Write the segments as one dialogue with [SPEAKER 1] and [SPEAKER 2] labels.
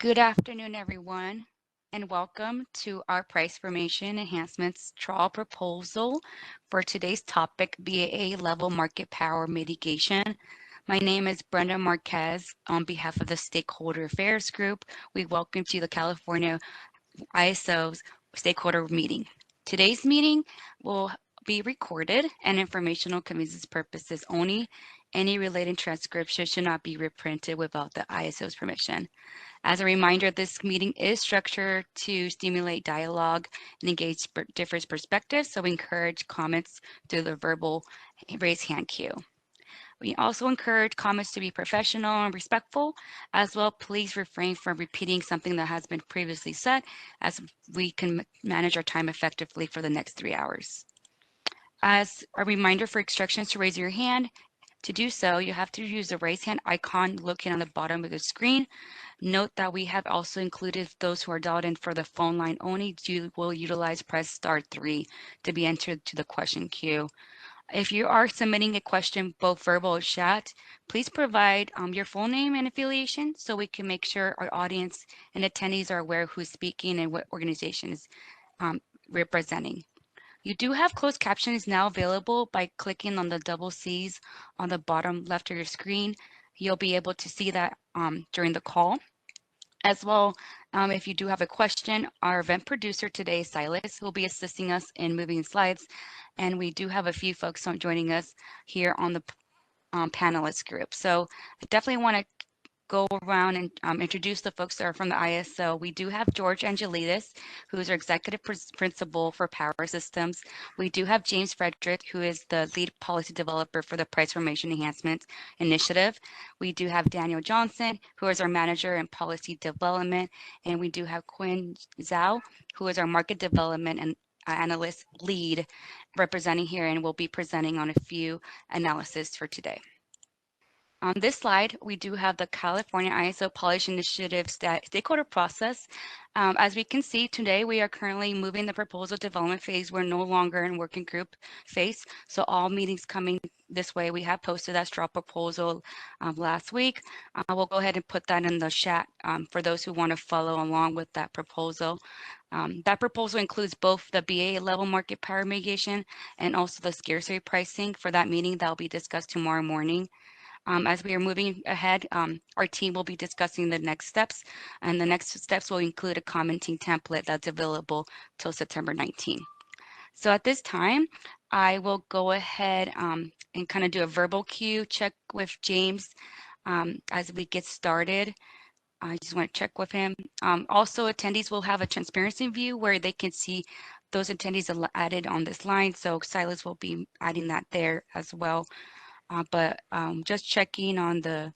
[SPEAKER 1] Good afternoon, everyone, and welcome to our price formation enhancements trial proposal for today's topic, BAA level market power mitigation. My name is Brenda Marquez. On behalf of the Stakeholder Affairs Group, we welcome you to the California ISO's stakeholder meeting. Today's meeting will be recorded and informational convenience purposes only. Any related transcription should not be reprinted without the ISO's permission. As a reminder, this meeting is structured to stimulate dialogue and engage different perspectives, so we encourage comments through the verbal raise hand queue. We also encourage comments to be professional and respectful. As well, please refrain from repeating something that has been previously said, as we can manage our time effectively for the next 3 hours. As a reminder for instructions to raise your hand, to do so, you have to use the raise hand icon located on the bottom of the screen. Note that we have also included those who are dialed in for the phone line only. You will utilize press *3 to be entered to the question queue. If you are submitting a question, both verbal or chat, please provide your full name and affiliation so we can make sure our audience and attendees are aware who's speaking and what organization is representing. You do have closed captions now available by clicking on the double C's on the bottom left of your screen. You'll be able to see that during the call. As well, if you do have a question, our event producer today, Silas, will be assisting us in moving slides. And we do have a few folks joining us here on the panelist group. So I definitely want to go around and introduce the folks that are from the ISO. We do have George Angelidis, who is our executive principal for Power Systems. We do have James Frederick, who is the lead policy developer for the Price Formation Enhancement Initiative. We do have Daniel Johnson, who is our manager in policy development. And we do have Quinn Zhao, who is our market development and analyst lead representing here and will be presenting on a few analysis for today. On this slide, we do have the California ISO Policy Initiative stakeholder process. As we can see today, we are currently moving the proposal development phase. We're no longer in working group phase. So all meetings coming this way, we have posted that straw proposal last week. We'll go ahead and put that in the chat for those who want to follow along with that proposal. That proposal includes both the BA level market power mitigation and also the scarcity pricing for that meeting that will be discussed tomorrow morning. As we are moving ahead, our team will be discussing the next steps, and the next steps will include a commenting template that's available till September 19. So at this time, I will go ahead and kind of do a verbal cue check with James as we get started. I just want to check with him. Also, attendees will have a transparency view where they can see those attendees added on this line. So Silas will be adding that there as well. But just checking on the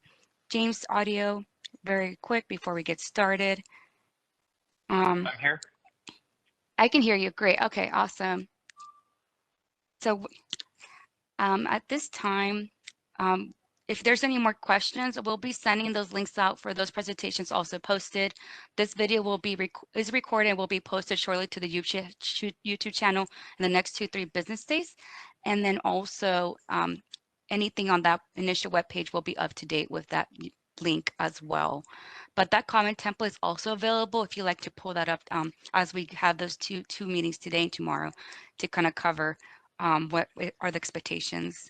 [SPEAKER 1] James audio very quick before we get started.
[SPEAKER 2] I'm here.
[SPEAKER 1] I can hear you. Great. Okay, awesome. So at this time, if there's any more questions, we'll be sending those links out for those presentations also posted. This video will be is recorded and will be posted shortly to the YouTube channel in the next 2-3 business days. And then also, anything on that initial webpage will be up to date with that link as well. But that comment template is also available if you'd like to pull that up as we have those two meetings today and tomorrow to kind of cover what are the expectations.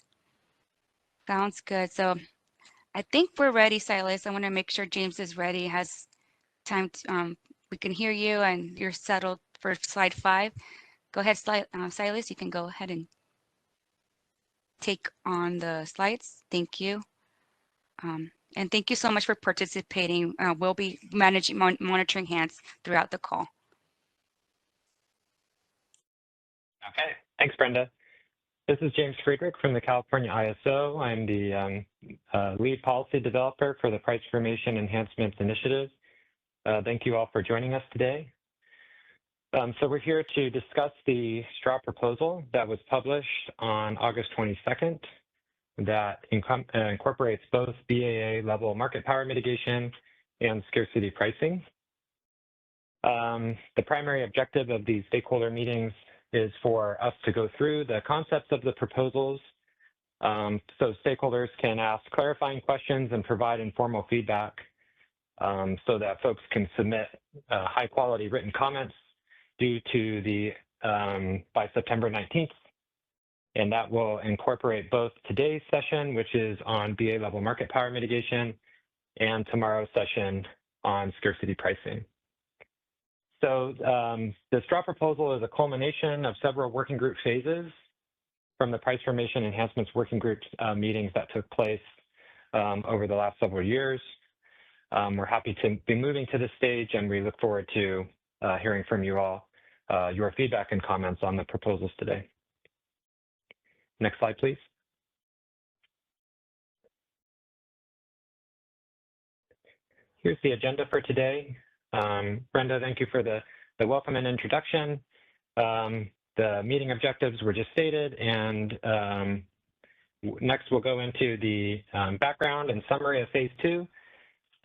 [SPEAKER 1] Sounds good. So I think we're ready, Silas. I want to make sure James is ready, has time to, we can hear you and you're settled for slide 5. Go ahead, Silas, you can go ahead and take on the slides. Thank you. And thank you so much for participating. We'll be monitoring hands throughout the call.
[SPEAKER 2] Okay, thanks, Brenda. This is James Friedrich from the California ISO. I'm the lead policy developer for the Price Formation Enhancements Initiative. Thank you all for joining us today. So we're here to discuss the straw proposal that was published on August 22nd that incorporates both BAA level market power mitigation and scarcity pricing. The primary objective of these stakeholder meetings is for us to go through the concepts of the proposals so stakeholders can ask clarifying questions and provide informal feedback. so that folks can submit high quality written comments due to the by September 19th. And that will incorporate both today's session, which is on BA level market power mitigation, and tomorrow's session on scarcity pricing. So the straw proposal is a culmination of several working group phases from the price formation enhancements working group meetings that took place over the last several years. We're happy to be moving to this stage, and we look forward to hearing from you all your feedback and comments on the proposals today. Next slide, please. Here's the agenda for today. Brenda, thank you for the welcome and introduction. The meeting objectives were just stated, and next we'll go into the background and summary of phase 2.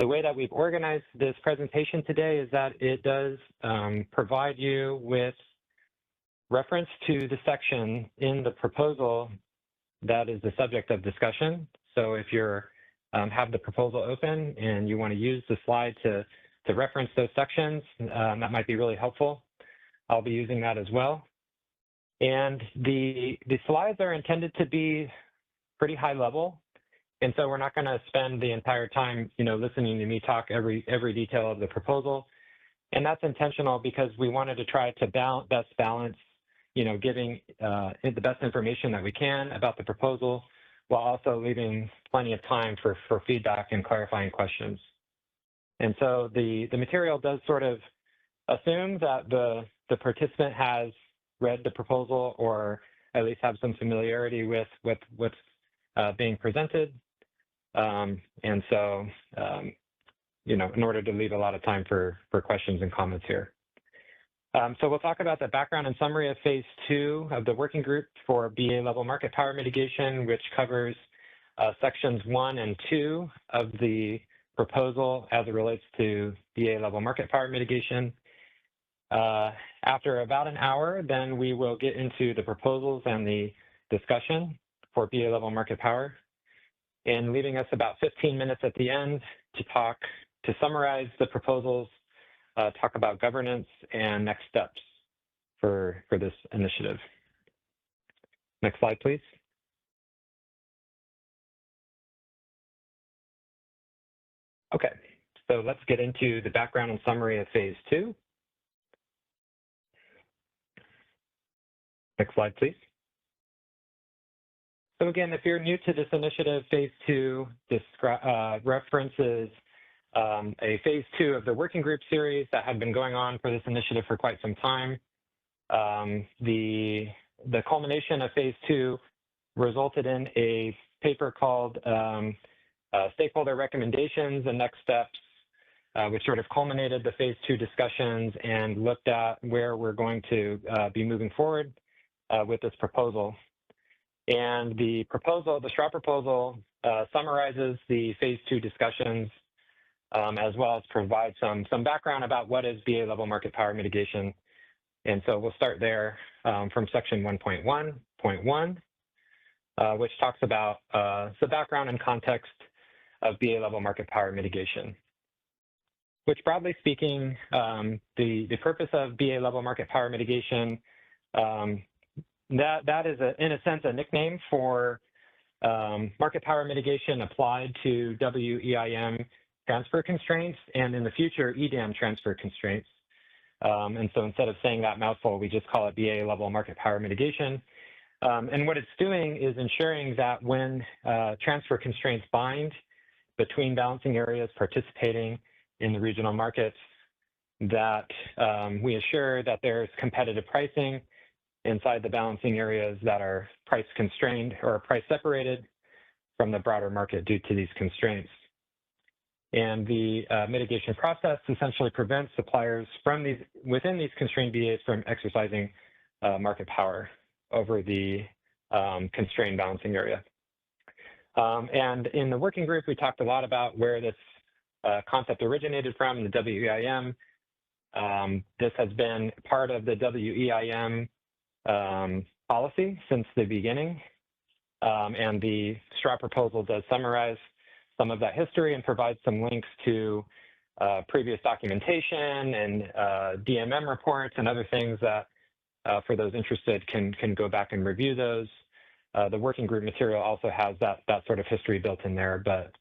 [SPEAKER 2] The way that we've organized this presentation today is that it does provide you with reference to the section in the proposal that is the subject of discussion. So if you're have the proposal open and you want to use the slide to reference those sections, that might be really helpful. I'll be using that as well. And the slides are intended to be pretty high level. And so we're not going to spend the entire time, listening to me talk every detail of the proposal. And that's intentional because we wanted to try to best balance, giving the best information that we can about the proposal, while also leaving plenty of time for feedback and clarifying questions. And so the material does sort of assume that the participant has read the proposal or at least have some familiarity with what's being presented. And so, in order to leave a lot of time for questions and comments here. So we'll talk about the background and summary of phase 2 of the working group for BA level market power mitigation, which covers sections 1 and 2 of the proposal as it relates to BA level market power mitigation. After about an hour, then we will get into the proposals and the discussion for BA level market power, and leaving us about 15 minutes at the end to summarize the proposals, talk about governance and next steps for this initiative. Next slide, please. Okay, so let's get into the background and summary of phase 2. Next slide, please. So again, if you're new to this initiative, phase 2 references a phase 2 of the working group series that had been going on for this initiative for quite some time. The culmination of phase 2 resulted in a paper called Stakeholder Recommendations and Next Steps, which sort of culminated the phase 2 discussions and looked at where we're going to be moving forward with this proposal. And the straw proposal summarizes the phase 2 discussions, as well as provides some background about what is BA level market power mitigation. And so we'll start there from section 1.1.1, which talks about the background and context of BA level market power mitigation. Which, broadly speaking, the purpose of BA level market power mitigation, that is in a sense a nickname for market power mitigation applied to WEIM transfer constraints, and in the future EDAM transfer constraints. And so instead of saying that mouthful, we just call it BA level market power mitigation. And what it's doing is ensuring that when transfer constraints bind between balancing areas participating in the regional markets, that we assure that there's competitive pricing inside the balancing areas that are price constrained or price separated from the broader market due to these constraints. And the mitigation process essentially prevents suppliers from within these constrained BAs from exercising market power over the constrained balancing area. And in the working group, we talked a lot about where this concept originated from, the WEIM. This has been part of the WEIM policy since the beginning, and the straw proposal does summarize some of that history and provide some links to previous documentation and DMM reports and other things that, for those interested, can go back and review those. The working group material also has that sort of history built in there, but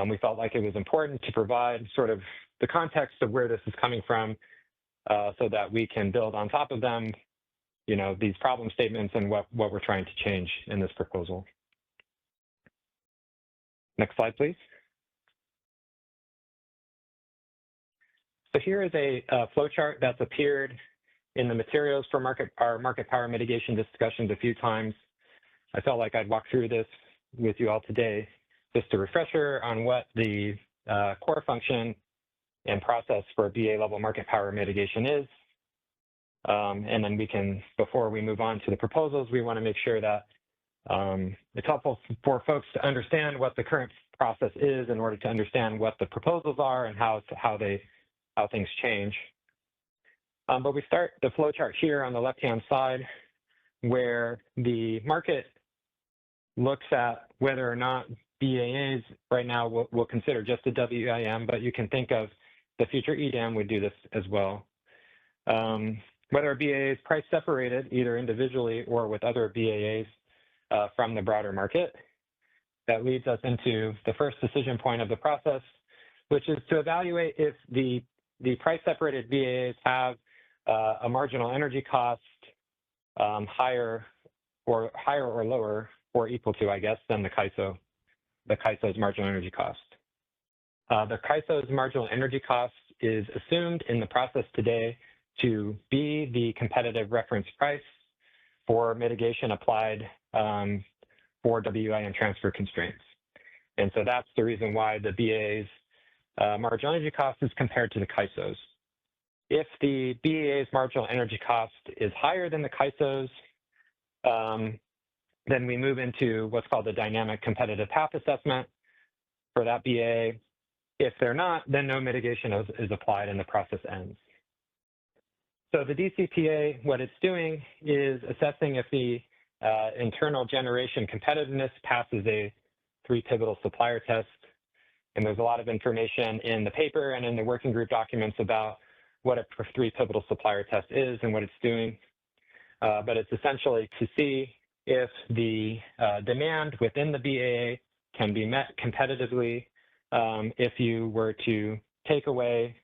[SPEAKER 2] we felt like it was important to provide sort of the context of where this is coming from, so that we can build on top of them, these problem statements and what we're trying to change in this proposal. Next slide, please. So here is a flowchart that's appeared in the materials for our market power mitigation discussions a few times. I felt like I'd walk through this with you all today, just a refresher on what the core function and process for BA level market power mitigation is. And then we can, before we move on to the proposals, we want to make sure that it's helpful for folks to understand what the current process is in order to understand what the proposals are and how things change. But we start the flowchart here on the left-hand side, where the market looks at whether or not BAAs right now will consider just a WIM, but you can think of the future EDAM would do this as well. Whether a BAA is price separated, either individually or with other BAAs from the broader market. That leads us into the first decision point of the process, which is to evaluate if the price separated BAAs have a marginal energy cost higher or lower or equal to, I guess, than the CAISO's marginal energy cost. The CAISO's marginal energy cost is assumed in the process today to be the competitive reference price for mitigation applied for WIM transfer constraints. And so that's the reason why the BAA's marginal energy cost is compared to the CAISO's. If the BAA's marginal energy cost is higher than the CAISO's, then we move into what's called the dynamic competitive path assessment for that BAA. If they're not, then no mitigation is applied and the process ends. So the DCPA, what it's doing is assessing if the internal generation competitiveness passes a 3 pivotal supplier test. And there's a lot of information in the paper and in the working group documents about what a 3 pivotal supplier test is and what it's doing. But it's essentially to see if the demand within the BAA can be met competitively if you were to take away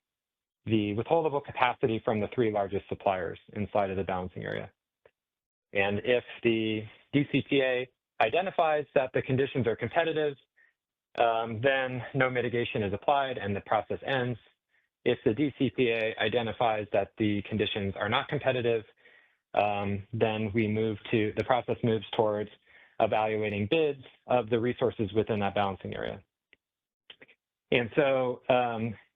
[SPEAKER 2] the withholdable capacity from the 3 largest suppliers inside of the balancing area. And if the DCPA identifies that the conditions are competitive, then no mitigation is applied and the process ends. If the DCPA identifies that the conditions are not competitive, then the process moves towards evaluating bids of the resources within that balancing area. And so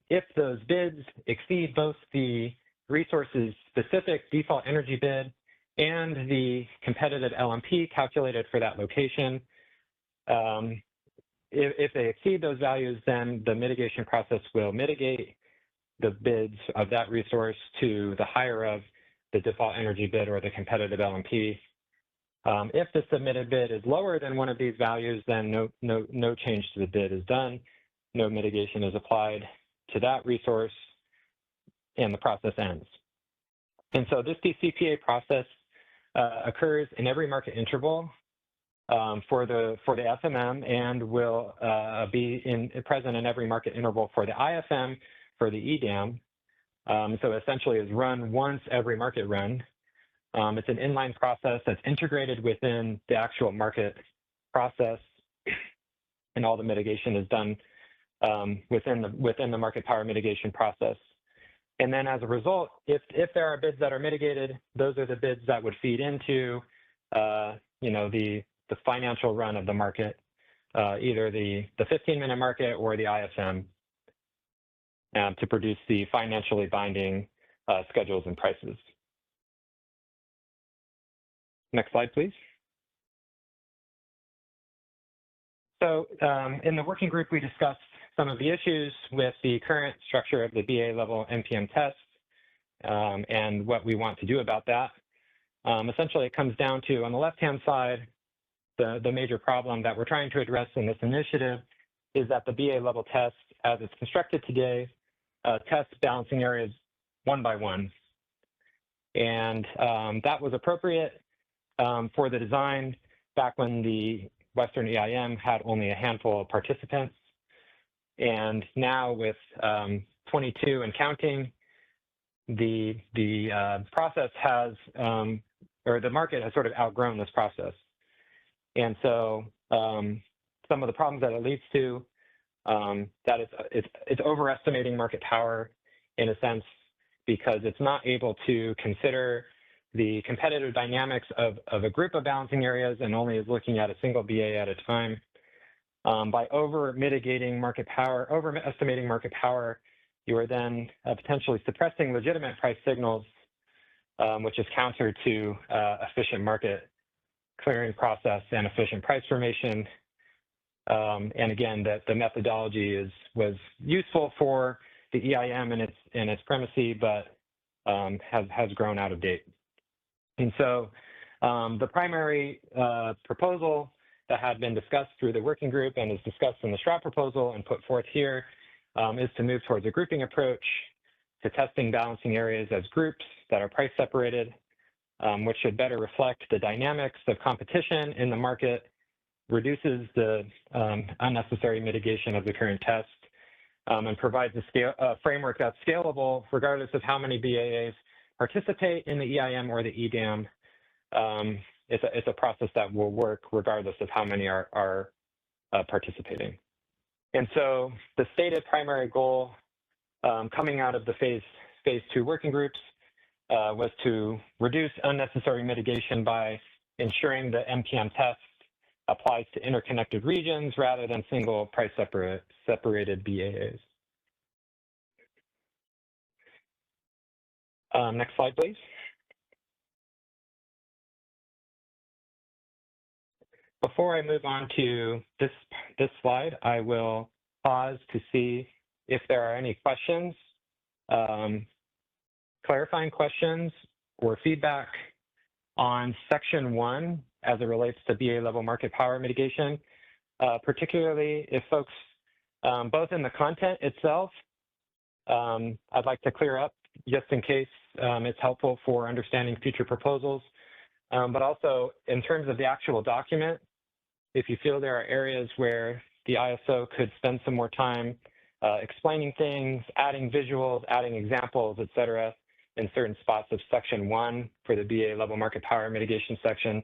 [SPEAKER 2] if those bids exceed both the resources specific default energy bid and the competitive LMP calculated for that location, if they exceed those values, then the mitigation process will mitigate the bids of that resource to the higher of the default energy bid or the competitive LMP. If the submitted bid is lower than one of these values, then no change to the bid is done. No mitigation is applied to that resource, and the process ends. And so this DCPA process occurs in every market interval for the FMM and will be present in every market interval for the IFM for the EDAM. So essentially is run once every market run. It's an inline process that's integrated within the actual market process, and all the mitigation is done within the market power mitigation process. And then as a result, if there are bids that are mitigated, those are the bids that would feed into the financial run of the market, either the 15-minute market or the IFM, to produce the financially binding schedules and prices. Next slide, please. So in the working group, we discussed some of the issues with the current structure of the BA level NPM test and what we want to do about that. Essentially, it comes down to, on the left-hand side, the major problem that we're trying to address in this initiative is that the BA level test, as it's constructed today, test balancing areas one by one. And that was appropriate for the design back when the Western EIM had only a handful of participants. And now with 22 and counting, the process has, or the market has sort of outgrown this process. And so some of the problems that it leads to, that it's overestimating market power in a sense, because it's not able to consider the competitive dynamics of a group of balancing areas and only is looking at a single BA at a time. By overestimating market power, you are then potentially suppressing legitimate price signals, which is counter to efficient market clearing process and efficient price formation. And again, the methodology was useful for the EIM and its primacy, but has grown out of date. And so the primary proposal that had been discussed through the working group and is discussed in the Stroud proposal and put forth here is to move towards a grouping approach to testing balancing areas as groups that are price separated, which should better reflect the dynamics of competition in the market, reduces the unnecessary mitigation of the current test, and provides a framework that's scalable regardless of how many BAAs participate in the EIM or the EDAM. It's a process that will work regardless of how many are participating. And so the stated primary goal coming out of the phase 2 working groups was to reduce unnecessary mitigation by ensuring the MPM test applies to interconnected regions rather than single price separated BAAs. Next slide, please. Before I move on to this slide, I will pause to see if there are any questions, clarifying questions or feedback on section 1 as it relates to BA level market power mitigation, particularly if folks, both in the content itself, I'd like to clear up just in case it's helpful for understanding future proposals, but also in terms of the actual document, if you feel there are areas where the ISO could spend some more time explaining things, adding visuals, adding examples, et cetera, in certain spots of section 1 for the BA level market power mitigation section,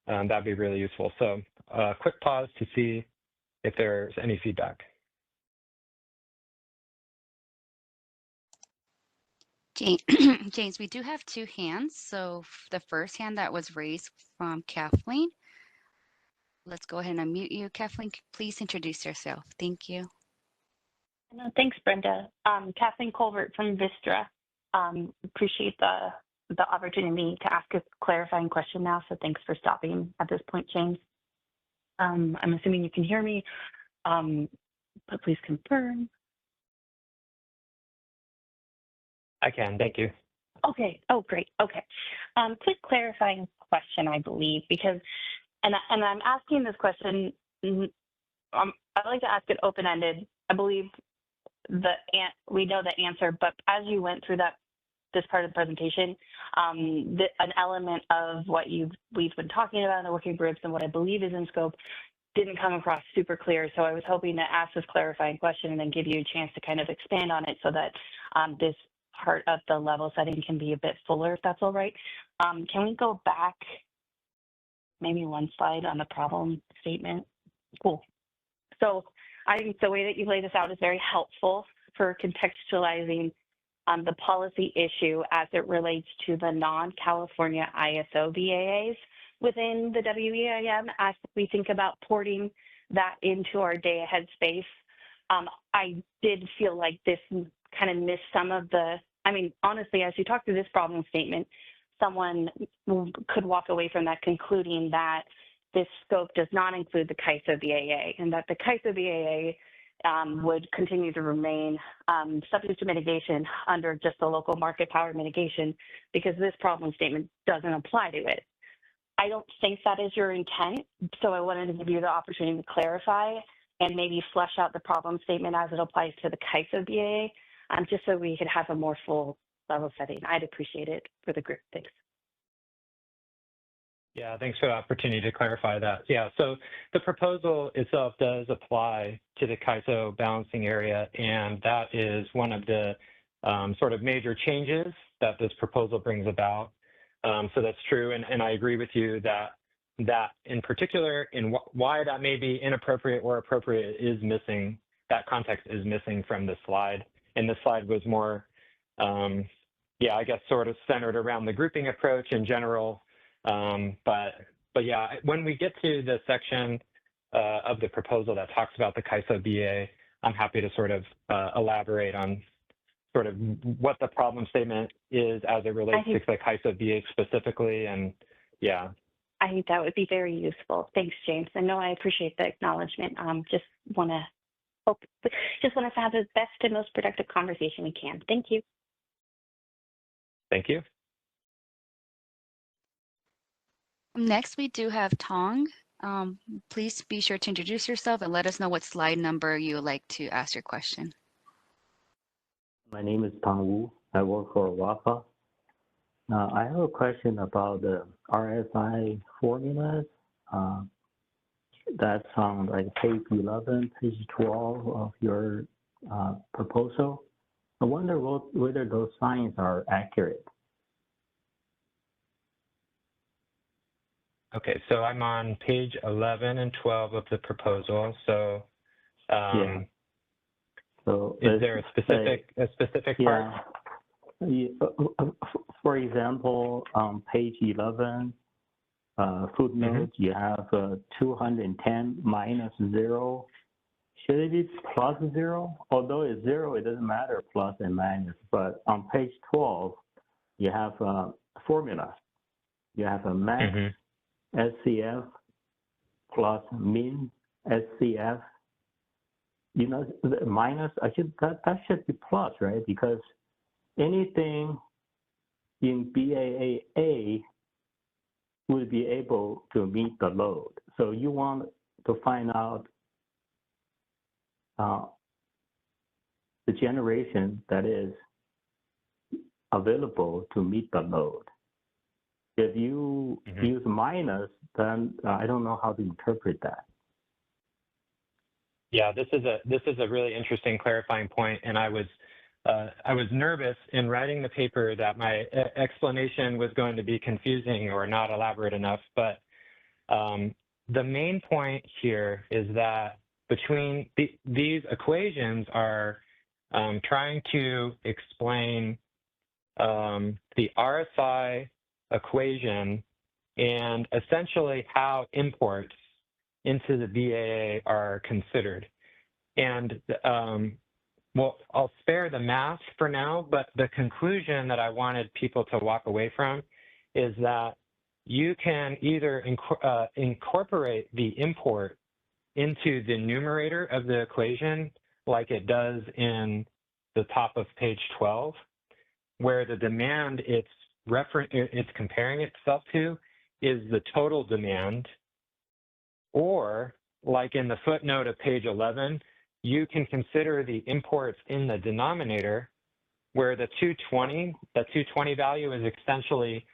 [SPEAKER 2] that'd be really useful. So quick pause to see if there's any feedback.
[SPEAKER 1] James, we do have 2 hands. So the first hand that was raised from Kathleen. Let's go ahead and unmute you. Kathleen, please introduce yourself. Thank you.
[SPEAKER 3] No, thanks, Brenda. Kathleen Colbert from Vistra. Appreciate the opportunity to ask a clarifying question now, so thanks for stopping at this point, James. I'm assuming you can hear me, but please confirm.
[SPEAKER 2] I can, thank you.
[SPEAKER 3] Okay, oh, great, okay. Quick clarifying question, I believe, because, and I'm asking this question, I'd like to ask it open-ended. I believe we know the answer, but as you went through this part of the presentation, an element of what we've been talking about in the working groups and what I believe is in scope didn't come across super clear. So I was hoping to ask this clarifying question and then give you a chance to kind of expand on it so that this part of the level setting can be a bit fuller, if that's all right. Can we go back maybe one slide on the problem statement? Cool. So I think the way that you lay this out is very helpful for contextualizing the policy issue as it relates to the non-California ISO BAAs within the WEIM as we think about porting that into our day ahead space. I did feel like this kind of missed some of I mean, honestly, as you talk through this problem statement, someone could walk away from that concluding that this scope does not include the CAISO BAA and that the CAISO BAA would continue to remain subject to mitigation under just the local market power mitigation because this problem statement doesn't apply to it. I don't think that is your intent, so I wanted to give you the opportunity to clarify and maybe flesh out the problem statement as it applies to the CAISO BAA. just so we could have a more full level setting. I'd appreciate it for the group. Thanks.
[SPEAKER 2] Yeah, thanks for the opportunity to clarify that. Yeah, so the proposal itself does apply to the CAISO balancing area, and that is one of the sort of major changes that this proposal brings about. So that's true, and I agree with you that that in particular, in why that may be inappropriate or appropriate is missing, that context is missing from the slide. And the slide was more, yeah, I guess sort of centered around the grouping approach in general. But yeah, when we get to the section of the proposal that talks about the CAISO BA, I'm happy to sort of elaborate on sort of what the problem statement is as it relates to the CAISO BA specifically, and yeah.
[SPEAKER 3] I think that would be very useful. Thanks, James. And no, I appreciate the acknowledgement. Just want to have the best and most productive conversation we can. Thank you.
[SPEAKER 2] Thank you.
[SPEAKER 1] Next, we do have Tong. Please be sure to introduce yourself and let us know what slide number you would like to ask your question.
[SPEAKER 4] My name is Tong Wu. I work for WAFA. I have a question about the RSI formulas. That's on like page 11, page 12 of your proposal. I wonder whether those signs are accurate.
[SPEAKER 2] Okay, so I'm on page 11 and 12 of the proposal. So,
[SPEAKER 4] yeah. So
[SPEAKER 2] is there a specific part?
[SPEAKER 4] Yeah. For example, on page 11, footnote, you have 210 minus 0. Should it be plus 0? Although it's 0, it doesn't matter, plus and minus. But on page 12, you have a formula. You have a max SCF plus min SCF. You know, the minus, that should be plus, right? Because anything in BAA would be able to meet the load. So you want to find out the generation that is available to meet the load. If you use minus, then I don't know how to interpret that.
[SPEAKER 2] Yeah, this is a really interesting clarifying point, and I was nervous in writing the paper that my explanation was going to be confusing or not elaborate enough. But the main point here is that between these equations are trying to explain the RSI equation and essentially how imports into the BAA are considered. And well, I'll spare the math for now, but the conclusion that I wanted people to walk away from is that you can either incorporate the import into the numerator of the equation like it does in the top of page 12, where the demand it's comparing itself to is the total demand, or like in the footnote of page 11, you can consider the imports in the denominator where the 220 value is essentially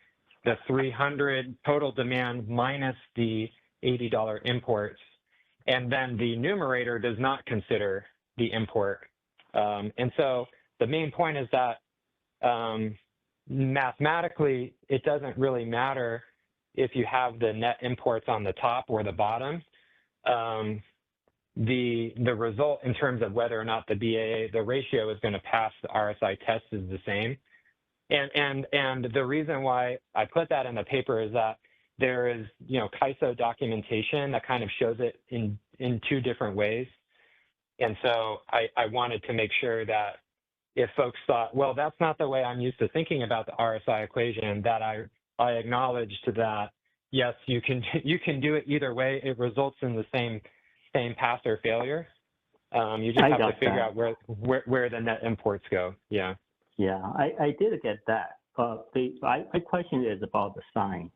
[SPEAKER 2] the 300 total demand minus the $80 imports. And then the numerator does not consider the import. And so the main point is that mathematically, it doesn't really matter if you have the net imports on the top or the bottom. The result in terms of whether or not the BAA, the ratio is going to pass the RSI test is the same. And the reason why I put that in the paper is that there is, CAISO documentation that kind of shows it in two different ways. And so I wanted to make sure that if folks thought, well, that's not the way I'm used to thinking about the RSI equation, that I acknowledged that, yes, you can do it either way. It results in the same pass or failure. You just have to figure out where the net imports go. Yeah.
[SPEAKER 4] Yeah, I did get that. My question is about the sign,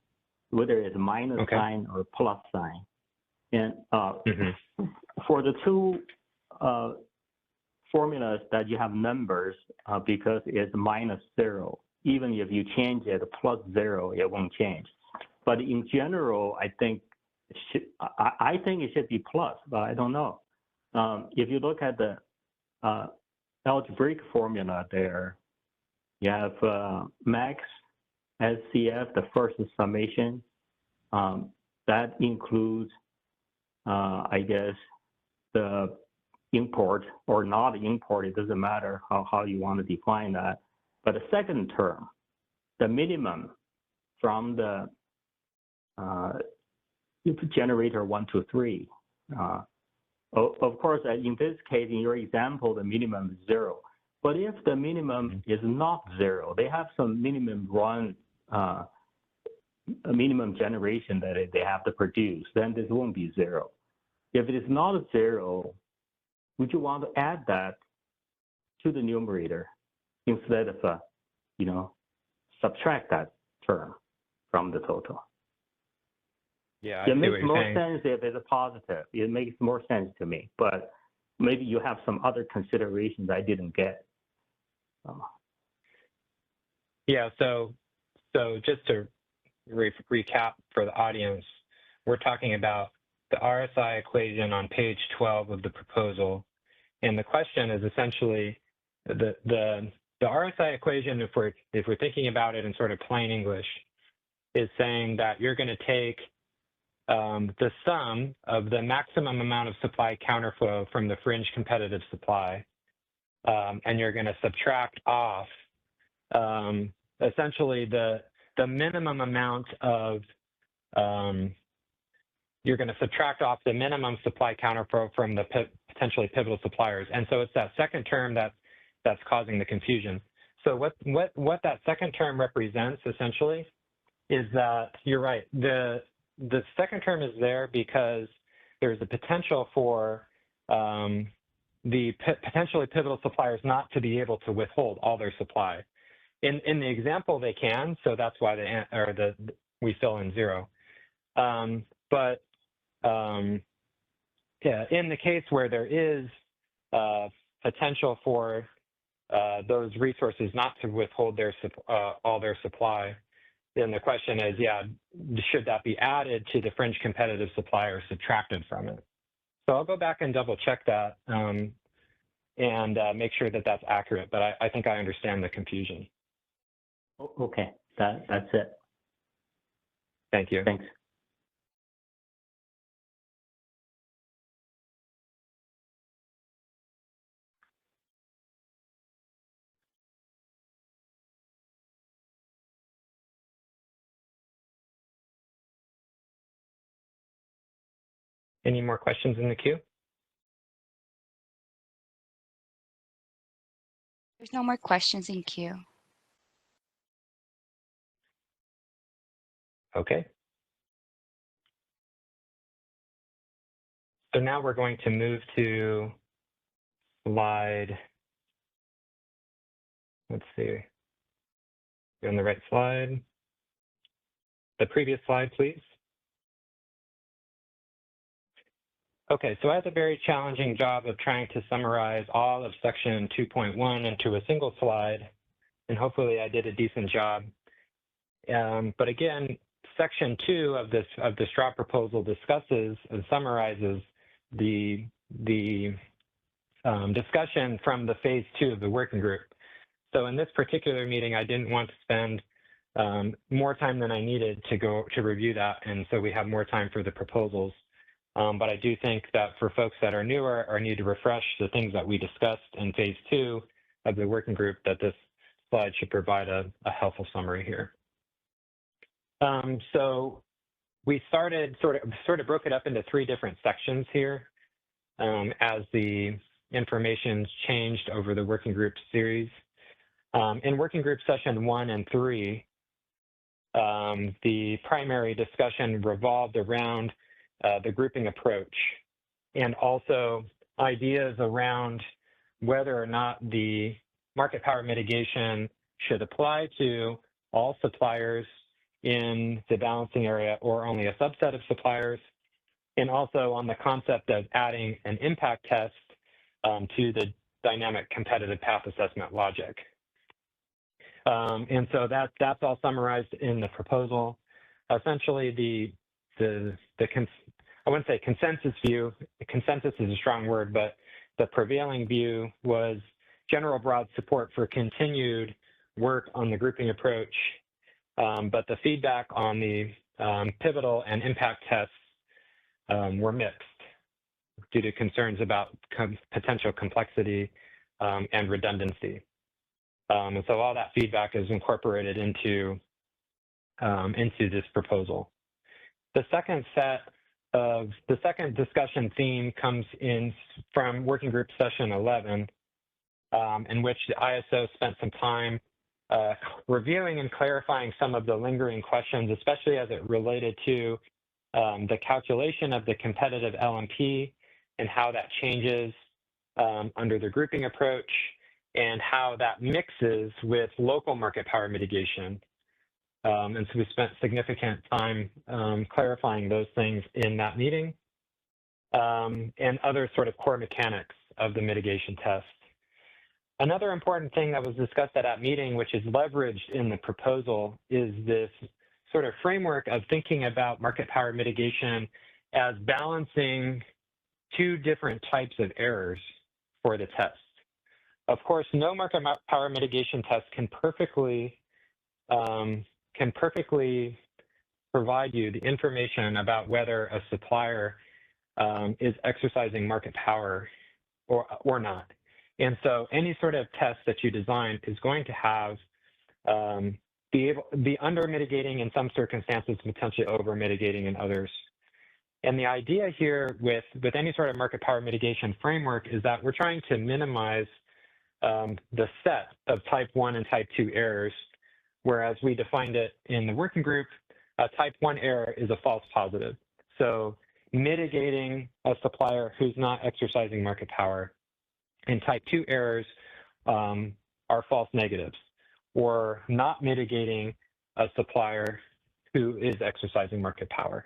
[SPEAKER 4] whether it's minus sign or plus sign. And for the two formulas that you have numbers because it's -0. Even if you change it +0, it won't change. But in general, I think it should be plus, but I don't know. If you look at the algebraic formula there, you have max SCF, the first summation. That includes, I guess, the import or not import. It doesn't matter how you want to define that. But the second term, the minimum from the generator 1 to 3. Of course, in this case, in your example, the minimum is 0. But if the minimum is not 0, they have some minimum run, a minimum generation that they have to produce, then this won't be 0. If it is not 0, would you want to add that to the numerator instead of, subtract that term from the total?
[SPEAKER 2] Yeah,
[SPEAKER 4] it makes more sense if it's a positive. It makes more sense to me, but maybe you have some other considerations I didn't get.
[SPEAKER 2] Yeah, so just to recap for the audience, we're talking about the RSI equation on page 12 of the proposal. And the question is essentially the RSI equation, if we're thinking about it in sort of plain English, is saying that you're going to take the sum of the maximum amount of supply counterflow from the fringe competitive supply, and you're going to subtract off essentially the minimum amount of, you're going to subtract off the minimum supply counterflow from the potentially pivotal suppliers. And so it's that second term that's causing the confusion. So what that second term represents essentially is that, you're right, the second term is there because there's a potential for the potentially pivotal suppliers not to be able to withhold all their supply. In the example, they can, so that's why we fill in 0. Yeah, in the case where there is potential for those resources not to withhold all their supply, then the question is, yeah, should that be added to the fringe competitive supply or subtracted from it? So I'll go back and double check that and make sure that that's accurate, but I think I understand the confusion.
[SPEAKER 4] Okay, that's it.
[SPEAKER 2] Thank you.
[SPEAKER 4] Thanks.
[SPEAKER 2] Any more questions in the queue?
[SPEAKER 1] There's no more questions in queue.
[SPEAKER 2] Okay. So now we're going to move to slide, let's see, you're on the right slide. The previous slide, please. Okay, so I had a very challenging job of trying to summarize all of section 2.1 into a single slide, and hopefully I did a decent job. But again, section 2 of the straw proposal discusses and summarizes the discussion from the phase 2 of the working group. So in this particular meeting, I didn't want to spend more time than I needed to review that, and so we have more time for the proposals. But I do think that for folks that are newer or need to refresh the things that we discussed in phase 2 of the working group, that this slide should provide a helpful summary here. So we started sort of broke it up into 3 different sections here as the information's changed over the working group series. In working group session 1 and 3, the primary discussion revolved around the grouping approach and also ideas around whether or not the market power mitigation should apply to all suppliers in the balancing area or only a subset of suppliers, and also on the concept of adding an impact test to the dynamic competitive path assessment logic. And so that's all summarized in the proposal. Essentially, I wouldn't say consensus view. Consensus is a strong word, but the prevailing view was general broad support for continued work on the grouping approach, but the feedback on the pivotal and impact tests were mixed due to concerns about potential complexity and redundancy. And so all that feedback is incorporated into this proposal. The second discussion theme comes in from working group session 11, in which the ISO spent some time reviewing and clarifying some of the lingering questions, especially as it related to the calculation of the competitive LMP and how that changes under the grouping approach, and how that mixes with local market power mitigation. And so we spent significant time clarifying those things in that meeting, and other sort of core mechanics of the mitigation test. Another important thing that was discussed at that meeting, which is leveraged in the proposal, is this sort of framework of thinking about market power mitigation as balancing two different types of errors for the test. Of course, no market power mitigation test can perfectly provide you the information about whether a supplier is exercising market power or not. And so any sort of test that you design is going to have be under mitigating in some circumstances, potentially over mitigating in others. And the idea here with any sort of market power mitigation framework is that we're trying to minimize the set of type 1 and type 2 errors, whereas we defined it in the working group, a type 1 error is a false positive. So mitigating a supplier who's not exercising market power, and type 2 errors are false negatives, or not mitigating a supplier who is exercising market power.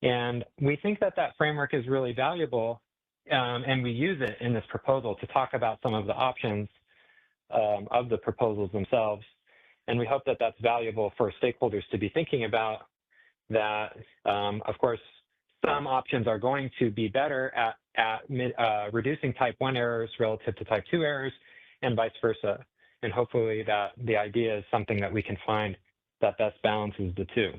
[SPEAKER 2] And we think that that framework is really valuable, and we use it in this proposal to talk about some of the options of the proposals themselves. And we hope that that's valuable for stakeholders to be thinking about, that, of course, some options are going to be better at reducing type 1 errors relative to type 2 errors, and vice versa. And hopefully that the idea is something that we can find that best balances the two.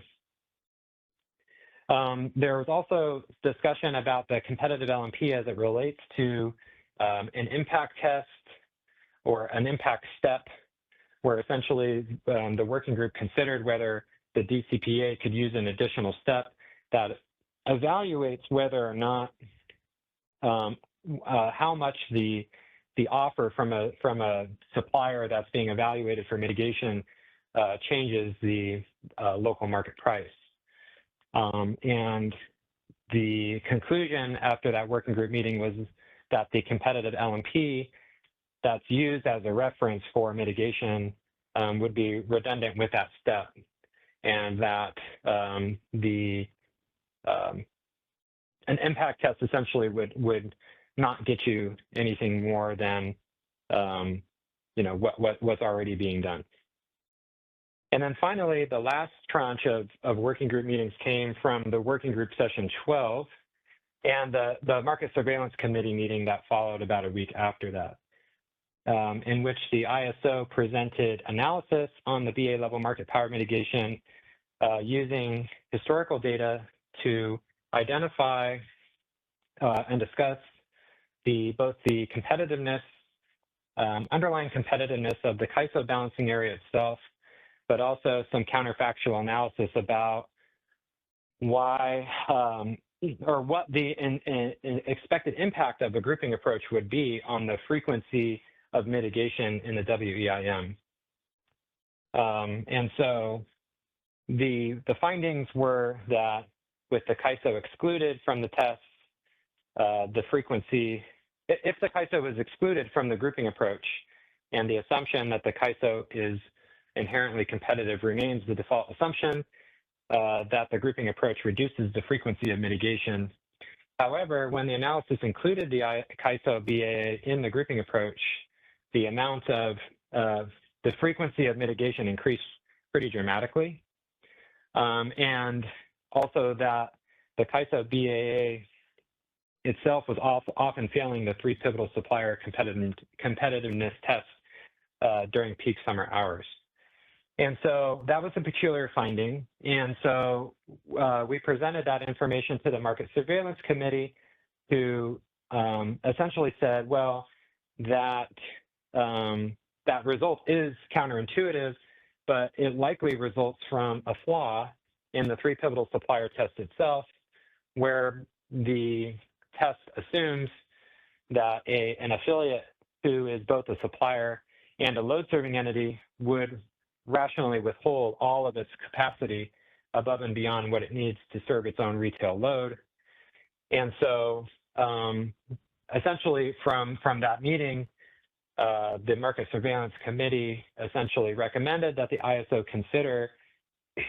[SPEAKER 2] There was also discussion about the competitive LMP as it relates to an impact test or an impact step, where essentially the working group considered whether the DCPA could use an additional step that evaluates whether or not how much the offer from a supplier that's being evaluated for mitigation changes the local market price. And the conclusion after that working group meeting was that the competitive LMP that's used as a reference for mitigation would be redundant with that step, and that an impact test essentially would not get you anything more than what's already being done. And then finally, the last tranche of working group meetings came from the working group session 12 and the market surveillance committee meeting that followed about a week after that, in which the ISO presented analysis on the BA level market power mitigation using historical data to identify and discuss both the competitiveness, underlying competitiveness of the CAISO balancing area itself, but also some counterfactual analysis about why or what the expected impact of the grouping approach would be on the frequency of mitigation in the WEIM. And so the findings were that with the CAISO excluded from the tests, the frequency, if the CAISO is excluded from the grouping approach and the assumption that the CAISO is inherently competitive remains the default assumption, that the grouping approach reduces the frequency of mitigation, However, when the analysis included the CAISO BAA in the grouping approach, the amount of the frequency of mitigation increased pretty dramatically. And also that the CAISO BAA itself was often failing the 3 pivotal supplier competitiveness tests during peak summer hours. And so that was a peculiar finding. And so we presented that information to the Market Surveillance Committee, who essentially said, well, that result is counterintuitive, but it likely results from a flaw in the 3 pivotal supplier test itself, where the test assumes that an affiliate who is both a supplier and a load serving entity would rationally withhold all of its capacity above and beyond what it needs to serve its own retail load. And so essentially from that meeting, the Market Surveillance Committee essentially recommended that the ISO consider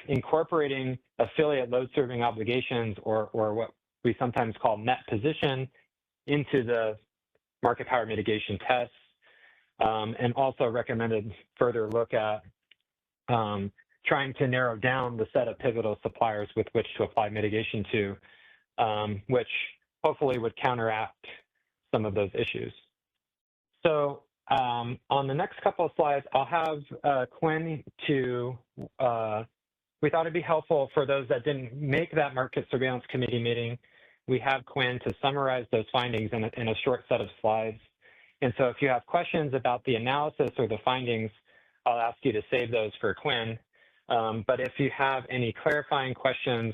[SPEAKER 2] incorporating affiliate load serving obligations, or what we sometimes call net position, into the market power mitigation tests, and also recommended further look at trying to narrow down the set of pivotal suppliers with which to apply mitigation to, which hopefully would counteract some of those issues. So on the next couple of slides, I'll have Quinn to, we thought it'd be helpful for those that didn't make that Market Surveillance Committee meeting, we have Quinn to summarize those findings in a short set of slides. And so if you have questions about the analysis or the findings, I'll ask you to save those for Quinn. But if you have any clarifying questions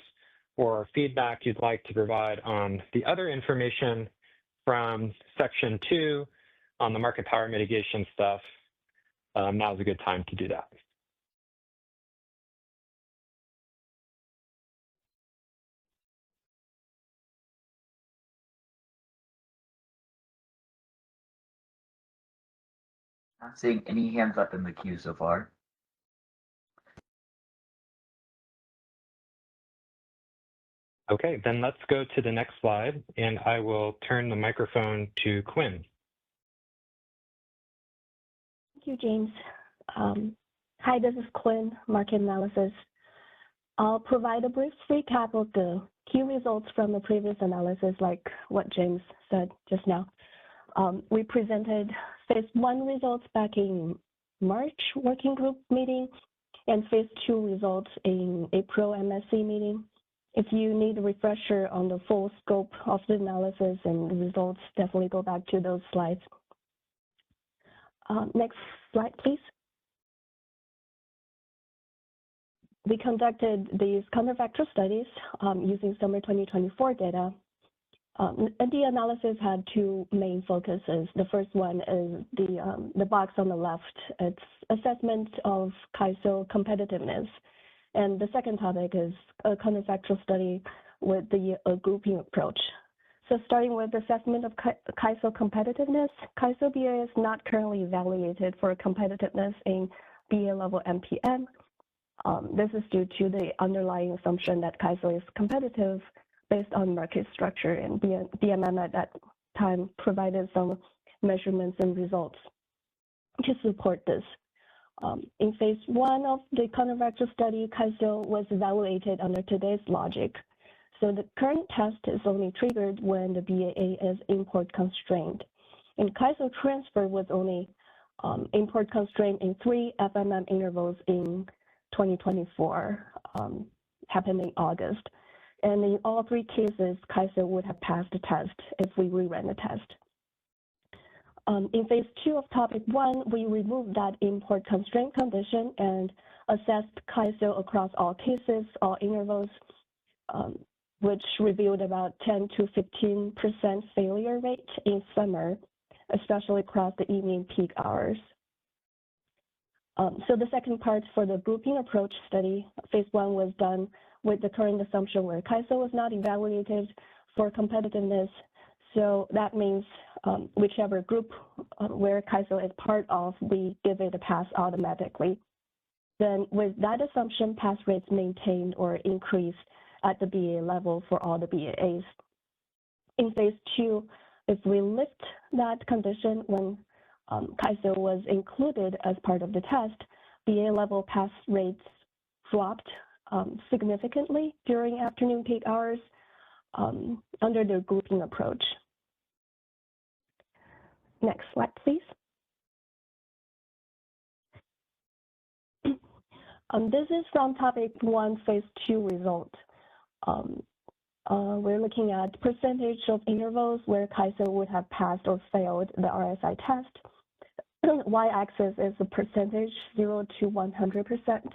[SPEAKER 2] or feedback you'd like to provide on the other information from section 2 on the market power mitigation stuff, now's a good time to do that.
[SPEAKER 5] Not seeing any hands up in the queue so far.
[SPEAKER 2] Okay, then let's go to the next slide, and I will turn the microphone to Quinn.
[SPEAKER 6] Thank you, James. Hi, this is Quinn, Market Analysis. I'll provide a brief recap of the key results from the previous analysis, like what James said just now. We presented phase 1 results back in March working group meeting and phase 2 results in April MSC meeting. If you need a refresher on the full scope of the analysis and the results, definitely go back to those slides. Next slide, please. We conducted these counterfactual studies using summer 2024 data. The analysis had 2 main focuses. The first one is the box on the left. It's assessment of CAISO competitiveness. And the second topic is a counterfactual study with the grouping approach. So starting with assessment of CAISO competitiveness, CAISO BA is not currently evaluated for competitiveness in BA level MPM. This is due to the underlying assumption that CAISO is competitive based on market structure, and BMM at that time provided some measurements and results to support this. In phase 1 of the counterfactual study, CAISO was evaluated under today's logic. So the current test is only triggered when the BAA is import constrained. And CAISO transfer was only import constrained in 3 FMM intervals in 2024, happened in August. And in all 3 cases, CAISO would have passed the test if we reran the test. In phase 2 of topic 1, we removed that import constraint condition and assessed CAISO across all cases, all intervals, which revealed about 10 to 15% failure rate in summer, especially across the evening peak hours. So the second part for the grouping approach study, phase 1 was done with the current assumption where CAISO was not evaluated for competitiveness. So that means whichever group where CAISO is part of, we give it a pass automatically. Then with that assumption, pass rates maintained or increased at the BA level for all the BAAs. In phase 2, if we lift that condition when CAISO was included as part of the test, BA level pass rates dropped significantly during afternoon peak hours under the grouping approach. Next slide, please. This is from topic 1, phase 2 result. We're looking at percentage of intervals where CAISO would have passed or failed the RSI test. Y-axis is the percentage, 0 to 100%.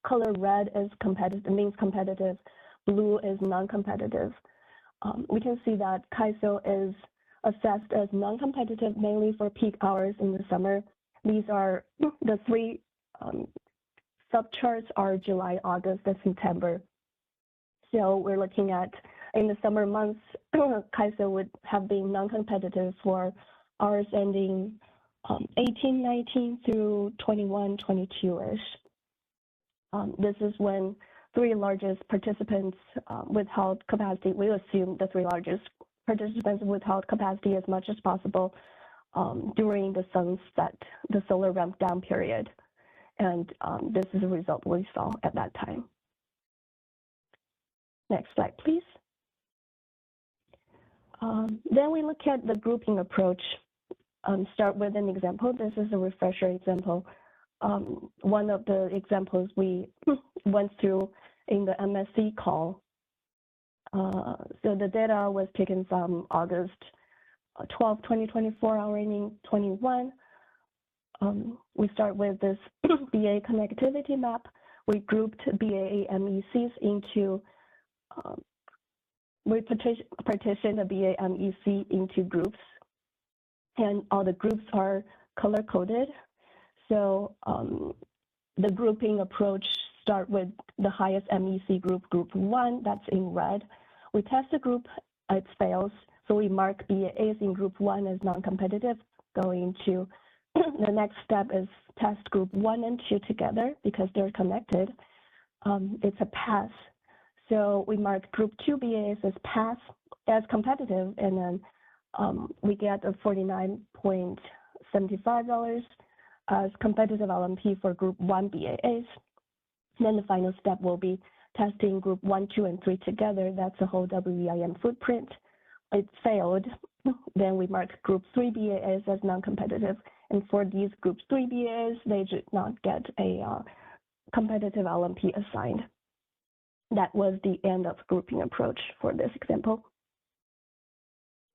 [SPEAKER 6] Color red is competitive, means competitive. Blue is non-competitive. We can see that CAISO is assessed as non-competitive mainly for peak hours in the summer. These are the three subcharts are July, August, and September. So we're looking at in the summer months, CAISO would have been non-competitive for hours ending 18, 19 through 21, 22-ish. This is when three largest participants withheld capacity. We assume the three largest participants withheld capacity as much as possible during the sunset, the solar ramp down period. And this is the result we saw at that time. Next slide, please. Then we look at the grouping approach. Start with an example. This is a refresher example. One of the examples we went through in the MSC call. So the data was taken from August 12, 2024, our remaining 21. We start with this BA connectivity map. We grouped BA MECs into, we partitioned the BA MEC into groups, and all the groups are color-coded. So the grouping approach start with the highest MEC group, group 1, that's in red. We test the group, it fails, so we mark BAs in group 1 as non-competitive. Going to the next step is test group 1 and 2 together because they're connected. It's a pass. So we mark group 2 BAs as pass, as competitive, and then we get a $49.75 as competitive LMP for group 1 BAs. Then the final step will be testing group 1, 2, and 3 together. That's the whole WEIM footprint. It failed. Then we mark group 3 BAs as non-competitive. And for these group 3 BAs, they did not get a competitive LMP assigned. That was the end of grouping approach for this example.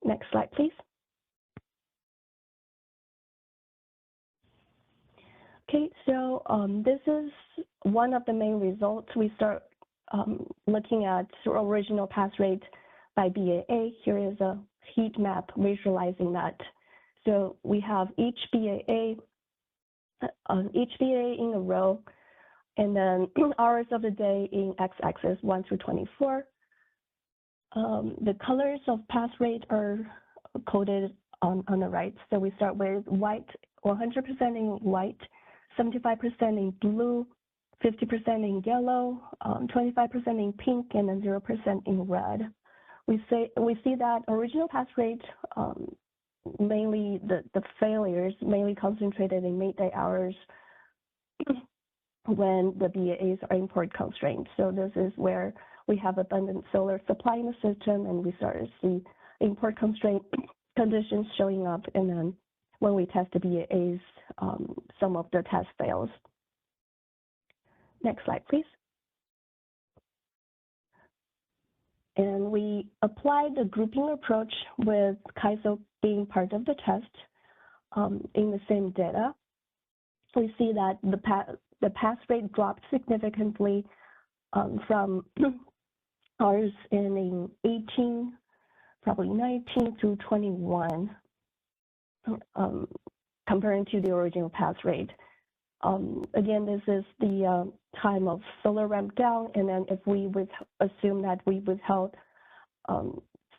[SPEAKER 6] Next slide, please. Okay, so this is one of the main results. We start looking at original pass rate by BAA. Here is a heat map visualizing that. So we have each BAA in a row, and then hours of the day in x-axis 1 through 24. The colors of pass rate are coded on the right. So we start with white, 100% in white, 75% in blue, 50% in yellow, 25% in pink, and then 0% in red. We see that original pass rate, mainly the failures mainly concentrated in midday hours when the BAAs are import constrained. So this is where we have abundant solar supply in the system, and we start to see import constraint conditions showing up. And then when we test the BAAs, some of the test fails. Next slide, please. And we applied the grouping approach with CAISO being part of the test in the same data. We see that the pass rate dropped significantly from hours in 18, probably 19 through 21, comparing to the original pass rate. Again, this is the time of solar ramp down, and then if we would assume that we withheld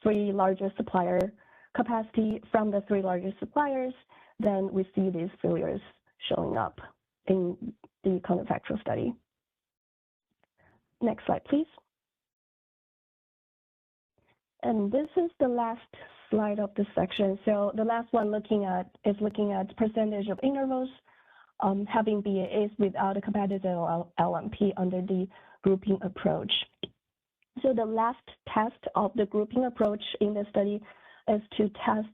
[SPEAKER 6] three largest supplier capacity from the three largest suppliers, then we see these failures showing up in the counterfactual study. Next slide, please. And this is the last slide of this section. So the last one is looking at percentage of intervals having BAAs without a competitive LMP under the grouping approach. So the last test of the grouping approach in the study is to test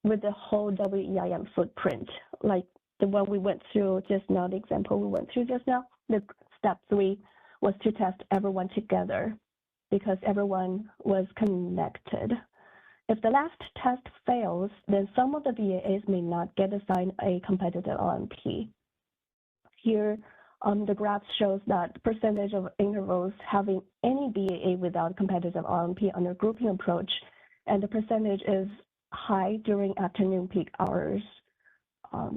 [SPEAKER 6] with the whole WEIM footprint, like the one we went through just now, the example we went through just now. The step 3 was to test everyone together because everyone was connected. If the last test fails, then some of the BAAs may not get assigned a competitive LMP. Here, the graph shows that percentage of intervals having any BAA without competitive LMP under grouping approach, and the percentage is high during afternoon peak hours.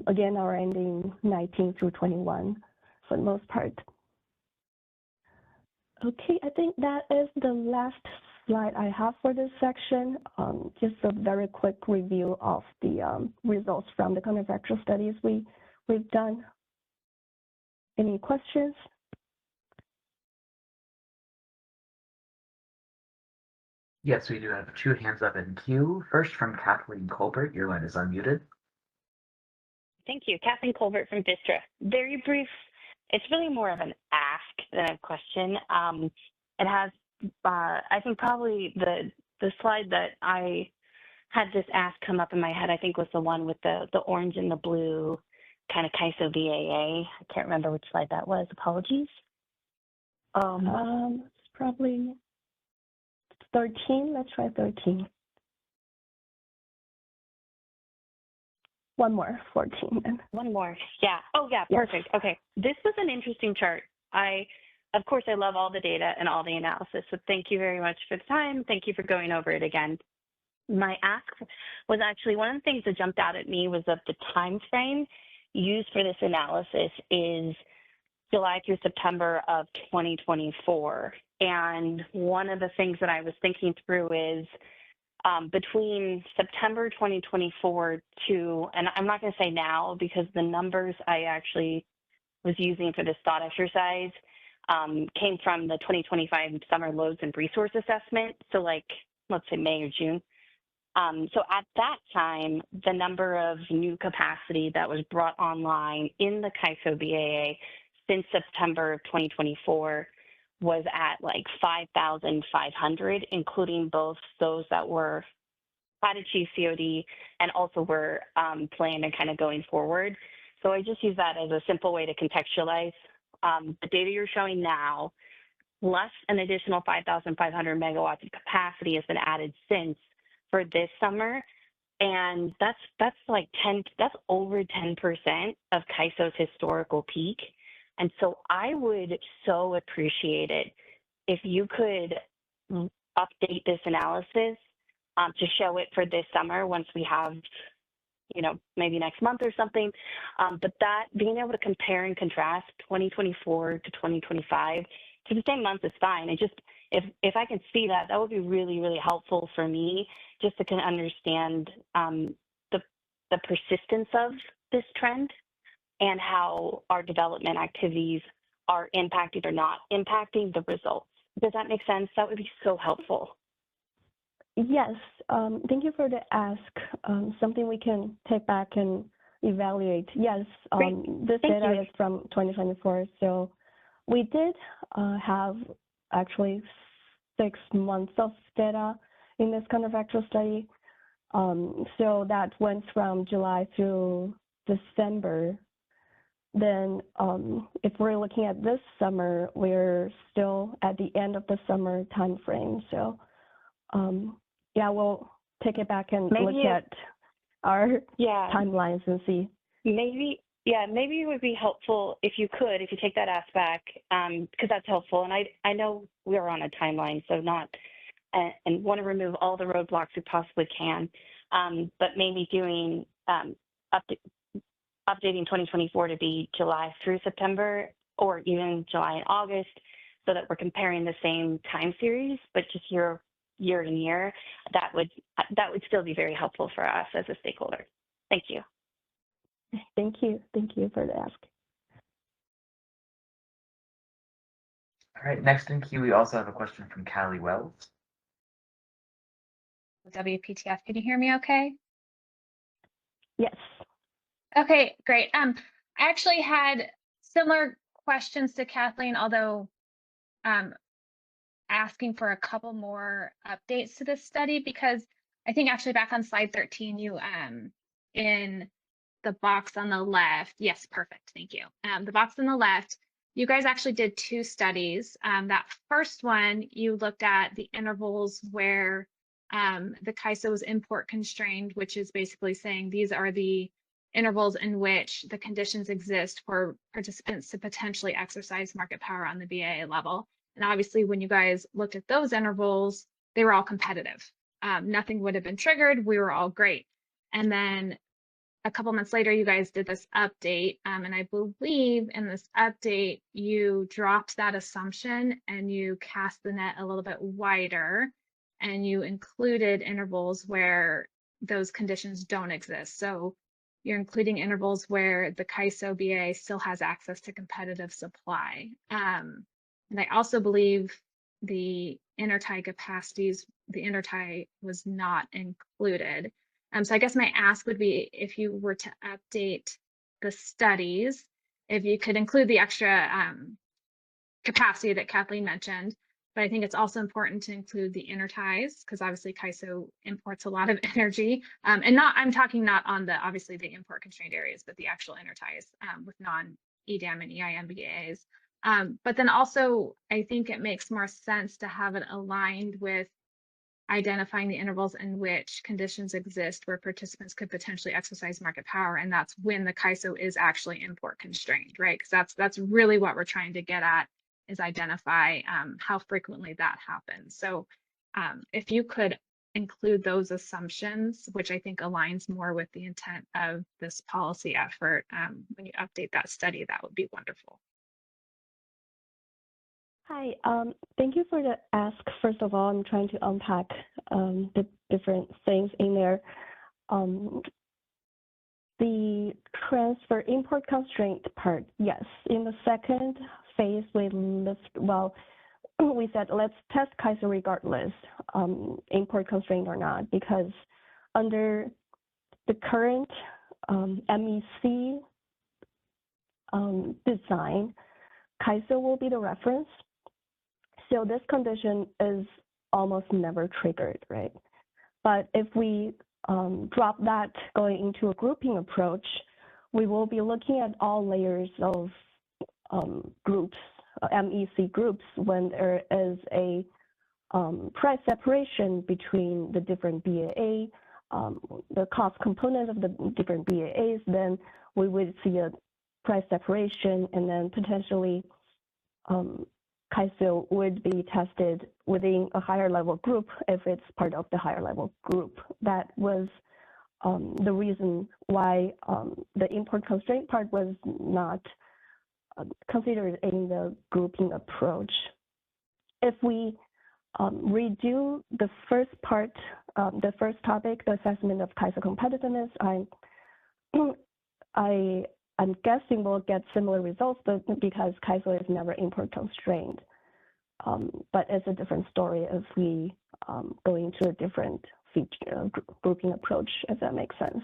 [SPEAKER 6] Again, our ending 19 through 21 for the most part. Okay, I think that is the last slide I have for this section. Just a very quick review of the results from the counterfactual studies we've done. Any questions?
[SPEAKER 5] Yes, we do have 2 hands up in queue. First from Kathleen Colbert, your line is unmuted.
[SPEAKER 3] Thank you. Kathleen Colbert from Vistra. Very brief. It's really more of an ask than a question. It has, I think probably the slide that I had this ask come up in my head, I think was the one with the orange and the blue kind of KISO BAA. I can't remember which slide that was. Apologies.
[SPEAKER 6] It's probably 13. Let's try 13. One more, 14 then.
[SPEAKER 3] One more. Yeah. Oh, yeah. Perfect. Okay. This was an interesting chart. Of course, I love all the data and all the analysis. So thank you very much for the time. Thank you for going over it again. My ask was actually one of the things that jumped out at me was that the time frame used for this analysis is July through September of 2024. And one of the things that I was thinking through is between September 2024 to, and I'm not going to say now because the numbers I actually was using for this thought exercise came from the 2025 summer loads and resource assessment. So like, let's say May or June. So at that time, the number of new capacity that was brought online in the KISO BAA since September of 2024 was at like 5,500, including both those that had achieved COD and also were planned and kind of going forward. So I just use that as a simple way to contextualize the data you're showing now, plus an additional 5,500 megawatts of capacity has been added since for this summer. And that's like that's over 10% of KISO's historical peak. And so I would so appreciate it if you could update this analysis to show it for this summer once we have, maybe next month or something. But that being able to compare and contrast 2024 to 2025 to the same month is fine. And just if I can see that, that would be really, really helpful for me just to kind of understand the persistence of this trend and how our development activities are impacting or not impacting the results. Does that make sense? That would be so helpful.
[SPEAKER 6] Yes, thank you for the ask. Something we can take back and evaluate. Yes, this data is from 2024. So we did have actually 6 months of data in this counterfactual study. So that went from July through December. Then if we're looking at this summer, we're still at the end of the summer time frame. So yeah, we'll take it back and look at our timelines and see.
[SPEAKER 3] Maybe it would be helpful if you take that ask back, because that's helpful. And I know we're on a timeline, so and want to remove all the roadblocks we possibly can, but maybe doing updating 2024 to be July through September, or even July and August, so that we're comparing the same time series, but just year in year. That would still be very helpful for us as a stakeholder. Thank you.
[SPEAKER 6] Thank you for the ask.
[SPEAKER 5] All right, next in queue, we also have a question from Callie Wells.
[SPEAKER 7] WPTF. Can you hear me okay?
[SPEAKER 6] Yes.
[SPEAKER 7] Okay, great. I actually had similar questions to Kathleen, although asking for a couple more updates to this study, because I think actually back on slide 13, you in the box on the left, yes, perfect, thank you. The box on the left, you guys actually did two studies. That first one, you looked at the intervals where the CAISO was import constrained, which is basically saying these are the intervals in which the conditions exist for participants to potentially exercise market power on the BAA level. And obviously, when you guys looked at those intervals, they were all competitive. Nothing would have been triggered. We were all great. And then a couple months later, you guys did this update. And I believe in this update, you dropped that assumption and you cast the net a little bit wider and you included intervals where those conditions don't exist. So you're including intervals where the CAISO BA still has access to competitive supply. And I also believe the intertie capacities, the intertie was not included. So I guess my ask would be if you were to update the studies, if you could include the extra capacity that Kathleen mentioned, but I think it's also important to include the interties because obviously CAISO imports a lot of energy. And I'm talking not on the, obviously the import constrained areas, but the actual interties with non-EDAM and EIM BAs. But then also, I think it makes more sense to have it aligned with identifying the intervals in which conditions exist where participants could potentially exercise market power, and that's when the CAISO is actually import constrained, right? Because that's really what we're trying to get at, is identify how frequently that happens. So if you could include those assumptions, which I think aligns more with the intent of this policy effort, when you update that study, that would be wonderful.
[SPEAKER 6] Hi, thank you for the ask. First of all, I'm trying to unpack the different things in there. The transfer import constraint part, yes. In the second phase, we said let's test CAISO regardless, import constraint or not, because under the current MEC design, CAISO will be the reference. So this condition is almost never triggered, right? But if we drop that going into a grouping approach, we will be looking at all layers of groups, MEC groups, when there is a price separation between the different BAA, the cost component of the different BAAs, then we would see a price separation, and then potentially CAISO would be tested within a higher level group if it's part of the higher level group. That was the reason why the import constraint part was not considered in the grouping approach. If we redo the first part, the first topic, the assessment of CAISO competitiveness, I'm guessing we'll get similar results, but because CAISO is never import constrained. But it's a different story if we go into a different feature grouping approach, if that makes sense.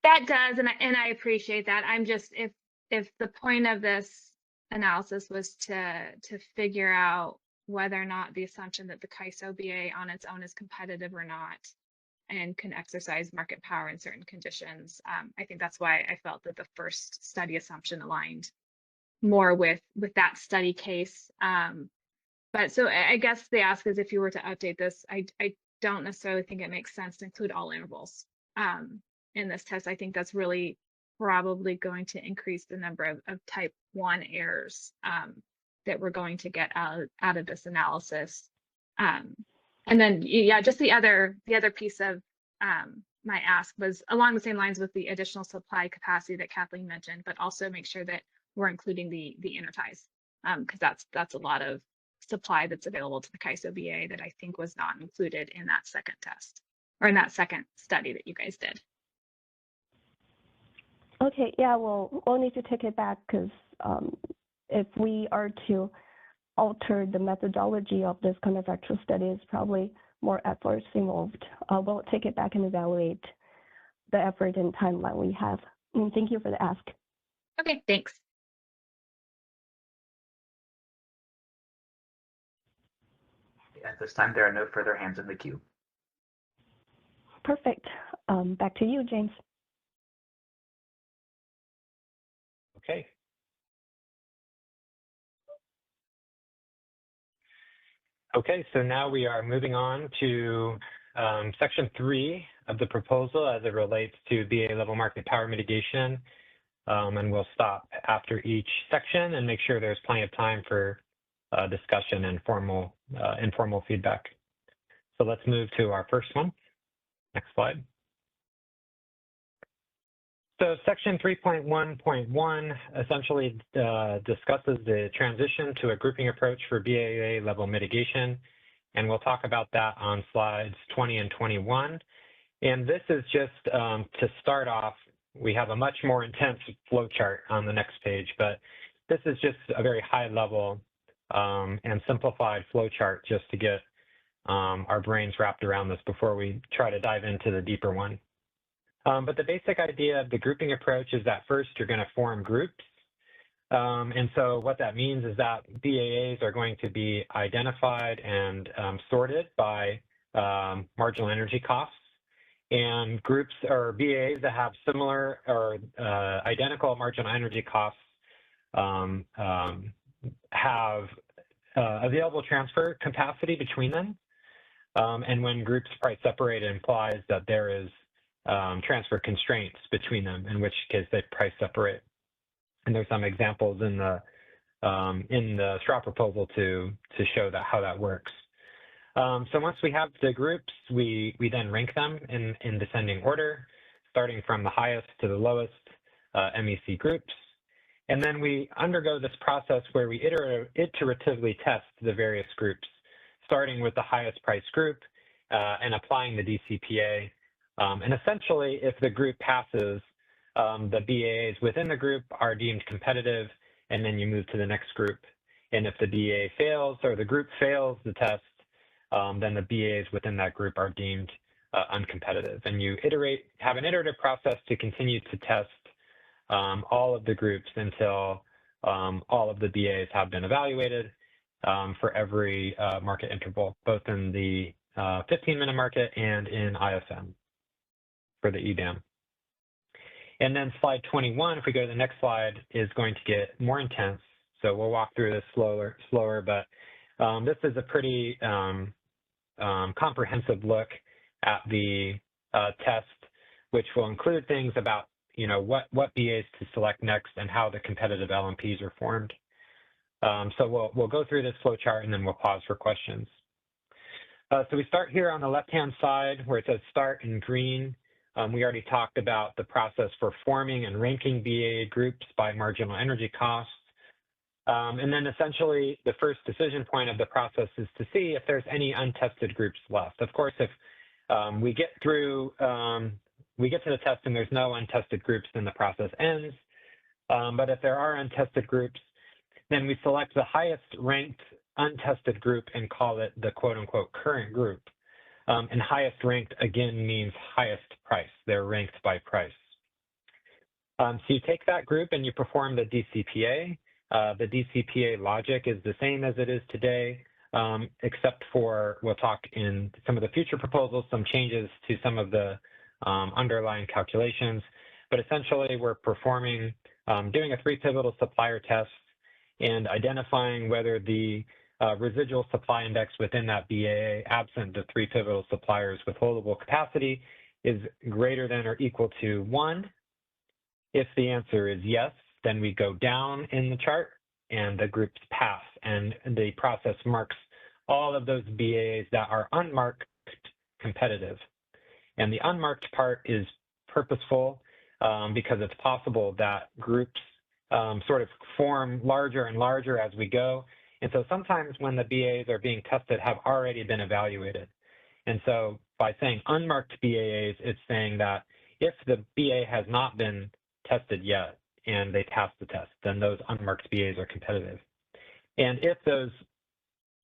[SPEAKER 7] That does, and I appreciate that. I'm just, if the point of this analysis was to figure out whether or not the assumption that the CAISO BA on its own is competitive or not, and can exercise market power in certain conditions. I think that's why I felt that the first study assumption aligned more with that study case. But so I guess the ask is, if you were to update this, I don't necessarily think it makes sense to include all intervals in this test. I think that's really probably going to increase the number of type 1 errors that we're going to get out of this analysis. And then, yeah, just the other piece of my ask was along the same lines with the additional supply capacity that Kathleen mentioned, but also make sure that we're including the interties, because that's a lot of supply that's available to the CAISO BA that I think was not included in that second test, or in that second study that you guys did.
[SPEAKER 6] Okay, yeah, well, we'll need to take it back, because if we are to alter the methodology of this counterfactual study, it's probably more efforts involved, we'll take it back and evaluate the effort and timeline we have. And thank you for the ask.
[SPEAKER 7] Okay, thanks.
[SPEAKER 5] At this time, there are no further hands in the queue.
[SPEAKER 6] Perfect. Back to you, James.
[SPEAKER 2] Okay. Okay, so now we are moving on to section 3 of the proposal as it relates to BA level market power mitigation. And we'll stop after each section and make sure there's plenty of time for discussion and informal feedback. So let's move to our first one. Next slide. So section 3.1.1 essentially discusses the transition to a grouping approach for BAA level mitigation. And we'll talk about that on slides 20 and 21. And this is just to start off, we have a much more intense flow chart on the next page, but this is just a very high level and simplified flow chart just to get our brains wrapped around this before we try to dive into the deeper one. But the basic idea of the grouping approach is that first you're going to form groups. And so what that means is that BAAs are going to be identified and sorted by marginal energy costs. And groups or BAAs that have similar or identical marginal energy costs have available transfer capacity between them. And when groups price separate, it implies that there is transfer constraints between them, in which case they price separate. And there's some examples in the straw proposal to show that how that works. So once we have the groups, we then rank them in descending order, starting from the highest to the lowest MEC groups. And then we undergo this process where we iteratively test the various groups, starting with the highest price group and applying the DCPA. And essentially, if the group passes, the BAAs within the group are deemed competitive, and then you move to the next group. And if the BAA fails or the group fails the test, then the BAAs within that group are deemed uncompetitive. And you have an iterative process to continue to test all of the groups until all of the BAAs have been evaluated for every market interval, both in the 15-minute market and in ISM for the EDAM. And then slide 21, if we go to the next slide, is going to get more intense. So we'll walk through this slower, but this is a pretty comprehensive look at the test, which will include things about what BAs to select next and how the competitive LMPs are formed. So we'll go through this flow chart and then we'll pause for questions. So we start here on the left-hand side where it says start in green. We already talked about the process for forming and ranking BAA groups by marginal energy costs. And then essentially the first decision point of the process is to see if there's any untested groups left. Of course, if we get to the test and there's no untested groups, then the process ends. But if there are untested groups, then we select the highest ranked untested group and call it the quote unquote current group. And highest ranked again means highest price. They're ranked by price. So you take that group and you perform the DCPA. The DCPA logic is the same as it is today, except for, we'll talk in some of the future proposals, some changes to some of the underlying calculations. But essentially, we're performing, doing a 3 pivotal supplier test and identifying whether the residual supply index within that BAA, absent the 3 pivotal suppliers withholdable capacity, is greater than or equal to 1. If the answer is yes, then we go down in the chart and the groups pass, and the process marks all of those BAAs that are unmarked competitive. And the unmarked part is purposeful because it's possible that groups sort of form larger and larger as we go. And so sometimes when the BAAs are being tested have already been evaluated. And so by saying unmarked BAAs, it's saying that if the BAA has not been tested yet and they pass the test, then those unmarked BAAs are competitive. And if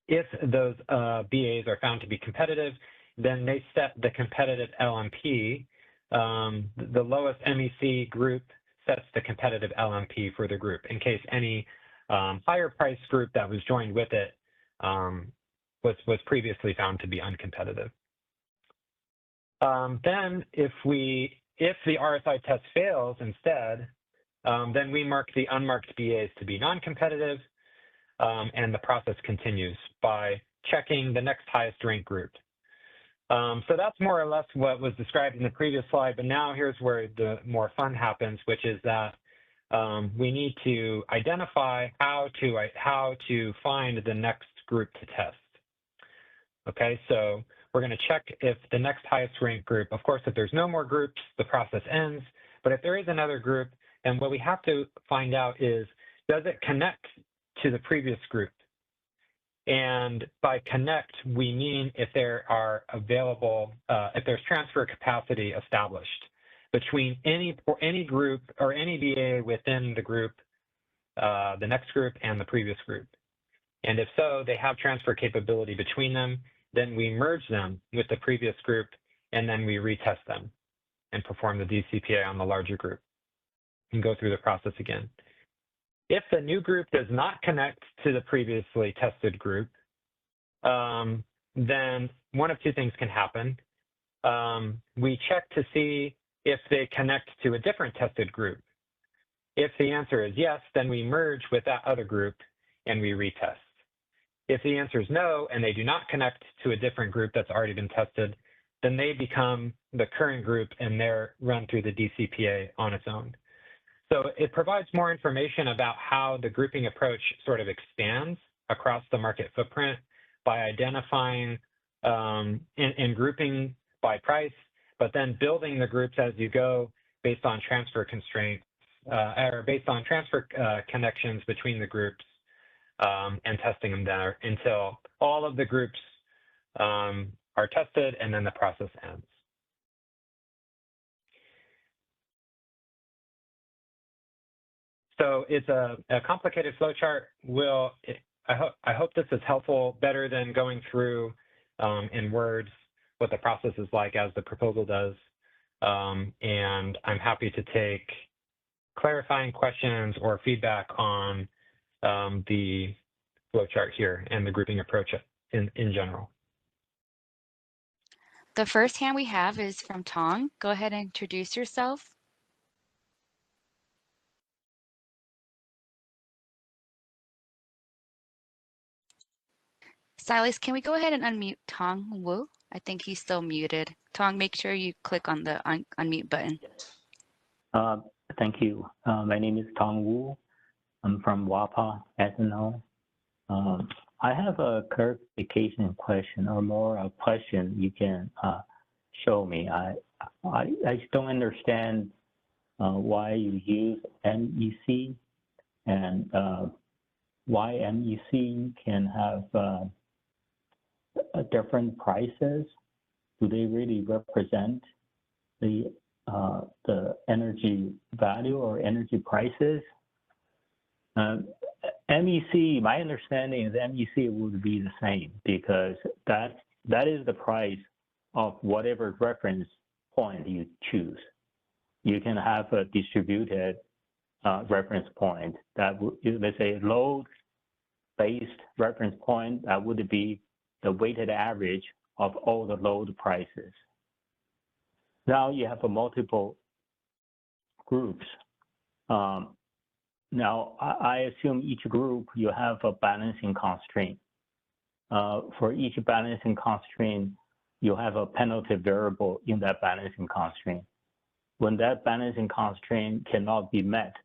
[SPEAKER 2] if those BAs are found to be competitive, then they set the competitive LMP. The lowest MEC group sets the competitive LMP for the group in case any higher price group that was joined with it was previously found to be uncompetitive. Then if the RSI test fails instead, then we mark the unmarked BAs to be non-competitive, and the process continues by checking the next highest ranked group. So that's more or less what was described in the previous slide, but now here's where the more fun happens, which is that we need to identify how to find the next group to test. Okay, so we're going to check if the next highest ranked group, of course, if there's no more groups, the process ends, but if there is another group, and what we have to find out is, does it connect to the previous group? And by connect, we mean if there are available, if there's transfer capacity established between any group or any BA within the group, the next group and the previous group. And if so, they have transfer capability between them, then we merge them with the previous group, and then we retest them and perform the DCPA on the larger group and go through the process again. If the new group does not connect to the previously tested group, then one of two things can happen. We check to see if they connect to a different tested group. If the answer is yes, then we merge with that other group and we retest. If the answer is no, and they do not connect to a different group that's already been tested, then they become the current group and they're run through the DCPA on its own. So it provides more information about how the grouping approach sort of expands across the market footprint by identifying and grouping by price, but then building the groups as you go based on transfer constraints or based on transfer connections between the groups and testing them there until all of the groups are tested and then the process ends. So it's a complicated flowchart. I hope this is helpful, better than going through in words what the process is like as the proposal does. And I'm happy to take clarifying questions or feedback on the flowchart here and the grouping approach in general.
[SPEAKER 1] The first hand we have is from Tong. Go ahead and introduce yourself. Silas, can we go ahead and unmute Tong Wu? I think he's still muted. Tong, make sure you click on the unmute button.
[SPEAKER 4] Thank you. My name is Tong Wu. I'm from WAPA, SNO. I have a clarification question or more a question you can show me. I just don't understand why you use MEC and why MEC can have different prices. Do they really represent the energy value or energy prices? MEC, my understanding is MEC would be the same because that is the price of whatever reference point you choose. You can have a distributed reference point that would, let's say, load-based reference point, that would be the weighted average of all the load prices. Now you have multiple groups. Now, I assume each group you have a balancing constraint. For each balancing constraint, you have a penalty variable in that balancing constraint. When that balancing constraint cannot be met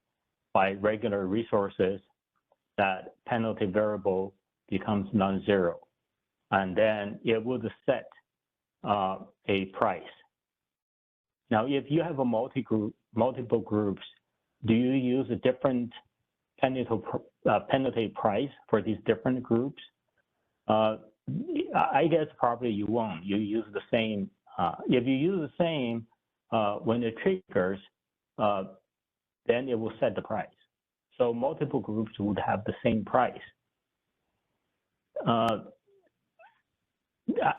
[SPEAKER 4] by regular resources, that penalty variable becomes non-zero. And then it would set a price. Now, if you have a multiple groups, do you use a different penalty price for these different groups? I guess probably you won't. You use the same. If you use the same, when it triggers, then it will set the price. So multiple groups would have the same price.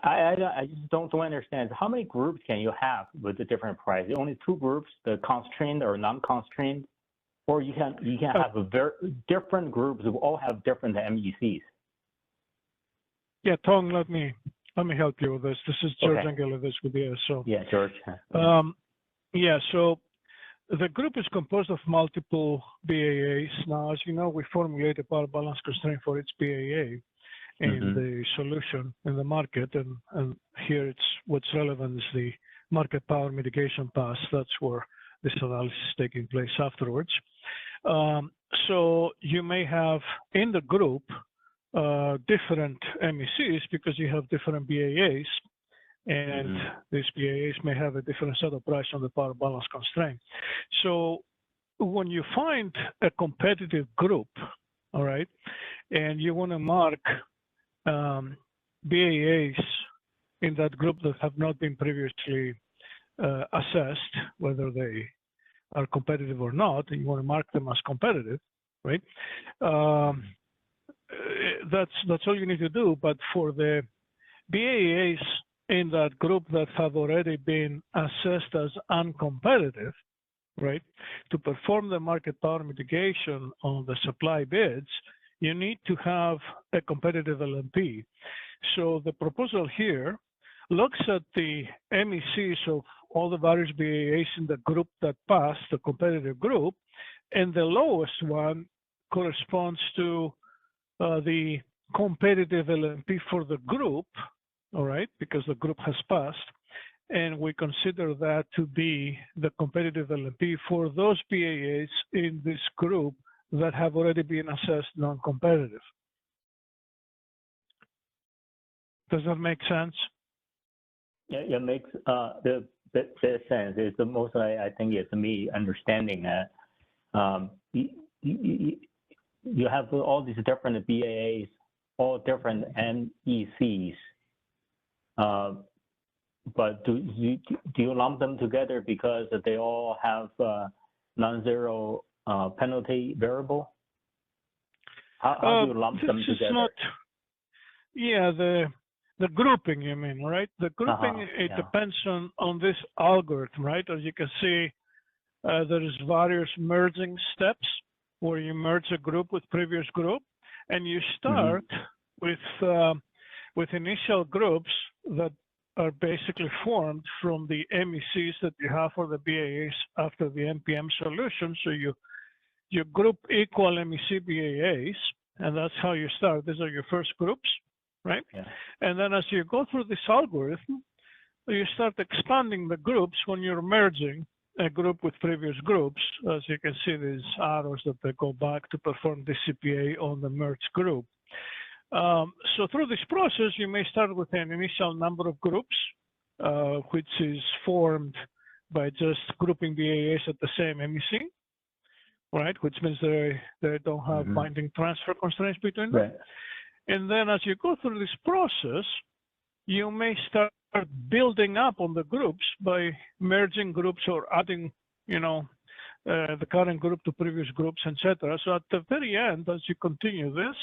[SPEAKER 4] I just don't understand. How many groups can you have with the different price? Only two groups, the constrained or non-constrained, or you can have a very different groups who all have different MECs.
[SPEAKER 8] Yeah, Tong, let me help you with this. This is George
[SPEAKER 4] Okay.
[SPEAKER 8] Angelides with the so.
[SPEAKER 4] Yeah, George.
[SPEAKER 8] Yeah, so the group is composed of multiple BAAs. Now, as you know, we formulate a power balance constraint for each BAA in the solution in the market, and here it's what's relevant is the market power mitigation path. That's where this analysis is taking place afterwards. So you may have in the group different MECs because you have different BAAs, and these BAAs may have a different set of price on the power balance constraint. So when you find a competitive group, all right, and you want to mark BAAs in that group that have not been previously assessed, whether they are competitive or not, and you want to mark them as competitive, right? That's all you need to do. But for the BAAs in that group that have already been assessed as uncompetitive, right, to perform the market power mitigation on the supply bids, you need to have a competitive LMP. So the proposal here looks at the MECs of all the various BAAs in the group that passed the competitive group, and the lowest one corresponds to the competitive LMP for the group, all right, because the group has passed, and we consider that to be the competitive LMP for those BAAs in this group that have already been assessed non-competitive. Does that make sense?
[SPEAKER 4] Yeah, it makes the sense. It's the most I think it's me understanding that you have all these different BAAs, all different MECs. But do you lump them together because they all have non-zero penalty variable? How do you lump them together?
[SPEAKER 8] Not, yeah, the grouping, you mean, right? The grouping, it depends on this algorithm, right? As you can see, there's various merging steps where you merge a group with previous group, and you start with initial groups that are basically formed from the MECs that you have for the BAAs after the NPM solution. So you group equal MEC BAAs, and that's how you start. These are your first groups, right? Yeah. And then as you go through this algorithm, you start expanding the groups when you're merging a group with previous groups. As you can see, these arrows that they go back to perform the CPA on the merged group. So through this process, you may start with an initial number of groups, which is formed by just grouping BAAs at the same MEC, right? Which means they don't have binding transfer constraints between them. Right. And then as you go through this process, you may start building up on the groups by merging groups or adding, the current group to previous groups, etc. So at the very end, as you continue this,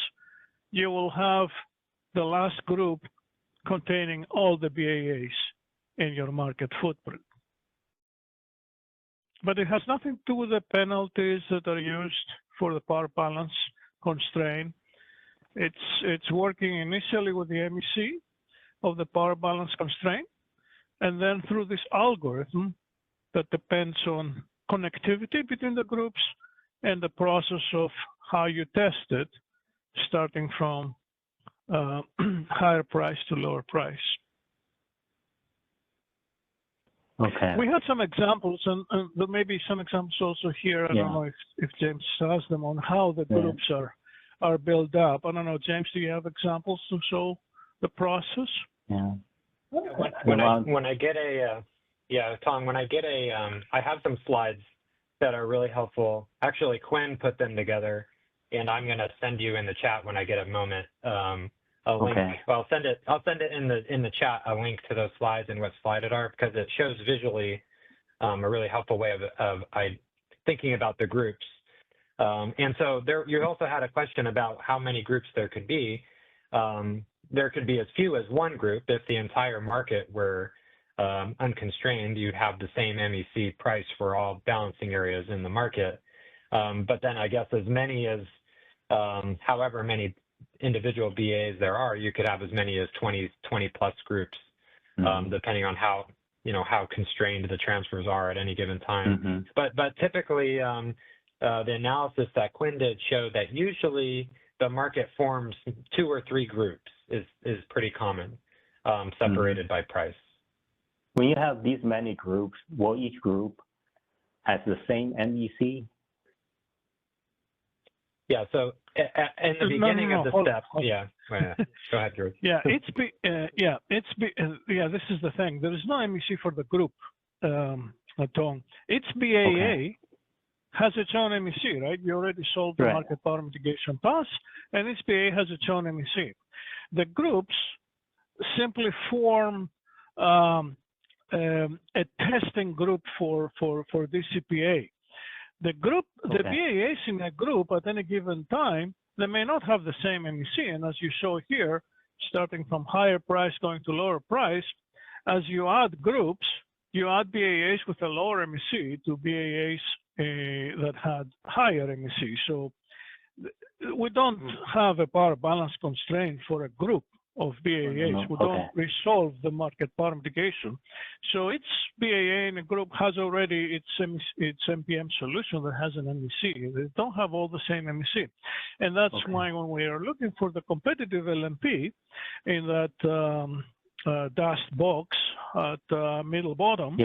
[SPEAKER 8] you will have the last group containing all the BAAs in your market footprint. But it has nothing to do with the penalties that are used for the power balance constraint. It's working initially with the MEC of the power balance constraint, and then through this algorithm that depends on connectivity between the groups and the process of how you test it, starting from higher price to lower price.
[SPEAKER 4] Okay.
[SPEAKER 8] We had some examples, and there may be some examples also here. I don't know if James has them on how the groups are built up. I don't know, James, do you have examples to show the process?
[SPEAKER 4] Yeah.
[SPEAKER 2] When I get a, Tom, when I get a, I have some slides that are really helpful. Actually, Quinn put them together, and I'm going to send you in the chat when I get a moment a link. Well, I'll send it in the chat, a link to those slides and what slide it are, because it shows visually a really helpful way of thinking about the groups. And so you also had a question about how many groups there could be. there could be as few as one group. If the entire market were unconstrained, you'd have the same MEC price for all balancing areas in the market. But then I guess as many as, however many individual BAs there are, you could have as many as 20 plus groups, depending on how, how constrained the transfers are at any given time. But typically, the analysis that Quinn did showed that usually the market forms 2 or 3 groups is pretty common, separated by price.
[SPEAKER 4] When you have these many groups, will each group has the same MEC?
[SPEAKER 2] Yeah, so in the beginning of the steps, go ahead, George.
[SPEAKER 8] This is the thing. There is no MEC for the group, Tom. Its BAA has its own MEC, right? You already solved the market power mitigation pass, and its BAA has its own MEC. The groups simply form a testing group for DCPA. The BAAs in a group at any given time, they may not have the same MEC. And as you saw here, starting from higher price going to lower price, as you add groups, you add BAAs with a lower MEC to BAAs that had higher MEC. So we don't have a power balance constraint for a group of BAAs. We don't resolve the market power mitigation. So its BAA in a group has already its MPM solution that has an MEC. They don't have all the same MEC. And that's why when we are looking for the competitive LMP in that dashed box at middle bottom,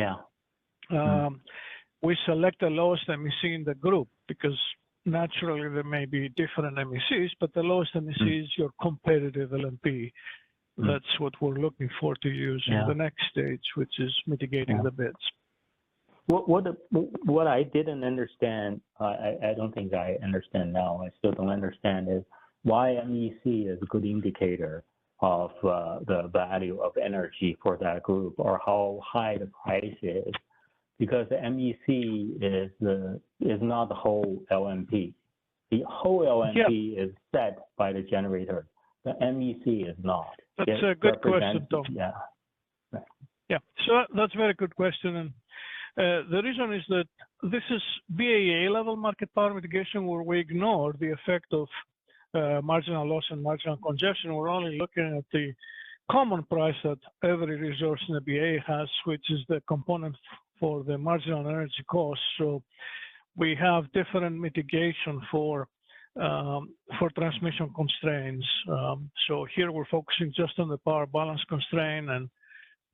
[SPEAKER 8] we select the lowest MEC in the group because naturally, there may be different MECs, but the lowest MEC is your competitive LMP. That's what we're looking for to use in the next stage, which is mitigating the bids.
[SPEAKER 4] What I didn't understand, I don't think I understand now, I still don't understand, is why MEC is a good indicator of the value of energy for that group or how high the price is. Because the MEC is not the whole LMP. The whole LMP is set by the generator. The MEC is not.
[SPEAKER 8] That's a good question, Tom. So that's a very good question. And the reason is that this is BAA level market power mitigation where we ignore the effect of marginal loss and marginal congestion. We're only looking at the common price that every resource in the BAA has, which is the component for the marginal energy cost. So we have different mitigation for transmission constraints. So here we're focusing just on the power balance constraint, and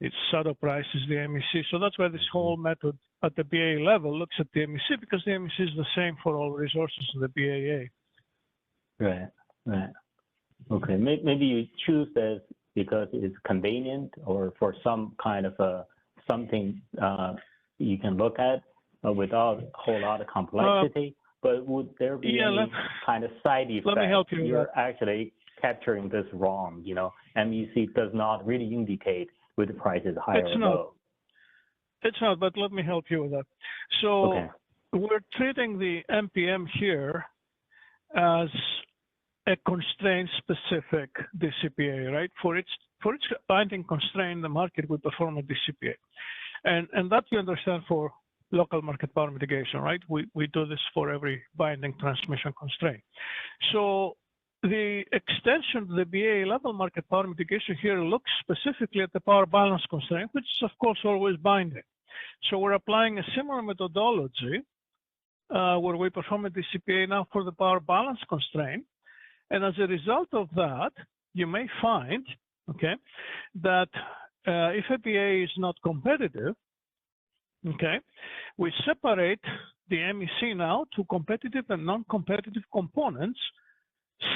[SPEAKER 8] its shadow price is the MEC. So that's why this whole method at the BAA level looks at the MEC, because the MEC is the same for all resources in the BAA.
[SPEAKER 4] Right. Okay, maybe you choose this because it's convenient or for some kind of something you can look at without a whole lot of complexity. But would there be any kind of side effect?
[SPEAKER 8] Let me help you.
[SPEAKER 4] You're actually capturing this wrong. MEC does not really indicate whether the price is high or low.
[SPEAKER 8] It's not, but let me help you with that. So we're treating the MPM here as a constraint-specific DCPA, right? For its binding constraint in the market, we perform a DCPA. And that you understand for local market power mitigation, right? We do this for every binding transmission constraint. So the extension to the BAA level market power mitigation here looks specifically at the power balance constraint, which is of course always binding. So we're applying a similar methodology where we perform a DCPA now for the power balance constraint. And as a result of that, you may find, that if a BA is not competitive, we separate the MEC now to competitive and non-competitive components,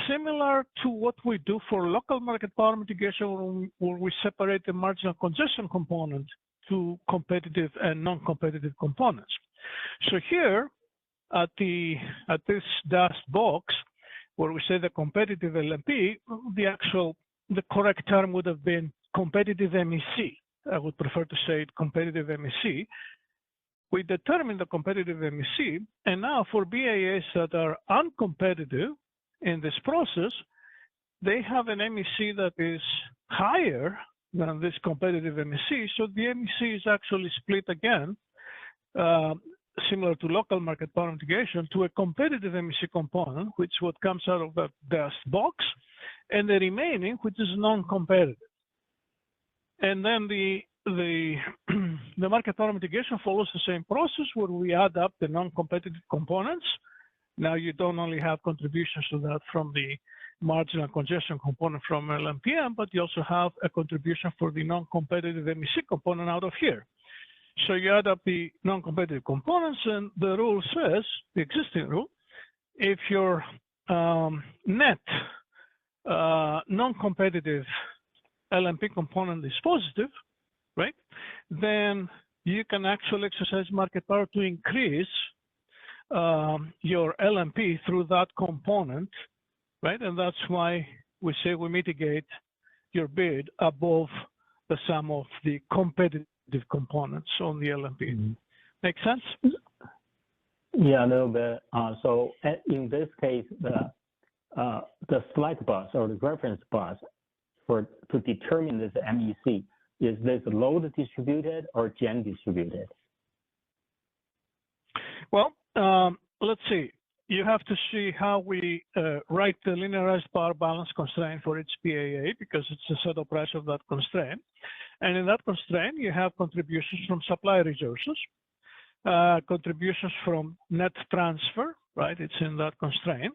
[SPEAKER 8] similar to what we do for local market power mitigation, where we separate the marginal congestion component to competitive and non-competitive components. So here, at this dashed box, where we say the competitive LMP, the correct term would have been competitive MEC. I would prefer to say competitive MEC. We determine the competitive MEC, and now for BAAs that are uncompetitive in this process, they have an MEC that is higher than this competitive MEC. So the MEC is actually split again, similar to local market power mitigation, to a competitive MEC component, which is what comes out of that dashed box, and the remaining, which is non-competitive. And then the market power mitigation follows the same process where we add up the non-competitive components. Now you don't only have contributions to that from the marginal congestion component from LMPM, but you also have a contribution for the non-competitive MEC component out of here. So you add up the non-competitive components, and the rule says, the existing rule, if your net non-competitive LMP component is positive, right, then you can actually exercise market power to increase your LMP through that component, right? And that's why we say we mitigate your bid above the sum of the competitive components on the LMP. Mm-hmm. Make sense?
[SPEAKER 4] Yeah, a little bit. So in this case, the slack bus or the reference bus to determine this MEC, is this load distributed or gen distributed? Well,
[SPEAKER 8] let's see. You have to see how we write the linearized power balance constraint for each PAA, because it's the set of price of that constraint. And in that constraint, you have contributions from supply resources, contributions from net transfer, right? It's in that constraint.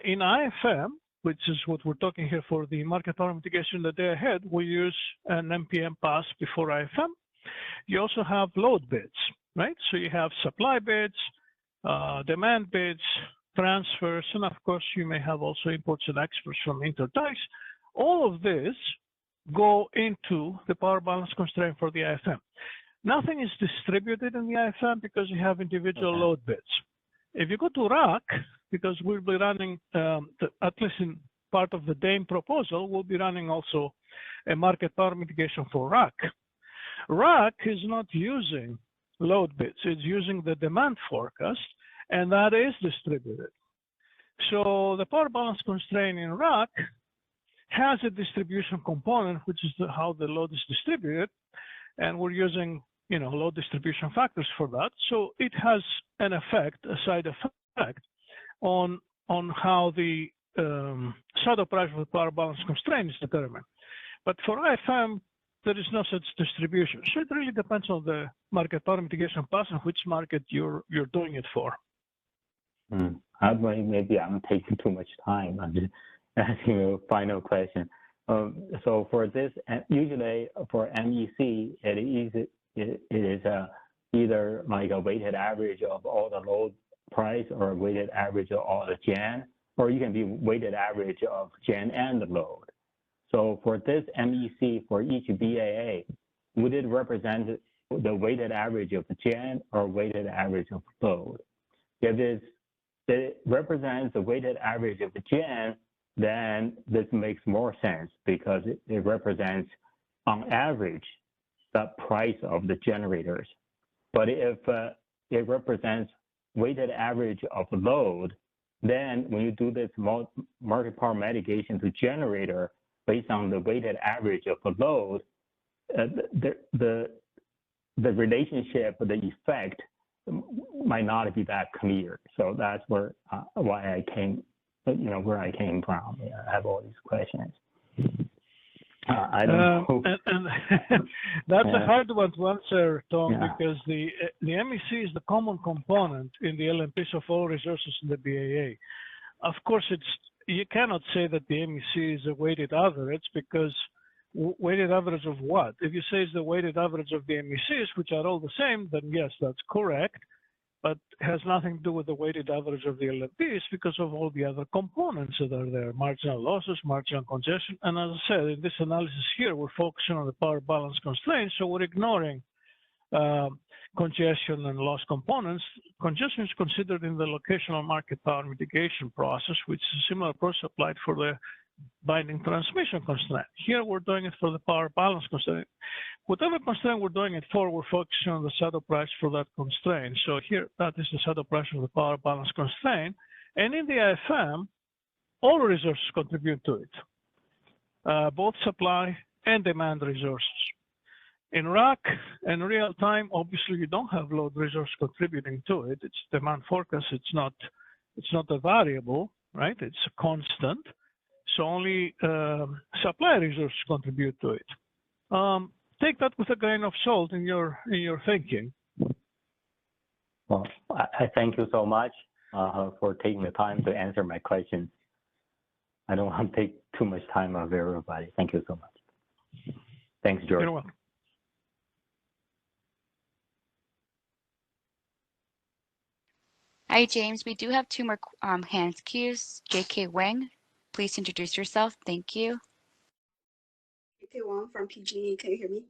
[SPEAKER 8] In IFM, which is what we're talking here for the market power mitigation the day ahead, we use an MPM pass before IFM. You also have load bids, right? So you have supply bids, demand bids, transfers, and of course you may have also imports and exports from interties. All of this go into the power balance constraint for the IFM. Nothing is distributed in the IFM because you have individual load bids. If you go to RAC, because we'll be running, at least in part of the DAME proposal, we'll be running also a market power mitigation for RAC. RAC is not using load bids, it's using the demand forecast, and that is distributed. So the power balance constraint in RAC has a distribution component, which is how the load is distributed, and we're using load distribution factors for that. So it has an effect, a side effect, on how the shadow price of the power balance constraint is determined. But for IFM, there is no such distribution. So it really depends on the market power mitigation pass and which market you're doing it for.
[SPEAKER 4] Maybe I'm taking too much time. I'm just asking a final question. So for this, usually for MEC, it is either like a weighted average of all the load price or a weighted average of all the gen, or you can be weighted average of gen and the load. So for this MEC for each BAA, would it represent the weighted average of gen or weighted average of load? If it represents the weighted average of the gen, then this makes more sense because it represents on average the price of the generators. But if it represents weighted average of load, then when you do this market power mitigation to generator based on the weighted average of the load, the relationship, the effect might not be that clear. So that's where why I came, where I came from. I have all these questions. I don't know.
[SPEAKER 8] And that's a hard one to answer, Tom, because the MEC is the common component in the LMPs of all resources in the BAA. Of course, you cannot say that the MEC is a weighted average, because weighted average of what? If you say it's the weighted average of the MECs, which are all the same, then yes, that's correct. But it has nothing to do with the weighted average of the LMPs because of all the other components that are there, marginal losses, marginal congestion. And as I said, in this analysis here, we're focusing on the power balance constraints, so we're ignoring congestion and loss components. Congestion is considered in the locational market power mitigation process, which is a similar process applied for the binding transmission constraint. Here, we're doing it for the power balance constraint. Whatever constraint we're doing it for, we're focusing on the shadow price for that constraint. So here, that is the shadow price of the power balance constraint. And in the IFM, all resources contribute to it, both supply and demand resources. In rack and real time, obviously you don't have load resource contributing to it. It's demand forecast. It's not a variable, right? It's a constant. So only supply resources contribute to it. Take that with a grain of salt in your thinking.
[SPEAKER 4] Well, I thank you so much for taking the time to answer my questions. I don't want to take too much time of everybody. Thank you so much. Thanks, George.
[SPEAKER 8] You're welcome.
[SPEAKER 1] Hi, James. We do have two more hands cues. J.K. Wang, please introduce yourself. Thank you.
[SPEAKER 9] J.K. Wang from PG. Can you hear me?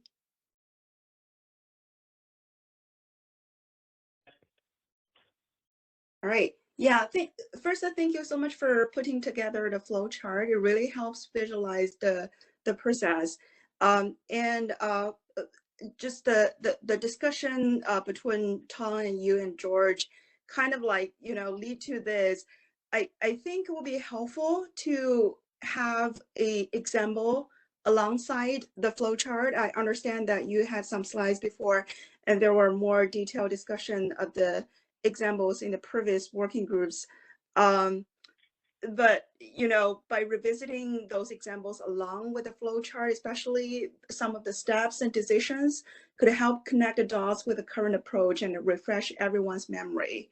[SPEAKER 9] All right. Yeah. First, thank you so much for putting together the flow chart. It really helps visualize the process. Just the discussion between Tom and you and George kind of like, lead to this. I think it will be helpful to have a example alongside the flow chart. I understand that you had some slides before and there were more detailed discussion of the examples in the previous working groups. But by revisiting those examples along with the flow chart, especially some of the steps and decisions, could help connect the dots with the current approach and refresh everyone's memory.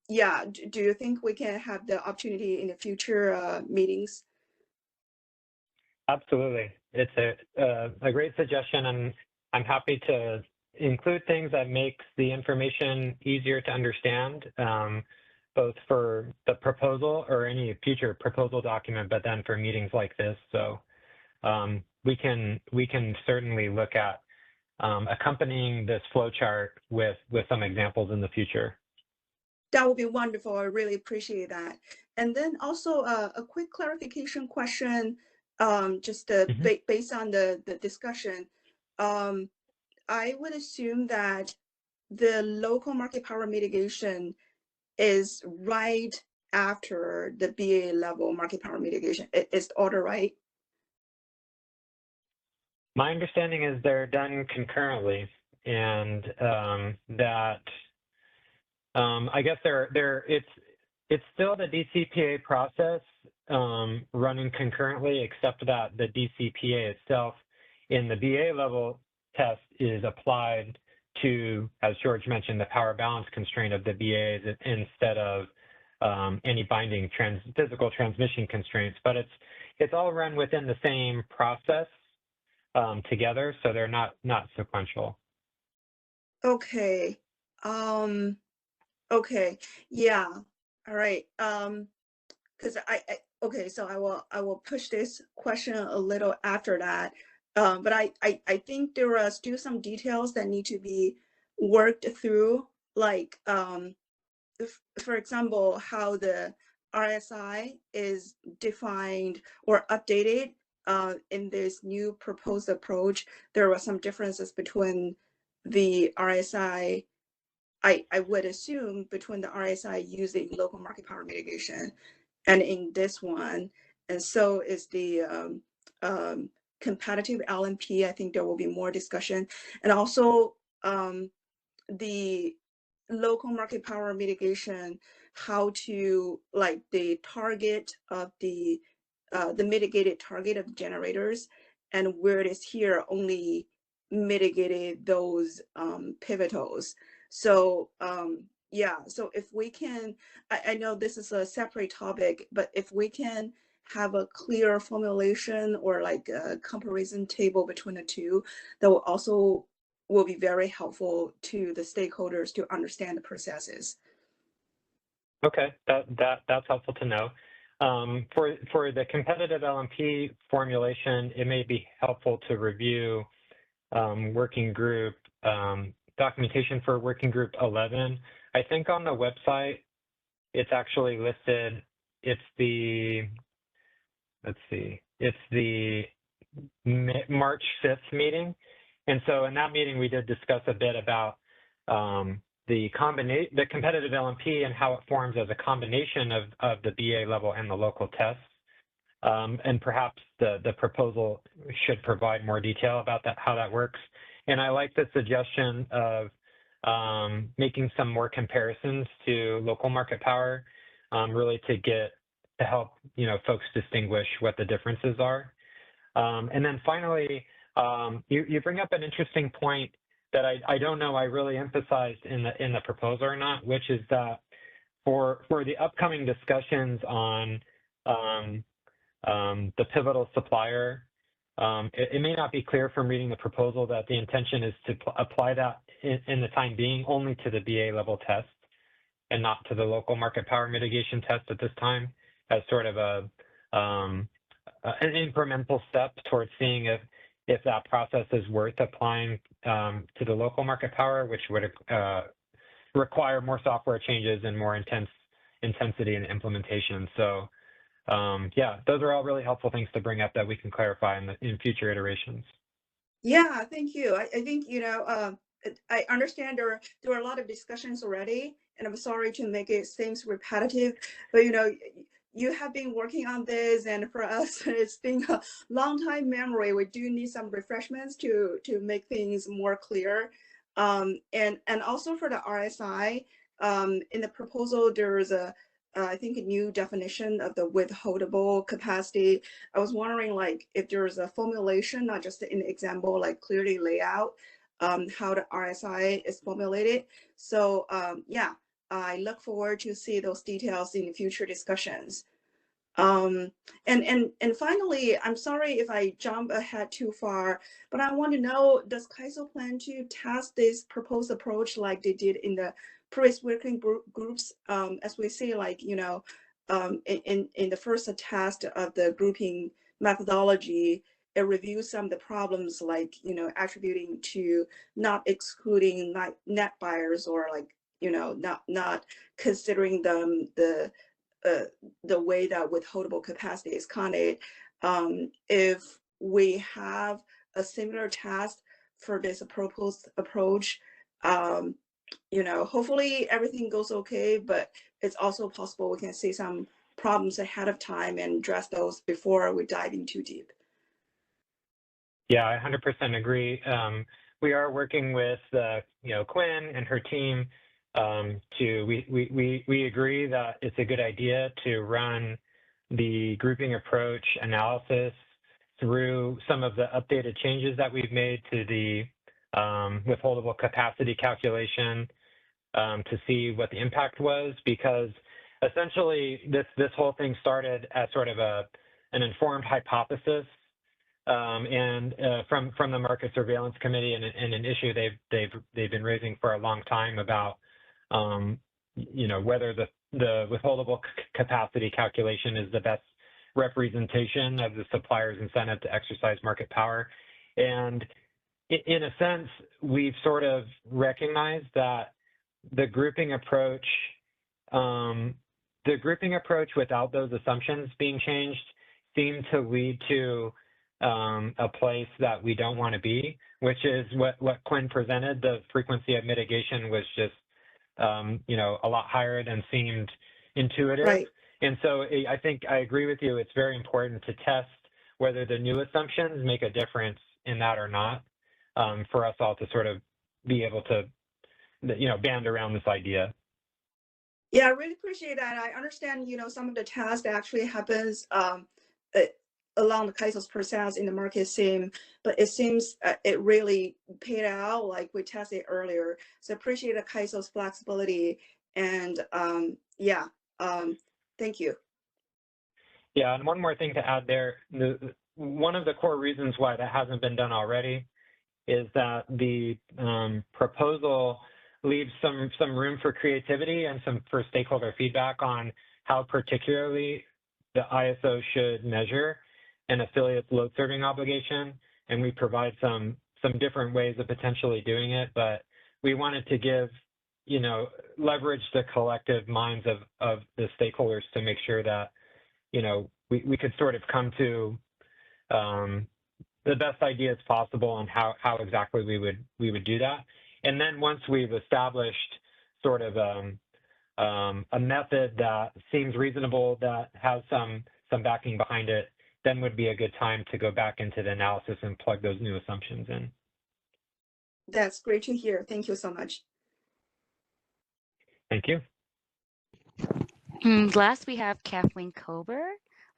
[SPEAKER 9] Yeah, do you think we can have the opportunity in the future meetings?
[SPEAKER 2] Absolutely. It's a great suggestion, and I'm happy to include things that makes the information easier to understand, both for the proposal or any future proposal document, but then for meetings like this. So we can certainly look at accompanying this flow chart with some examples in the future.
[SPEAKER 9] That would be wonderful. I really appreciate that. And then also a quick clarification question, just based on the discussion. I would assume that the local market power mitigation is right after the BA level market power mitigation. Is the order right?
[SPEAKER 2] My understanding is they're done concurrently, and that I guess it's still the DCPA process running concurrently, except that the DCPA itself in the BA level test is applied to, as George mentioned, the power balance constraint of the BAs instead of any binding physical transmission constraints. But it's all run within the same process together, so they're not sequential.
[SPEAKER 9] Okay. Okay. Yeah. All right. Because okay, so I will push this question a little after that. But I think there are still some details that need to be worked through, like for example, how the RSI is defined or updated in this new proposed approach. There were some differences between the RSI. I would assume between the RSI using local market power mitigation and in this one. And so is the competitive LMP. I think there will be more discussion. And also the local market power mitigation, how to like the target of the mitigated target of generators, and where it is here only mitigated those pivotals. So yeah, so if we can, I know this is a separate topic, but if we can have a clear formulation or like a comparison table between the two, that will be very helpful to the stakeholders to understand the processes.
[SPEAKER 2] Okay, that's helpful to know. For the competitive LMP formulation, it may be helpful to review working group documentation for working group 11. I think on the website, it's actually listed. It's the, let's see, it's the March 5th meeting. And so in that meeting, we did discuss a bit about the competitive LMP and how it forms as a combination of the BA level and the local tests. And perhaps the proposal should provide more detail about that, how that works. And I like the suggestion of making some more comparisons to local market power, really to help folks distinguish what the differences are. And then finally, you bring up an interesting point that I don't know I really emphasized in the proposal or not, which is that for the upcoming discussions on the pivotal supplier, it may not be clear from reading the proposal that the intention is to apply that in the time being only to the BA level test and not to the local market power mitigation test at this time, as sort of an incremental step towards seeing if that process is worth applying to the local market power, which would require more software changes and more intensity and implementation. So yeah, those are all really helpful things to bring up that we can clarify in future iterations.
[SPEAKER 9] Yeah, thank you. I think, I understand there are a lot of discussions already, and I'm sorry to make it seems repetitive, but you have been working on this, and for us, it's been a long time memory. We do need some refreshments to make things more clear. And also for the RSI, in the proposal, there is I think a new definition of the withholdable capacity. I was wondering, like, if there's a formulation, not just in the example, like clearly lay out how the RSI is formulated. So yeah, I look forward to see those details in future discussions. And finally, I'm sorry if I jump ahead too far, but I want to know, does CAISO plan to test this proposed approach like they did in the previous working groups? As we see, like, in the first test of the grouping methodology, it reviews some of the problems, like, attributing to not excluding net buyers, or like, not considering them the way that withholdable capacity is counted. If we have a similar test for this proposed approach, hopefully everything goes okay, but it's also possible we can see some problems ahead of time and address those before we dive in too deep.
[SPEAKER 2] Yeah, I 100% agree. We are working with Quinn and her team we agree that it's a good idea to run the grouping approach analysis through some of the updated changes that we've made to the withholdable capacity calculation to see what the impact was, because essentially this whole thing started as sort of an informed hypothesis and from the Market Surveillance Committee, and an issue they've been raising for a long time about whether the withholdable capacity calculation is the best representation of the supplier's incentive to exercise market power. And in a sense, we've sort of recognized that the grouping approach without those assumptions being changed seemed to lead to a place that we don't want to be, which is what Quinn presented. The frequency of mitigation was just a lot higher than seemed intuitive.
[SPEAKER 9] Right.
[SPEAKER 2] And so I think I agree with you. It's very important to test whether the new assumptions make a difference in that or not, for us all to sort of be able to, band around this idea.
[SPEAKER 9] Yeah, I really appreciate that. I understand, some of the tasks actually happens along the CAISO's process in the market sim, but it seems it really paid out like we tested earlier. So appreciate the CAISO's flexibility, and thank you.
[SPEAKER 2] Yeah, and one more thing to add there, one of the core reasons why that hasn't been done already is that the proposal leaves some room for creativity and for stakeholder feedback on how particularly the ISO should measure an affiliate's load serving obligation. And we provide some different ways of potentially doing it, but we wanted to give, leverage the collective minds of the stakeholders to make sure that, we could sort of come to the best ideas possible on how exactly we would do that. And then once we've established sort of a method that seems reasonable, that has some backing behind it, then would be a good time to go back into the analysis and plug those new assumptions in.
[SPEAKER 9] That's great to hear. Thank you so much.
[SPEAKER 2] Thank you.
[SPEAKER 1] Last, we have Kathleen Kober.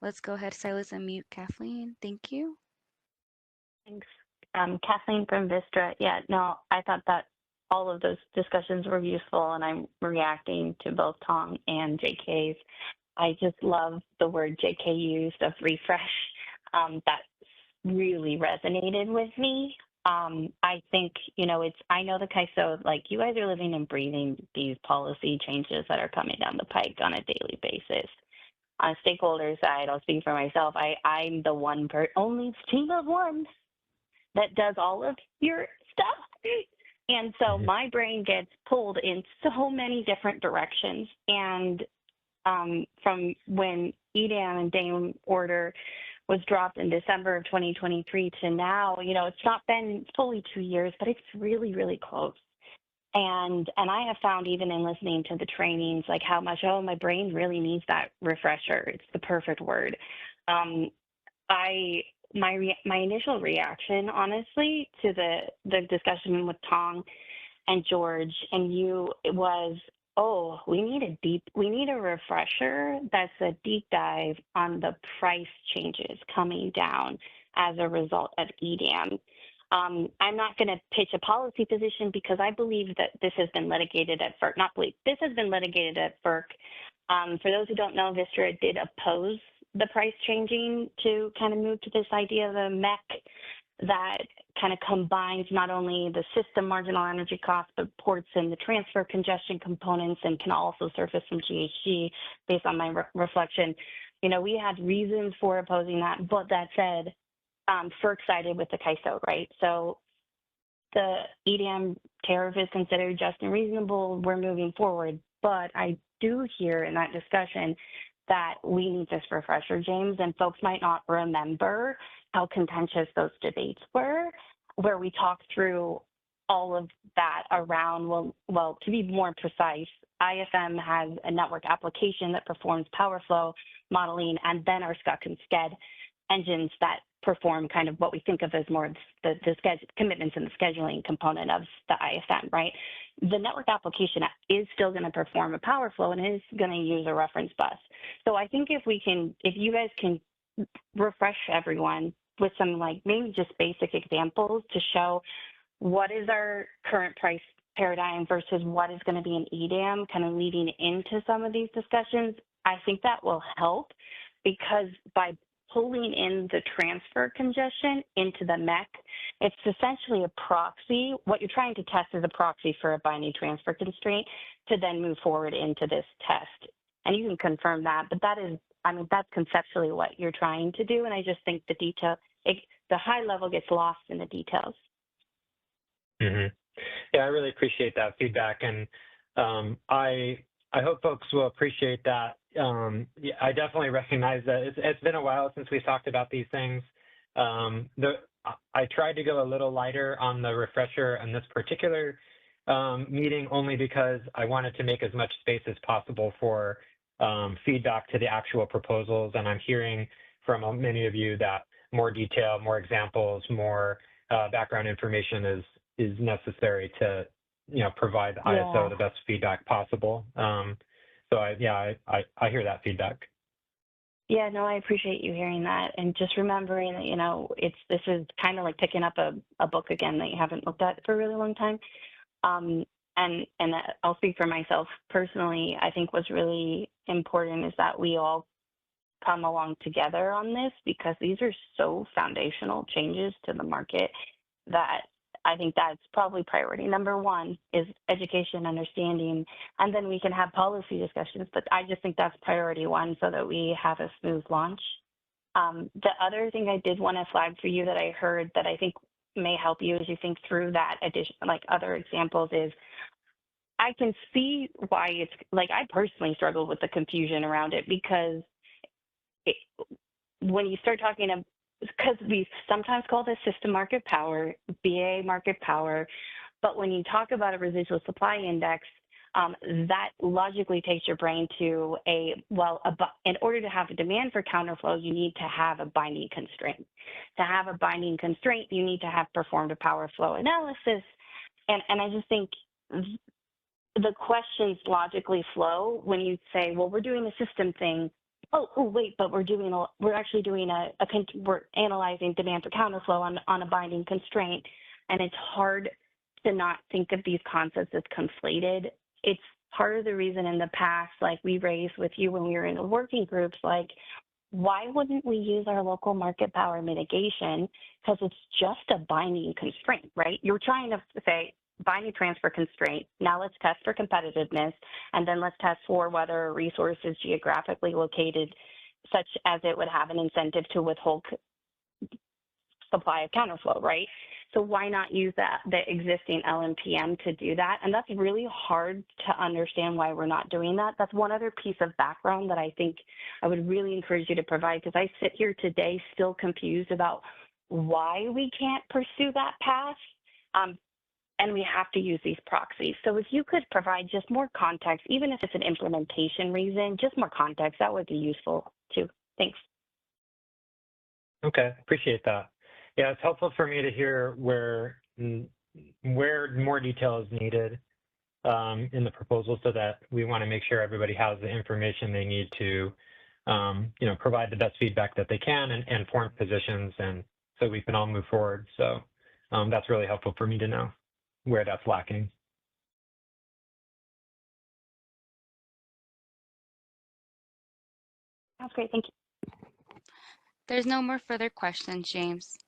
[SPEAKER 1] Let's go ahead, Silas, and mute Kathleen. Thank you.
[SPEAKER 3] Thanks. Kathleen from Vistra. Yeah, no, I thought that all of those discussions were useful, and I'm reacting to both Tom and JK's. I just love the word JK used of refresh. That really resonated with me. I think, you know, I know the CAISO, like, you guys are living and breathing these policy changes that are coming down the pike on a daily basis. On a stakeholder side, I'll speak for myself. I'm the only team of one that does all of your stuff. And so my brain gets pulled in so many different directions. And from when EDAM and DAME order was dropped in December of 2023 to now, you know, it's not been fully 2 years, but it's really, really close. And I have found, even in listening to the trainings, like how much, oh, my brain really needs that refresher. It's the perfect word. My initial reaction, honestly, to the discussion with Tong and George and you, it was, oh, we need a refresher that's a deep dive on the price changes coming down as a result of EDAM. I'm not going to pitch a policy position because I believe that this has been litigated at FERC. This has been litigated at FERC. For those who don't know, Vistra did oppose the price changing to kind of move to this idea of a MEC that kind of combines not only the system marginal energy cost, but ports in the transfer congestion components and can also surface some GHG based on my reflection. You know, we had reasons for opposing that, but that said, FERC sided with the CAISO, right? So the EDAM tariff is considered just and reasonable. We're moving forward. But I do hear in that discussion that we need this refresher, James, and folks might not remember how contentious those debates were, where we talked through all of that around, well, to be more precise, IFM has a network application that performs power flow modeling, and then our SCUC and SCED engines that perform kind of what we think of as more the commitments and the scheduling component of the IFM, right? The network application is still going to perform a power flow and is going to use a reference bus. So I think if you guys can refresh everyone with some, like, maybe just basic examples to show what is our current price paradigm versus what is going to be an EDAM kind of leading into some of these discussions, I think that will help, because by pulling in the transfer congestion into the MEC, it's essentially a proxy. What you're trying to test is a proxy for a binding transfer constraint to then move forward into this test. And you can confirm that, but that is, I mean, that's conceptually what you're trying to do. And I just think the high level gets lost in the details.
[SPEAKER 2] Mm-hmm. Yeah, I really appreciate that feedback. And I hope folks will appreciate that. Yeah, I definitely recognize that it's been a while since we've talked about these things. I tried to go a little lighter on the refresher in this particular meeting, only because I wanted to make as much space as possible for feedback to the actual proposals. And I'm hearing from many of you that more detail, more examples, more background information is necessary to, you know, provide the ISO the best feedback possible. So I hear that feedback.
[SPEAKER 3] Yeah, no, I appreciate you hearing that, and just remembering that, you know, this is kind of like picking up a book again that you haven't looked at for a really long time. And I'll speak for myself personally. I think what's really important is that we all come along together on this, because these are so foundational changes to the market that I think that's probably priority number one, is education, understanding, and then we can have policy discussions. But I just think that's priority one, so that we have a smooth launch. The other thing I did want to flag for you that I heard that I think may help you as you think through that addition, like other examples, is I can see why it's like, I personally struggle with the confusion around it, because when you start talking about, because we sometimes call this system market power, BA market power, but when you talk about a residual supply index, that logically takes your brain to in order to have a demand for counterflow, you need to have a binding constraint. To have a binding constraint, you need to have performed a power flow analysis. And I just think the questions logically flow when you say, well, we're doing a system thing. Oh, wait, but we're actually doing we're analyzing demand for counterflow on a binding constraint. And it's hard to not think of these concepts as conflated. It's part of the reason in the past, like we raised with you when we were in the working groups, like, why wouldn't we use our local market power mitigation? Because it's just a binding constraint, right? You're trying to say binding transfer constraint. Now let's test for competitiveness, and then let's test for whether a resource is geographically located such as it would have an incentive to withhold supply of counterflow, right? So why not use the existing LMPM to do that? And that's really hard to understand why we're not doing that. That's one other piece of background that I think I would really encourage you to provide, because I sit here today still confused about why we can't pursue that path. And we have to use these proxies. So if you could provide just more context, even if it's an implementation reason, just more context, that would be useful too. Thanks.
[SPEAKER 2] Okay, appreciate that. Yeah, it's helpful for me to hear where more detail is needed in the proposal, so that we want to make sure everybody has the information they need to, provide the best feedback that they can and form positions, and so we can all move forward. So that's really helpful for me to know where that's lacking.
[SPEAKER 3] That's great, thank you.
[SPEAKER 1] There's no more further questions, James.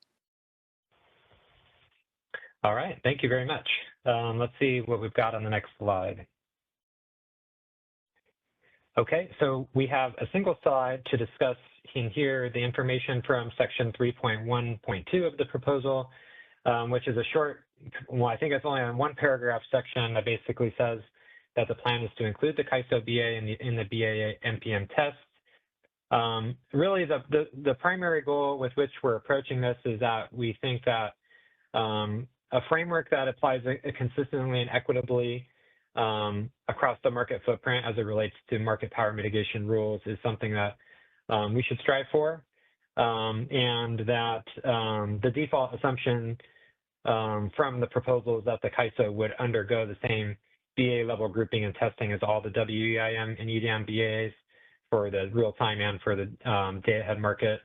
[SPEAKER 2] All right, thank you very much. Let's see what we've got on the next slide. Okay, so we have a single slide to discuss in here the information from section 3.1.2 of the proposal, which is a short, well, I think it's only a one paragraph section that basically says that the plan is to include the CAISO BA in the BAA NPM tests. Really, the primary goal with which we're approaching this is that we think that a framework that applies consistently and equitably across the market footprint as it relates to market power mitigation rules is something that we should strive for, and that the default assumption from the proposal is that the CAISO would undergo the same BA level grouping and testing as all the WEIM and EDM BAs for the real time and for the day ahead market.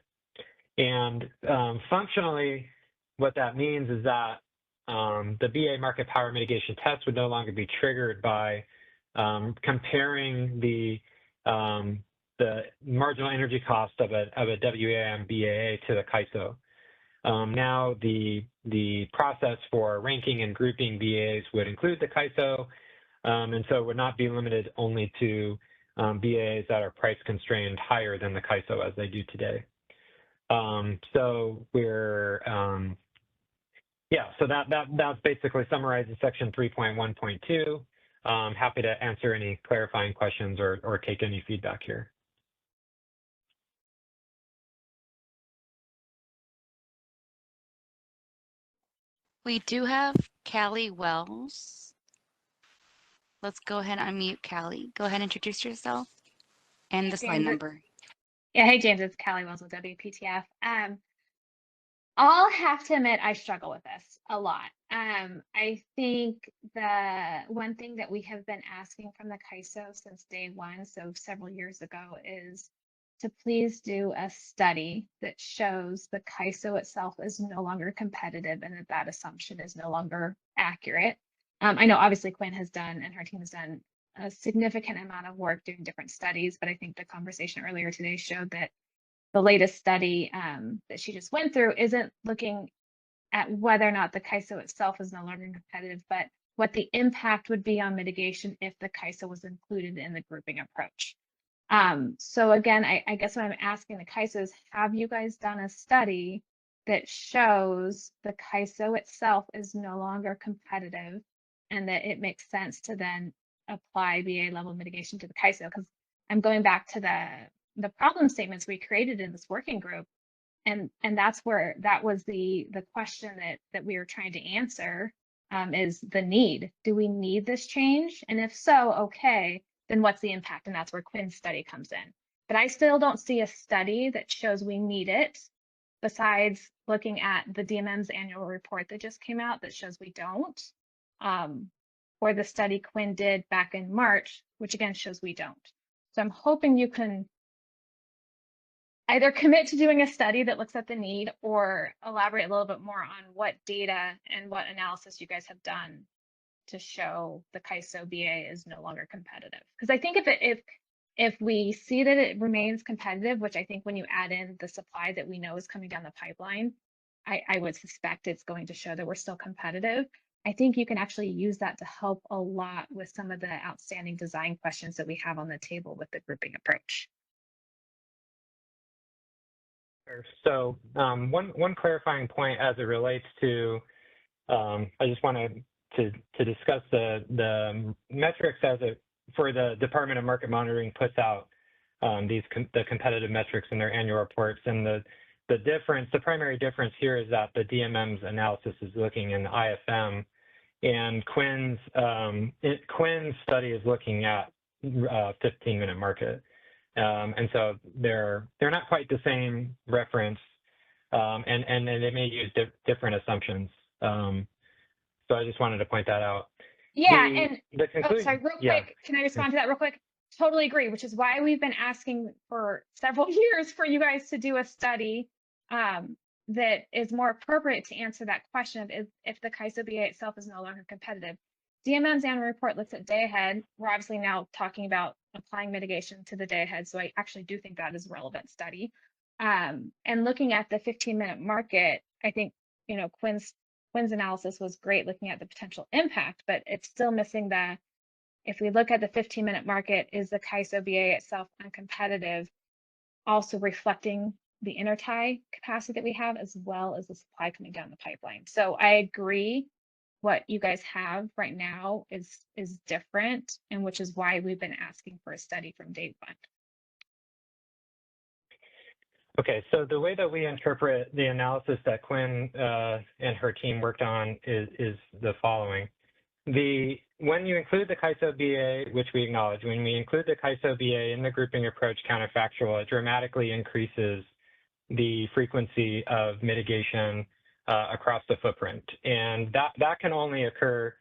[SPEAKER 2] And functionally, what that means is that the BA market power mitigation test would no longer be triggered by comparing the marginal energy cost of a WEIM BAA to the CAISO. Now the process for ranking and grouping BAs would include the CAISO, and so it would not be limited only to BAs that are price constrained higher than the CAISO as they do today. So we're, so that basically summarizes section 3.1.2. Happy to answer any clarifying questions or take any feedback here.
[SPEAKER 1] We do have Callie Wells. Let's go ahead and unmute Callie. Go ahead and introduce yourself and the slide number.
[SPEAKER 7] Yeah, hey James, it's Callie Wells with WPTF. I'll have to admit I struggle with this a lot. I think the one thing that we have been asking from the CAISO since day one, so several years ago, is to please do a study that shows the CAISO itself is no longer competitive and that that assumption is no longer accurate. I know obviously Quinn has done and her team has done a significant amount of work doing different studies, but I think the conversation earlier today showed that the latest study that she just went through isn't looking at whether or not the CAISO itself is no longer competitive, but what the impact would be on mitigation if the CAISO was included in the grouping approach. So again, I guess what I'm asking the CAISO is, have you guys done a study that shows the CAISO itself is no longer competitive and that it makes sense to then apply BA level mitigation to the CAISO? Because I'm going back to the problem statements we created in this working group, and that's where that was the question that we were trying to answer is the need. Do we need this change? And if so, okay, then what's the impact? And that's where Quinn's study comes in. But I still don't see a study that shows we need it, besides looking at the DMM's annual report that just came out that shows we don't, or the study Quinn did back in March, which again shows we don't. So I'm hoping you can either commit to doing a study that looks at the need or elaborate a little bit more on what data and what analysis you guys have done to show the CAISO BA is no longer competitive. Because I think if we see that it remains competitive, which I think when you add in the supply that we know is coming down the pipeline, I would suspect it's going to show that we're still competitive. I think you can actually use that to help a lot with some of the outstanding design questions that we have on the table with the grouping approach.
[SPEAKER 2] So one clarifying point as it relates to, I just wanted to discuss the metrics for the Department of Market Monitoring puts out the competitive metrics in their annual reports, and the primary difference here is that the DMM's analysis is looking in IFM, and Quinn's study is looking at 15-minute market. And so they're not quite the same reference, and they may use different assumptions. So I just wanted to point that out.
[SPEAKER 7] Yeah,
[SPEAKER 2] sorry,
[SPEAKER 7] real quick, can I respond to that real quick? Totally agree, which is why we've been asking for several years for you guys to do a study that is more appropriate to answer that question of if the CAISO BA itself is no longer competitive. DMM's annual report looks at day ahead. We're obviously now talking about applying mitigation to the day ahead, so I actually do think that is a relevant study. And looking at the 15-minute market, I think Quinn's analysis was great looking at the potential impact, but it's still missing the, if we look at the 15-minute market, is the CAISO BA itself uncompetitive, also reflecting the intertie capacity that we have as well as the supply coming down the pipeline. So I agree what you guys have right now is different, and which is why we've been asking for a study from day one.
[SPEAKER 2] Okay, so the way that we interpret the analysis that Quinn and her team worked on is the following. When you include the CAISO BA, which we acknowledge, when we include the CAISO BA in the grouping approach counterfactual, it dramatically increases the frequency of mitigation across the footprint. And that can only occur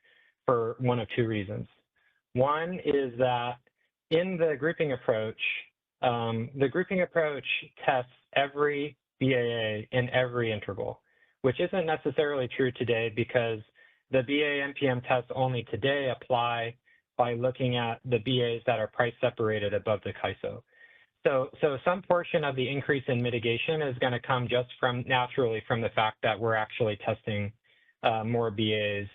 [SPEAKER 2] for one of two reasons. One is that in the grouping approach tests every BAA in every interval, which isn't necessarily true today because the BA NPM tests only today apply by looking at the BAs that are price separated above the CAISO. So some portion of the increase in mitigation is going to come just naturally from the fact that we're actually testing more BAs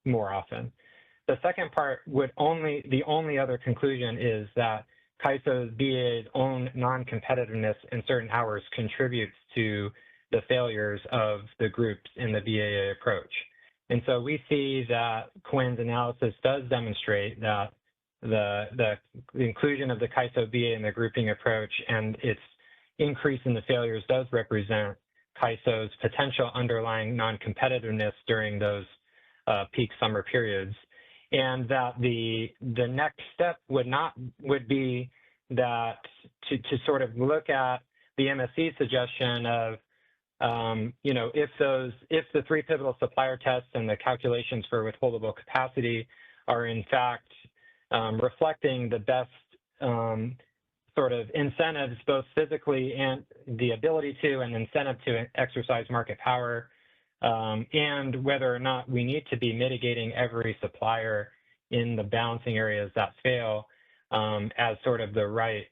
[SPEAKER 2] more often. The second part the only other conclusion is that CAISO BA's own non-competitiveness in certain hours contributes to the failures of the groups in the BAA approach. And so we see that Quinn's analysis does demonstrate that the inclusion of the CAISO BA in the grouping approach and its increase in the failures does represent CAISO's potential underlying non-competitiveness during those peak summer periods. And that the next step would be that to sort of look at the MSC suggestion of if the three pivotal supplier tests and the calculations for withholdable capacity are in fact reflecting the best sort of incentives, both physically and the ability to and incentive to exercise market power, and whether or not we need to be mitigating every supplier in the balancing areas that fail as sort of the right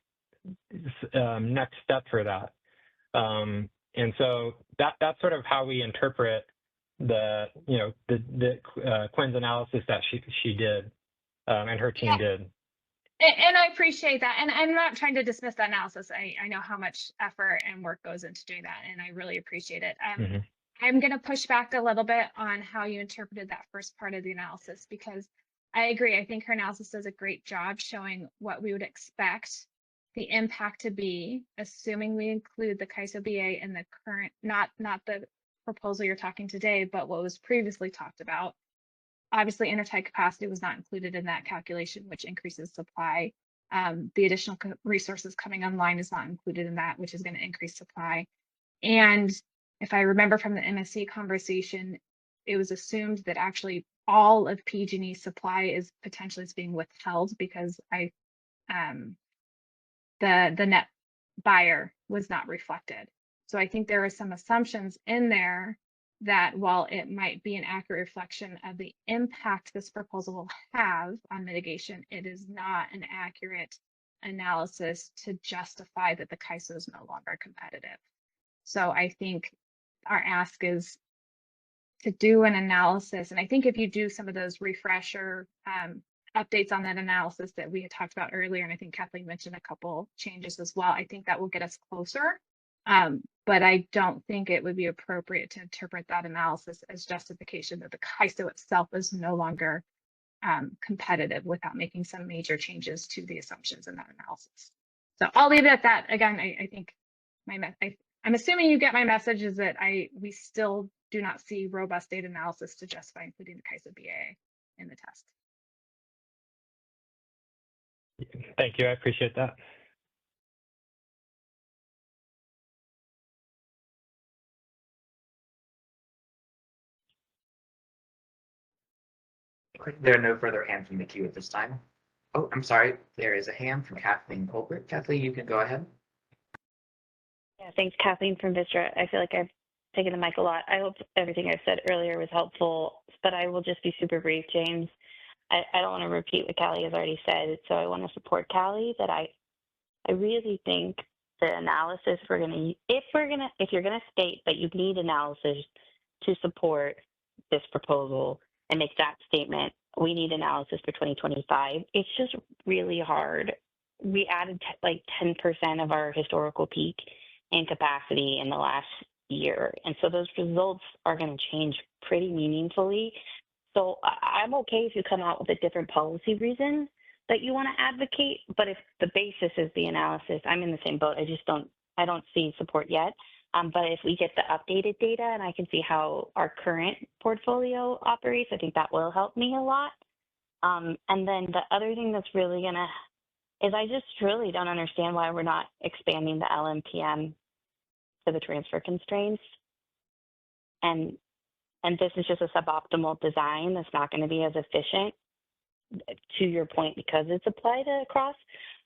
[SPEAKER 2] next step for that. And so that's sort of how we interpret the Quinn's analysis that she did and her team did.
[SPEAKER 7] And I appreciate that. And I'm not trying to dismiss that analysis. I know how much effort and work goes into doing that, and I really appreciate it. I'm going to push back a little bit on how you interpreted that first part of the analysis, because I agree. I think her analysis does a great job showing what we would expect the impact to be, assuming we include the CAISO BA in the current, not the proposal you're talking today, but what was previously talked about. Obviously, intertie capacity was not included in that calculation, which increases supply. The additional resources coming online is not included in that, which is going to increase supply. And if I remember from the MSC conversation, it was assumed that actually all of PG&E supply is potentially being withheld because the net buyer was not reflected. So I think there are some assumptions in there that while it might be an accurate reflection of the impact this proposal will have on mitigation, it is not an accurate analysis to justify that the CAISO is no longer competitive. So I think our ask is to do an analysis. And I think if you do some of those refresher updates on that analysis that we had talked about earlier, and I think Kathleen mentioned a couple changes as well, I think that will get us closer. But I don't think it would be appropriate to interpret that analysis as justification that the CAISO itself is no longer competitive without making some major changes to the assumptions in that analysis. So I'll leave it at that. Again, I think I'm assuming you get my message is that we still do not see robust data analysis to justify including the CAISO BAA in the test.
[SPEAKER 2] Thank you. I appreciate that.
[SPEAKER 5] There are no further hands in the queue at this time. Oh, I'm sorry. There is a hand from Kathleen Colbert. Kathleen, you can go ahead.
[SPEAKER 3] Yeah, thanks, Kathleen from Vistra. I feel like I've taken the mic a lot. I hope everything I said earlier was helpful, but I will just be super brief, James. I don't want to repeat what Callie has already said, so I want to support Callie that I really think the analysis if you're gonna state that you need analysis to support this proposal and make that statement, we need analysis for 2025. It's just really hard. We added like 10% of our historical peak in capacity in the last year, and so those results are going to change pretty meaningfully. So I'm okay if you come out with a different policy reason that you want to advocate, but if the basis is the analysis, I'm in the same boat. I don't see support yet. But if we get the updated data and I can see how our current portfolio operates, I think that will help me a lot. And then the other thing that's really is I just really don't understand why we're not expanding the LMPM to the transfer constraints. And this is just a suboptimal design that's not going to be as efficient, to your point, because it's applied across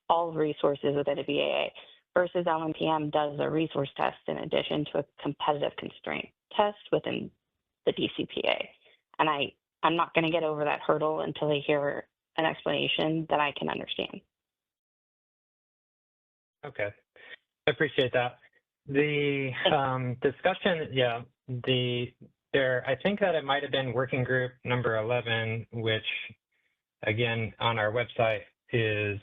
[SPEAKER 3] all resources within a BAA, versus LMPM does a resource test in addition to a competitive constraint test within the DCPA. And I'm not going to get over that hurdle until I hear an explanation that I can understand.
[SPEAKER 2] Okay, I appreciate that. The discussion, yeah, I think that it might have been working group number 11, which again on our website is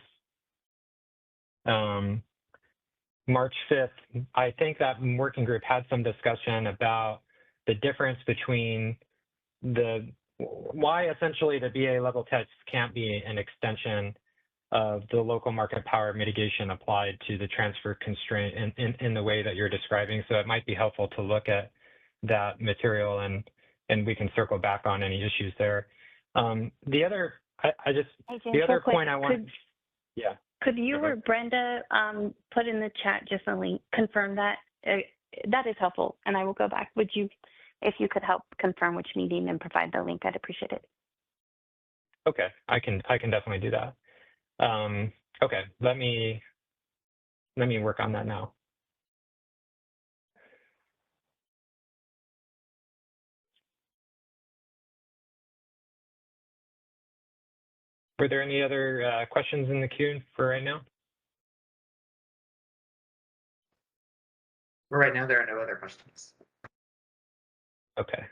[SPEAKER 2] March 5th. I think that working group had some discussion about the difference between why essentially the BA level tests can't be an extension of the local market power mitigation applied to the transfer constraint in the way that you're describing. So it might be helpful to look at that material and we can circle back on any issues there. The other, the other point I want, yeah.
[SPEAKER 3] Could you or Brenda put in the chat just a link, confirm that? That is helpful, and I will go back. Would you, if you could help confirm which meeting and provide the link, I'd appreciate it.
[SPEAKER 2] Okay, I can definitely do that. Okay, let me work on that now. Were there any other questions in the queue for right now?
[SPEAKER 5] For right now, there are no other questions.
[SPEAKER 2] Okay.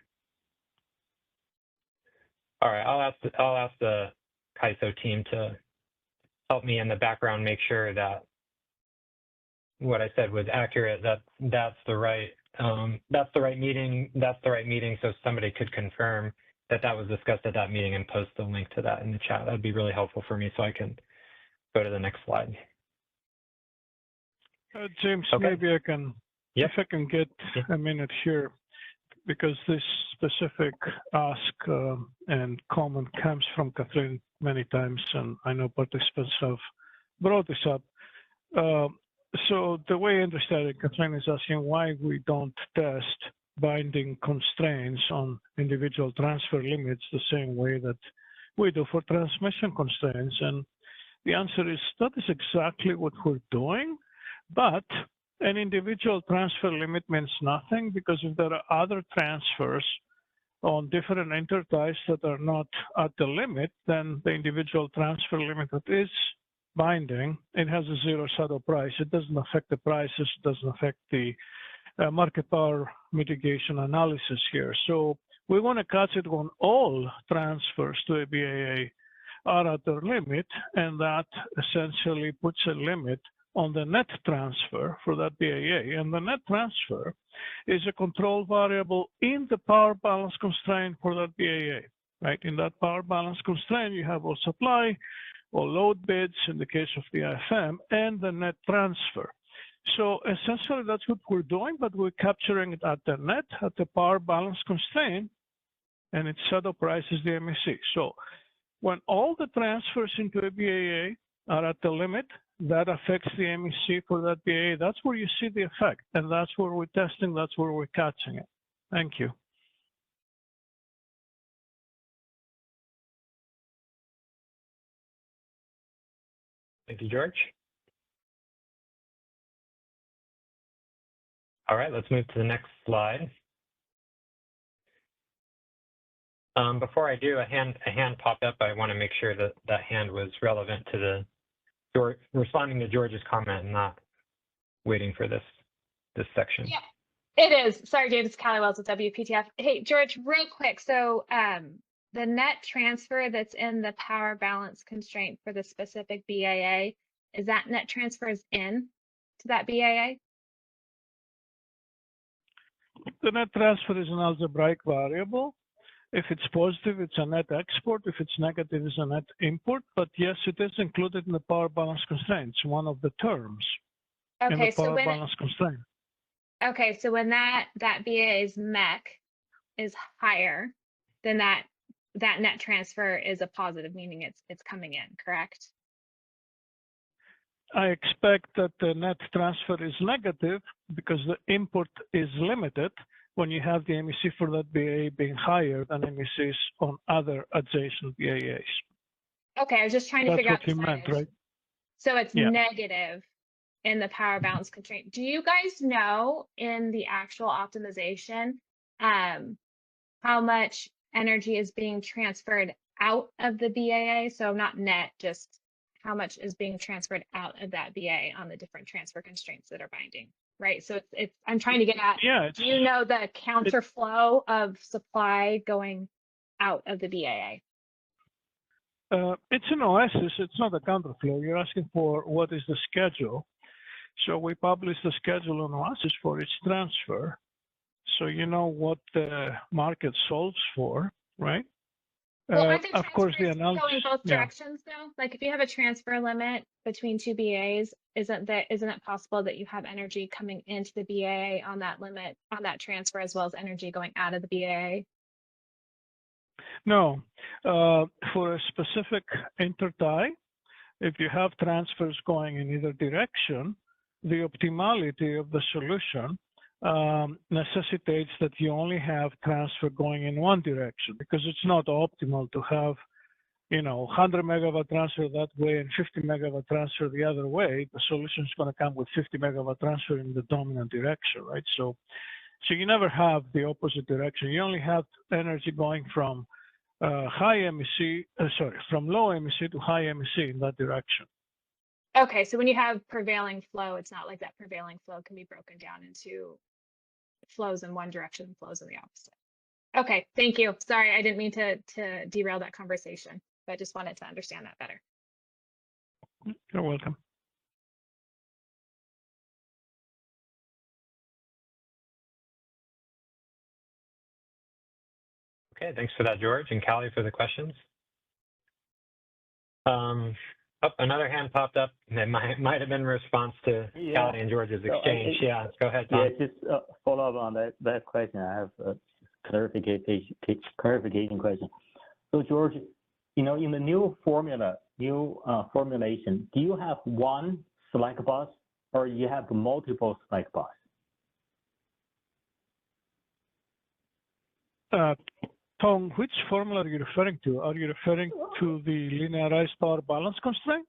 [SPEAKER 2] All right, I'll ask the CAISO team to help me in the background make sure that what I said was accurate. That's the right meeting. So somebody could confirm that was discussed at that meeting and post the link to that in the chat. That'd be really helpful for me so I can go to the next slide.
[SPEAKER 8] James,
[SPEAKER 2] okay.
[SPEAKER 8] Maybe I can, if I can get a minute here. because this specific ask and comment comes from Kathleen many times, and I know participants have brought this up. So the way I understand it, Kathleen is asking why we don't test binding constraints on individual transfer limits the same way that we do for transmission constraints. And the answer is that is exactly what we're doing, but an individual transfer limit means nothing, because if there are other transfers on different interties that are not at the limit, then the individual transfer limit that is binding, it has a zero shadow price. It doesn't affect the prices, it doesn't affect the market power mitigation analysis here. So we want to catch it when all transfers to a BAA are at their limit, and that essentially puts a limit on the net transfer for that BAA. And the net transfer is a control variable in the power balance constraint for that BAA, right? In that power balance constraint, you have all supply, all load bids in the case of the IFM, and the net transfer. So essentially that's what we're doing, but we're capturing it at the net, at the power balance constraint, and its shadow price is the MEC. So when all the transfers into a BAA are at the limit, that affects the MEC for that BAA. That's where you see the effect, and that's where we're testing, that's where we're catching it. Thank you.
[SPEAKER 2] Thank you, George. All right, let's move to the next slide. Before I do, a hand popped up. I want to make sure that that hand was relevant to the responding to George's comment and not waiting for this section.
[SPEAKER 7] Yeah, it is. Sorry, James, Callie Wells with WPTF. Hey, George, real quick. So the net transfer that's in the power balance constraint for the specific BAA, is that net transfer is in to that BAA?
[SPEAKER 8] The net transfer is an algebraic variable. If it's positive, it's a net export. If it's negative, it's a net import. But yes, it is included in the power balance constraint. It's one of the terms in the power balance constraint.
[SPEAKER 7] Okay, so when that BAA's MEC is higher, then that net transfer is a positive, meaning it's coming in, correct?
[SPEAKER 8] I expect that the net transfer is negative because the import is limited when you have the MEC for that BAA being higher than MECs on other adjacent BAAs.
[SPEAKER 7] Okay, I was just trying to figure out the
[SPEAKER 8] That's what you meant, right?
[SPEAKER 7] So it's negative in the power balance constraint. Do you guys know in the actual optimization how much energy is being transferred out of the BAA? So not net, just how much is being transferred out of that BAA on the different transfer constraints that are binding, right? So it's I'm trying to get at, do you know the counterflow of supply going out of the BAA?
[SPEAKER 8] It's an oasis, it's not a counterflow. You're asking for what is the schedule. So we publish the schedule on Oasis for each transfer. So you know what the market solves for, right?
[SPEAKER 7] Well, aren't
[SPEAKER 8] of course, the analysis
[SPEAKER 7] going both directions though? Like if you have a transfer limit between two BAs, isn't it possible that you have energy coming into the BAA on that limit, on that transfer, as well as energy going out of the BAA?
[SPEAKER 8] No, for a specific intertie, if you have transfers going in either direction, the optimality of the solution necessitates that you only have transfer going in one direction, because it's not optimal to have, 100 megawatt transfer that way and 50 megawatt transfer the other way. The solution is going to come with 50 megawatt transfer in the dominant direction, right? So you never have the opposite direction. You only have energy going from from low MEC to high MEC in that direction.
[SPEAKER 7] Okay, so when you have prevailing flow, it's not like that prevailing flow can be broken down into flows in one direction, flows in the opposite. Okay, thank you. Sorry, I didn't mean to derail that conversation, but I just wanted to understand that better.
[SPEAKER 8] You're welcome.
[SPEAKER 2] Okay, thanks for that, George, and Callie for the questions. Another hand popped up. It might have been in response to Callie and George's exchange. Go ahead, Tom.
[SPEAKER 4] Yeah, just follow up on that question. I have clarification question. So George, in the new formulation, do you have one slack bus or you have multiple slack bus?
[SPEAKER 8] Tom, which formula are you referring to? Are you referring to the linearized power balance constraint?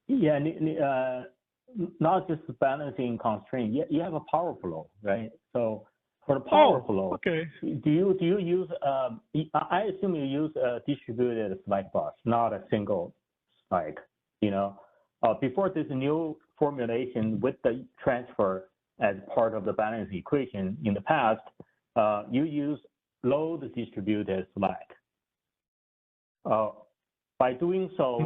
[SPEAKER 4] Yeah, not just the balancing constraint. You have a power flow, right? So for the power flow,
[SPEAKER 8] okay.
[SPEAKER 4] Do you use? I assume you use a distributed slack bus, not a single spike. Before this new formulation with the transfer as part of the balancing equation in the past, you use load distributed slack. By doing so,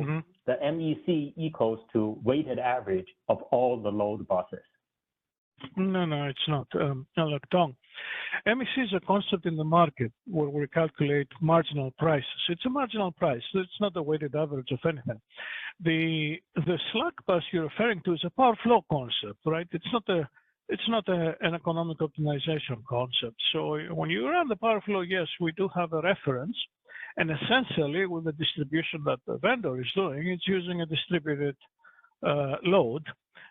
[SPEAKER 4] the MEC equals to weighted average of all the load buses.
[SPEAKER 8] No, it's not. Look, Tom, MEC is a concept in the market where we calculate marginal prices. It's a marginal price. It's not a weighted average of anything. The slack bus you're referring to is a power flow concept, right? It's not an economic optimization concept. So when you run the power flow, yes, we do have a reference. And essentially, with the distribution that the vendor is doing, it's using a distributed load.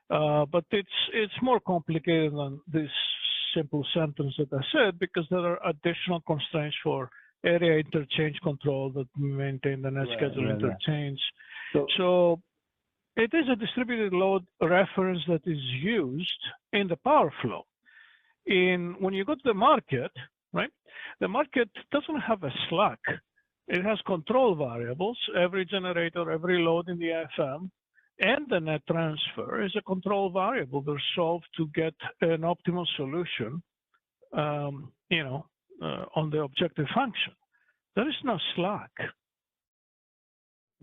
[SPEAKER 8] But it's more complicated than this simple sentence that I said, because there are additional constraints for area interchange control that maintain the net schedule interchange. So it is a distributed load reference that is used in the power flow. When you go to the market, right, the market doesn't have a slack. It has control variables. Every generator, every load in the FM, and the net transfer is a control variable. They're solved to get an optimal solution, on the objective function. There is no slack.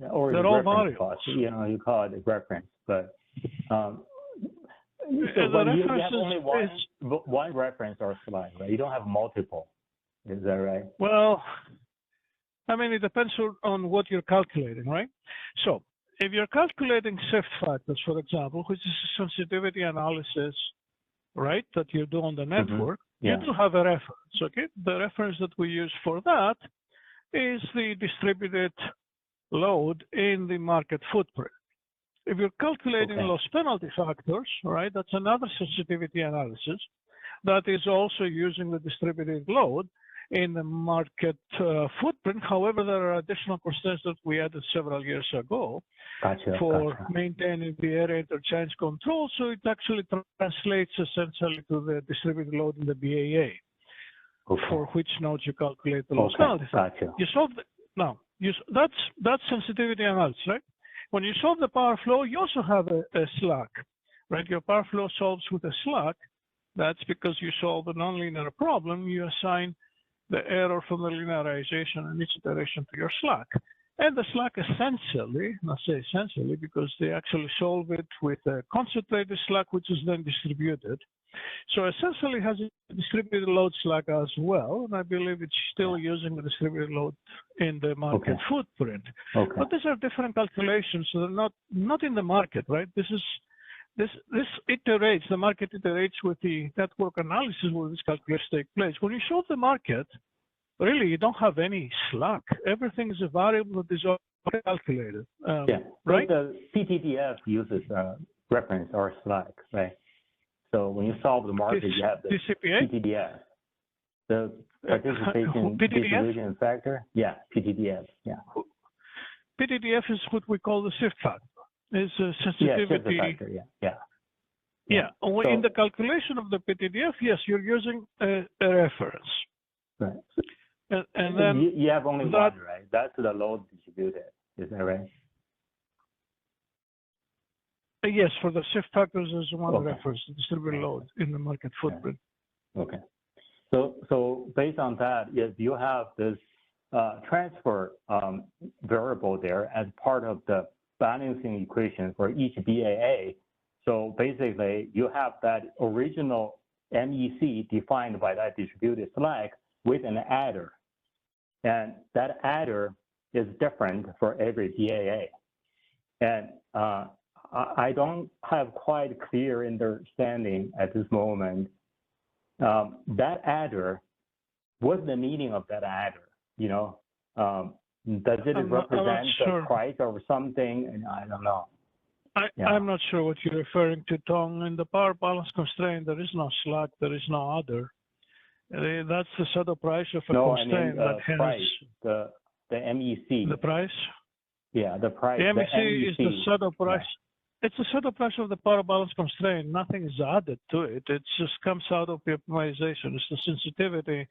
[SPEAKER 4] Or
[SPEAKER 8] they're all variables.
[SPEAKER 4] You call it a reference, but so you have only one reference or slack, right? You don't have multiple. Is that right?
[SPEAKER 8] Well, I mean, it depends on what you're calculating, right? So if you're calculating shift factors, for example, which is a sensitivity analysis, right, that you do on the network, you do have a reference, okay? The reference that we use for that is the distributed load in the market footprint. If you're calculating loss penalty factors, right, that's another sensitivity analysis that is also using the distributed load in the market footprint. However, there are additional constraints that we added several years ago for maintaining the area interchange control. So it actually translates essentially to the distributed load in the BAA, for which nodes you calculate the loss penalty factor. You solve that's sensitivity analysis, right? When you solve the power flow, you also have a slack, right? Your power flow solves with a slack. That's because you solve a nonlinear problem. You assign the error from the linearization in each iteration to your slack. And the slack essentially, I say essentially because they actually solve it with a concentrated slack, which is then distributed. So essentially has a distributed load slack as well, and I believe it's still using the distributed load in the market footprint. But these are different calculations, so they're not in the market, right? This iterates, the market iterates with the network analysis where these calculations take place. When you solve the market, really you don't have any slack. Everything is a variable that is already calculated. Right?
[SPEAKER 4] The PTDF uses reference or slack, right? So when you solve the market, you have the PTDF, the participation distribution factor. Yeah, PTDF. Yeah.
[SPEAKER 8] PTDF is what we call the shift factor. Is a sensitivity.
[SPEAKER 4] Yeah, shift factor.
[SPEAKER 8] Yeah. In the calculation of the PTDF, yes, you're using a reference.
[SPEAKER 4] Right.
[SPEAKER 8] And then
[SPEAKER 4] you have only one, right? That's the load distributed. Is that right?
[SPEAKER 8] Yes, for the shift factors, there's one reference, the distributed load in the market footprint.
[SPEAKER 4] Okay. So based on that, yes, you have this transfer variable there as part of the balancing equation for each BAA. So basically, you have that original MEC defined by that distributed slack with an adder. And that adder is different for every BAA. And I don't have quite clear understanding at this moment. That adder what's the meaning of that adder? You know, does it represent the price or something? And I don't know.
[SPEAKER 8] I'm not sure what you're referring to, Tong. In the power balance constraint, there is no slack, there is no other. That's the shadow price of a constraint that has
[SPEAKER 4] price, the MEC.
[SPEAKER 8] The price?
[SPEAKER 4] Yeah, the price.
[SPEAKER 8] The MEC is the shadow price.
[SPEAKER 4] Yeah.
[SPEAKER 8] It's the shadow price of the power balance constraint. Nothing is added to it. It just comes out of the optimization. It's the sensitivity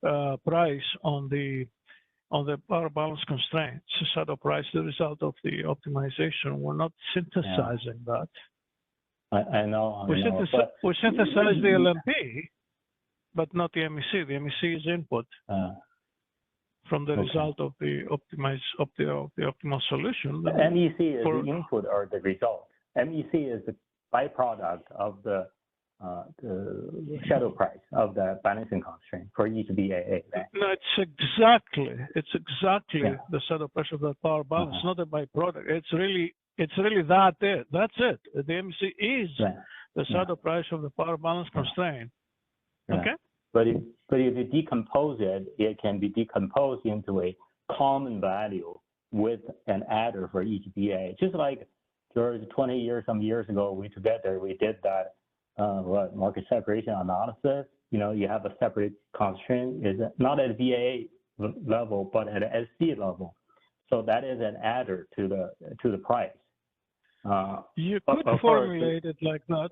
[SPEAKER 8] price on the power balance constraint. It's the shadow price, the result of the optimization. We're not synthesizing that.
[SPEAKER 4] I know.
[SPEAKER 8] We synthesize the LMP, but not the MEC. The MEC is input from the result of the optimal solution.
[SPEAKER 4] The MEC is the input or the result. MEC is the byproduct of the shadow price of the balancing constraint for each BAA. Right?
[SPEAKER 8] No, it's exactly the shadow price of the power balance, not a byproduct. It's really that's it. The MEC is the shadow price of the power balance constraint. Okay.
[SPEAKER 4] But if you decompose it, it can be decomposed into a common value with an adder for each BA. Just like George, 20 years, some years ago, we did that market separation analysis. You know, you have a separate constraint, is not at a BA level, but at an SC level. So that is an adder to the price.
[SPEAKER 8] You could formulate it like that.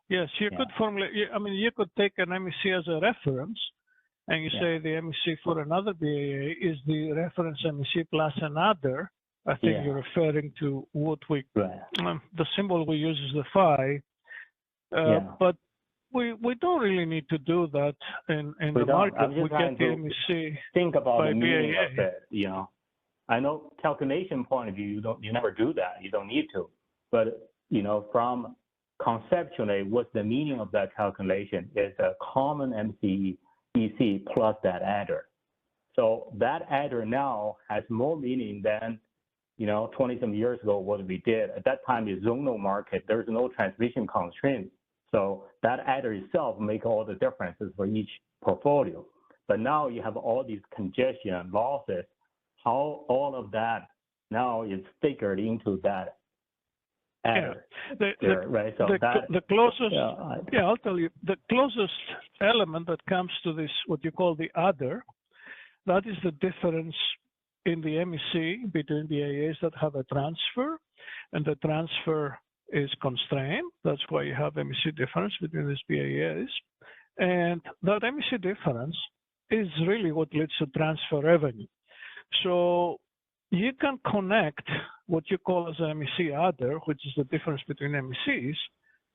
[SPEAKER 8] Yes, you could formulate. I mean, you could take an MEC as a reference, and you say the MEC for another BAA is the reference MEC plus another. I think you're referring to what we the symbol we use is the phi. But we don't really need to do that in the market. We get the MEC.
[SPEAKER 4] Think about
[SPEAKER 8] by
[SPEAKER 4] the meaning
[SPEAKER 8] BAA.
[SPEAKER 4] of it. You know, I know calculation point of view, you never do that. You don't need to. But you know, from conceptually, what's the meaning of that calculation is a common MEC plus that adder. So that adder now has more meaning than, you know, 20-some years ago what we did. At that time, the zonal market, there's no transmission constraint. So that adder itself make all the differences for each portfolio. But now you have all these congestion losses. How all of that now is figured into that adder.
[SPEAKER 8] The closest, I'll tell you, the closest element that comes to this, what you call the adder, that is the difference in the MEC between BAAs that have a transfer, and the transfer is constrained. That's why you have MEC difference between these BAAs. And that MEC difference is really what leads to transfer revenue. So you can connect what you call as an MEC adder, which is the difference between MECs,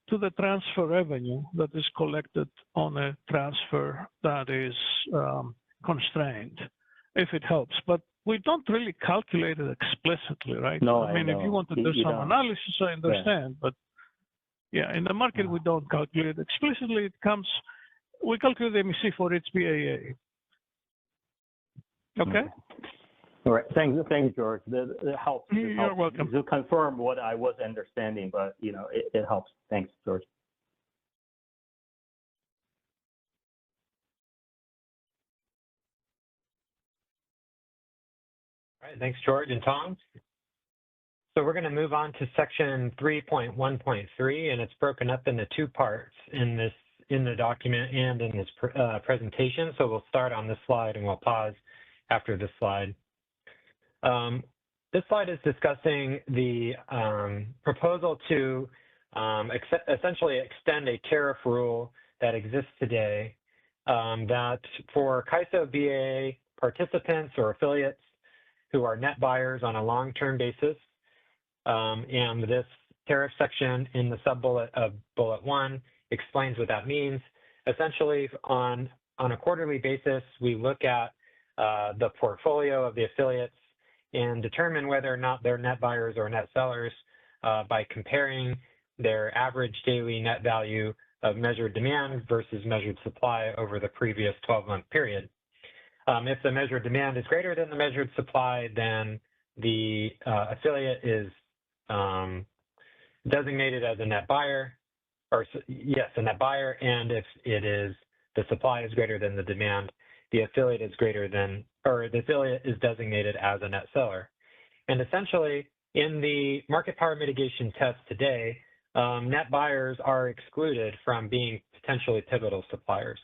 [SPEAKER 8] to the transfer revenue that is collected on a transfer that is constrained, if it helps. But we don't really calculate it explicitly, right?
[SPEAKER 4] No,
[SPEAKER 8] I mean, if you want to do some analysis, I understand. But yeah, in the market, we don't calculate it explicitly. We calculate the MEC for its BAA. Okay?
[SPEAKER 4] All right. Thanks, George. That helps.
[SPEAKER 8] You're welcome.
[SPEAKER 4] To confirm what I was understanding, but you know, it helps. Thanks, George.
[SPEAKER 2] All right, thanks, George and Tom. So we're going to move on to section 3.1.3, and it's broken up into two parts in the document and in this presentation. So we'll start on this slide and we'll pause after this slide. This slide is discussing the proposal to essentially extend a tariff rule that exists today that for CAISO BAA participants or affiliates who are net buyers on a long-term basis, and this tariff section in the sub-bullet of bullet 1 explains what that means. Essentially, on a quarterly basis, we look at the portfolio of the affiliates and determine whether or not they're net buyers or net sellers by comparing their average daily net value of measured demand versus measured supply over the previous 12-month period. If the measured demand is greater than the measured supply, then the affiliate is designated as a net buyer, or yes, a net buyer, and if the supply is greater than the demand, the affiliate is greater than, or the affiliate is designated as a net seller. And essentially, in the market power mitigation test today, net buyers are excluded from being potentially pivotal suppliers.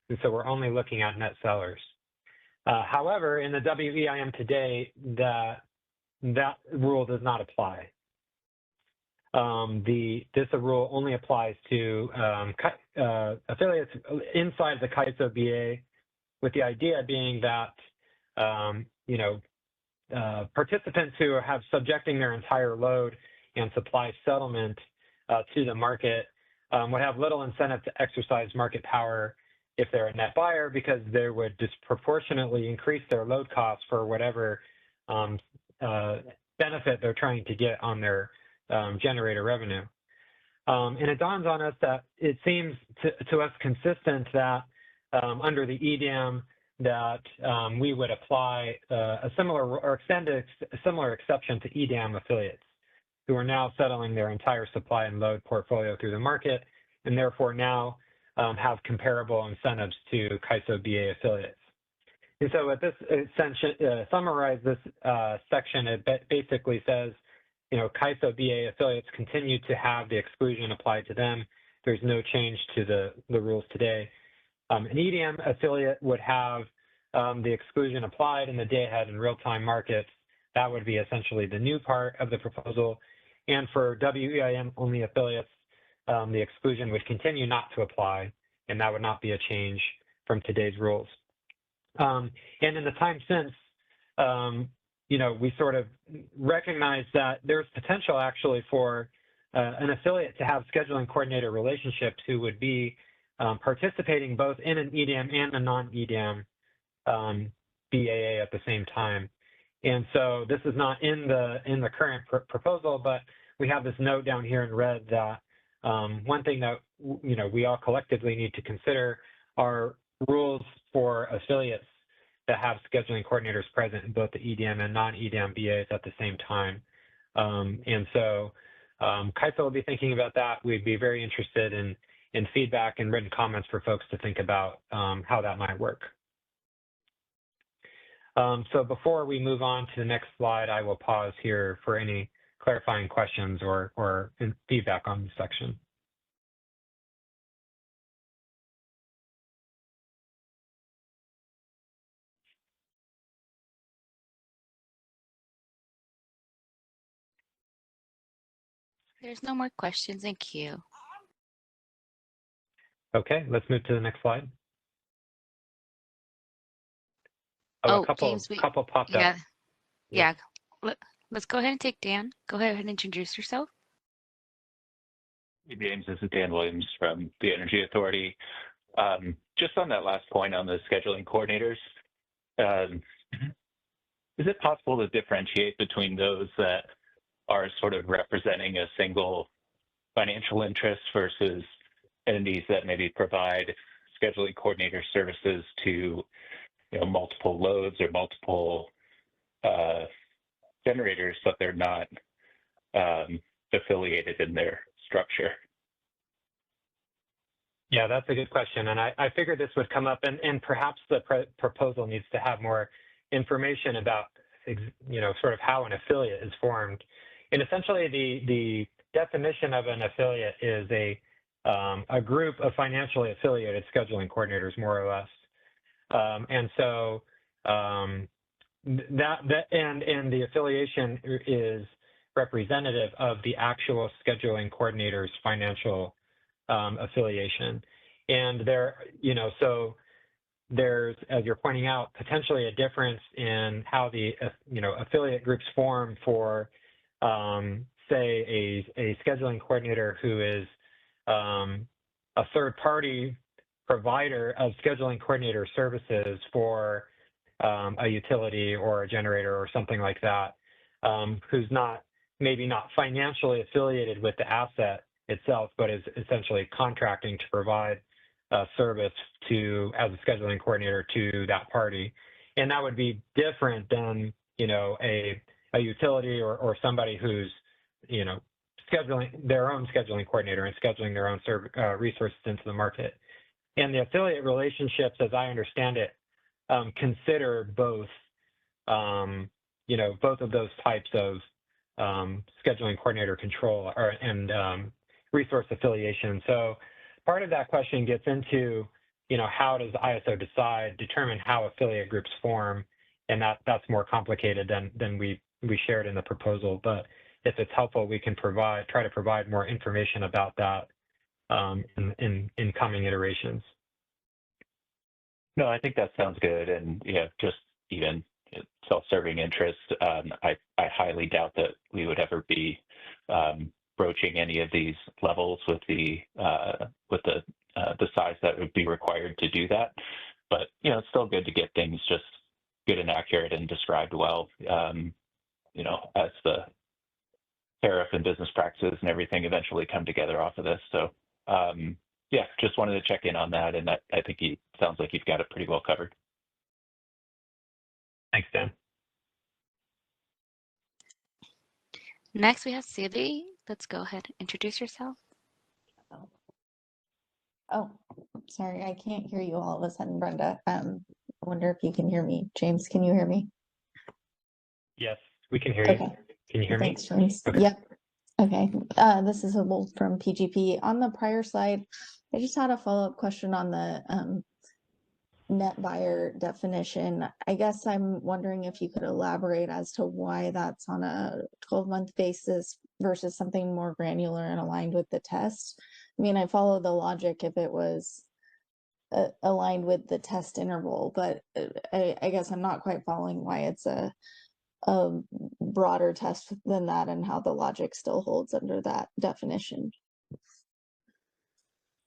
[SPEAKER 2] And so we're only looking at net sellers. However, in the WEIM today, that rule does not apply. This rule only applies to affiliates inside the CAISO BA, with the idea being that participants who have subjecting their entire load and supply settlement to the market would have little incentive to exercise market power if they're a net buyer, because they would disproportionately increase their load costs for whatever benefit they're trying to get on their generator revenue. And it dawns on us that it seems to us consistent that under the EDAM that we would apply a similar or extend a similar exception to EDAM affiliates who are now settling their entire supply and load portfolio through the market, and therefore now have comparable incentives to CAISO BA affiliates. And so with this summarize this section, it basically says, CAISO BA affiliates continue to have the exclusion applied to them. There's no change to the rules today. An EDM affiliate would have the exclusion applied in the day-ahead and real-time markets. That would be essentially the new part of the proposal. And for WEIM-only affiliates, the exclusion would continue not to apply, and that would not be a change from today's rules. And in the time since, we sort of recognize that there's potential actually for an affiliate to have scheduling coordinator relationships who would be participating both in an EDAM and a non-EDAM BAA at the same time. And so this is not in the current proposal, but we have this note down here in red that one thing that we all collectively need to consider are rules for affiliates that have scheduling coordinators present in both the EDAM and non-EDAM BAs at the same time. And so CAISO will be thinking about that. We'd be very interested in feedback and written comments for folks to think about how that might work. So before we move on to the next slide, I will pause here for any clarifying questions or feedback on this section.
[SPEAKER 1] There's no more questions in queue.
[SPEAKER 2] Okay, let's move to the next slide. Oh, a couple,
[SPEAKER 1] James,
[SPEAKER 2] couple popped up.
[SPEAKER 1] Yeah. Let's go ahead and take Dan. Go ahead and introduce yourself.
[SPEAKER 10] Hey, James, this is Dan Williams from the Energy Authority. Just on that last point on the scheduling coordinators, is it possible to differentiate between those that are sort of representing a single financial interest versus entities that maybe provide scheduling coordinator services to multiple loads or multiple generators, but they're not affiliated in their structure?
[SPEAKER 2] Yeah, that's a good question. And I figured this would come up, and perhaps the proposal needs to have more information about, sort of how an affiliate is formed. And essentially the definition of an affiliate is a group of financially affiliated scheduling coordinators, more or less. And so and the affiliation is representative of the actual scheduling coordinator's financial affiliation. And so there's, as you're pointing out, potentially a difference in how the affiliate groups form for say a scheduling coordinator who is a third party provider of scheduling coordinator services for a utility or a generator or something like that, who's maybe not financially affiliated with the asset itself, but is essentially contracting to provide a service as a scheduling coordinator to that party. And that would be different than, a utility or somebody who's, scheduling their own scheduling coordinator and scheduling their own resources into the market. And the affiliate relationships, as I understand it, consider both, both of those types of scheduling coordinator control and resource affiliation. So part of that question gets into, how does ISO determine how affiliate groups form, and that's more complicated than we shared in the proposal. But if it's helpful, we can try to provide more information about that in coming iterations.
[SPEAKER 10] No, I think that sounds good. And just even self-serving interest, I highly doubt that we would ever be broaching any of these levels with the size that would be required to do that. But it's still good to get things just good and accurate and described well. As the tariff and business practices and everything eventually come together off of this. So yeah, just wanted to check in on that, and I think it sounds like you've got it pretty well covered.
[SPEAKER 2] Thanks, Dan.
[SPEAKER 1] Next, we have Celie. Let's go ahead and introduce yourself.
[SPEAKER 11] Oh, sorry, I can't hear you all of a sudden, Brenda. I wonder if you can hear me. James, can you hear me?
[SPEAKER 2] Yes, we can hear you.
[SPEAKER 11] Okay.
[SPEAKER 2] Can you hear
[SPEAKER 11] Thanks,
[SPEAKER 2] me?
[SPEAKER 11] James.
[SPEAKER 2] Okay.
[SPEAKER 11] Yep. Okay. This is Wolf from PGP. On the prior slide, I just had a follow-up question on the net buyer definition. I guess I'm wondering if you could elaborate as to why that's on a 12-month basis versus something more granular and aligned with the test. I mean, I follow the logic if it was aligned with the test interval, but I guess I'm not quite following why it's a broader test than that and how the logic still holds under that definition.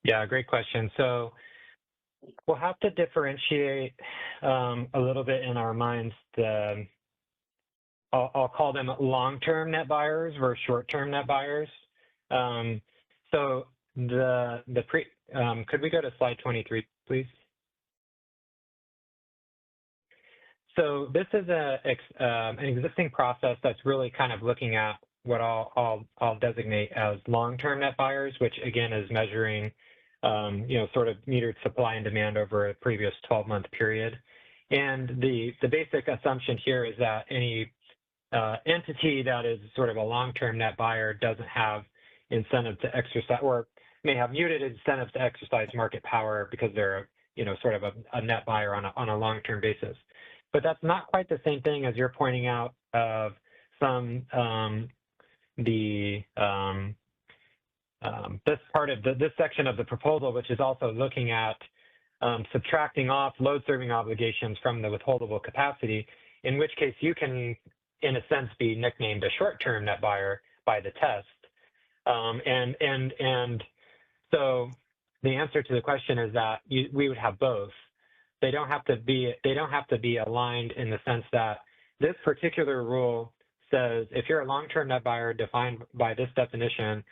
[SPEAKER 2] Yeah, great question. So we'll have to differentiate a little bit in our minds I'll call them long-term net buyers versus short-term net buyers. So could we go to slide 23, please? So this is an existing process that's really kind of looking at what I'll designate as long-term net buyers, which again is measuring, sort of metered supply and demand over a previous 12-month period. And the basic assumption here is that any entity that is sort of a long-term net buyer doesn't have incentive to exercise, or may have muted incentive to exercise market power because they're, sort of a net buyer on a long-term basis. But that's not quite the same thing as you're pointing out of some this part of this section of the proposal, which is also looking at subtracting off load serving obligations from the withholdable capacity, in which case you can, in a sense, be nicknamed a short-term net buyer by the test. And so the answer to the question is that we would have both. They don't have to be aligned in the sense that this particular rule says if you're a long-term net buyer defined by this definition,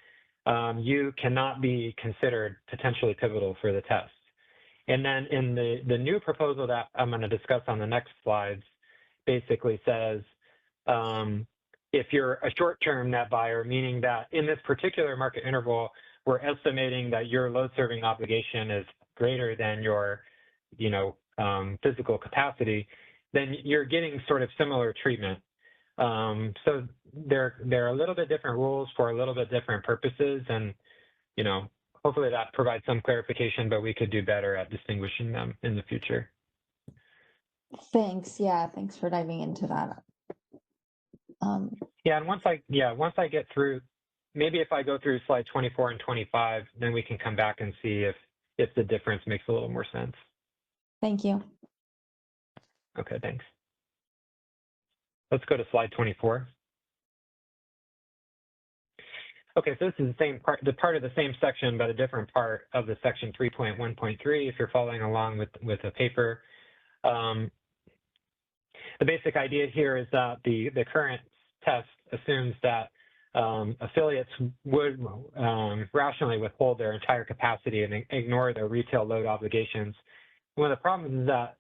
[SPEAKER 2] you cannot be considered potentially pivotal for the test. And then in the new proposal that I'm going to discuss on the next slides basically says if you're a short-term net buyer, meaning that in this particular market interval, we're estimating that your load serving obligation is greater than your physical capacity, then you're getting sort of similar treatment. So they're a little bit different rules for a little bit different purposes, and hopefully that provides some clarification, but we could do better at distinguishing them in the future.
[SPEAKER 11] Thanks. Yeah, thanks for diving into that.
[SPEAKER 2] Yeah, and once I get through, maybe if I go through slide 24 and 25, then we can come back and see if the difference makes a little more sense.
[SPEAKER 11] Thank you.
[SPEAKER 2] Okay, thanks. Let's go to slide 24. Okay, so this is the same part, part of the same section, but a different part of the section 3.1.3, if you're following along with the paper. The basic idea here is that the current test assumes that affiliates would rationally withhold their entire capacity and ignore their retail load obligations. One of the problems is that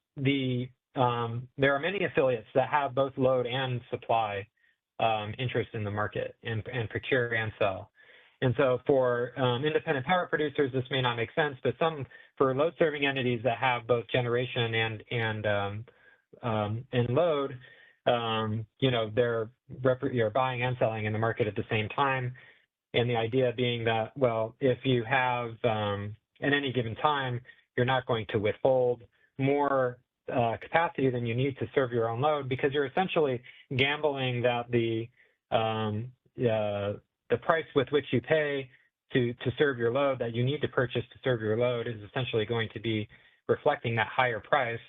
[SPEAKER 2] there are many affiliates that have both load and supply interest in the market and procure and sell. And so for independent power producers, this may not make sense, but for load serving entities that have both generation and load, you're buying and selling in the market at the same time. And the idea being that, well, if you have at any given time, you're not going to withhold more capacity than you need to serve your own load, because you're essentially gambling that the price with which you pay to serve your load that you need to purchase to serve your load is essentially going to be reflecting that higher price.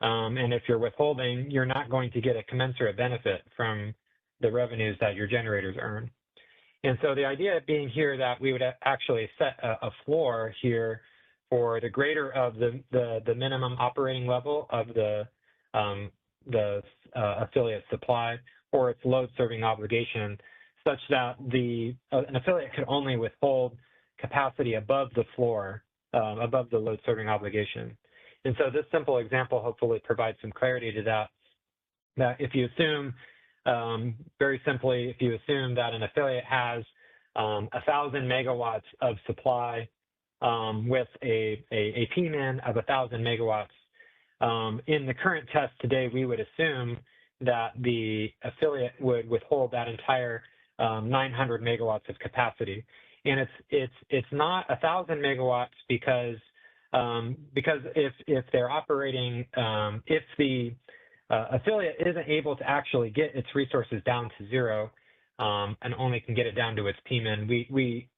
[SPEAKER 2] And if you're withholding, you're not going to get a commensurate benefit from the revenues that your generators earn. And so the idea being here that we would actually set a floor here for the greater of the minimum operating level of the affiliate supply or its load serving obligation, such that an affiliate could only withhold capacity above the floor, above the load serving obligation. And so this simple example hopefully provides some clarity to that if you assume, very simply, if you assume that an affiliate has 1,000 megawatts of supply with a P-min of 1,000 megawatts, in the current test today, we would assume that the affiliate would withhold that entire 900 megawatts of capacity. And it's not 1,000 megawatts because if they're operating, if the affiliate isn't able to actually get its resources down to zero and only can get it down to its P-min, we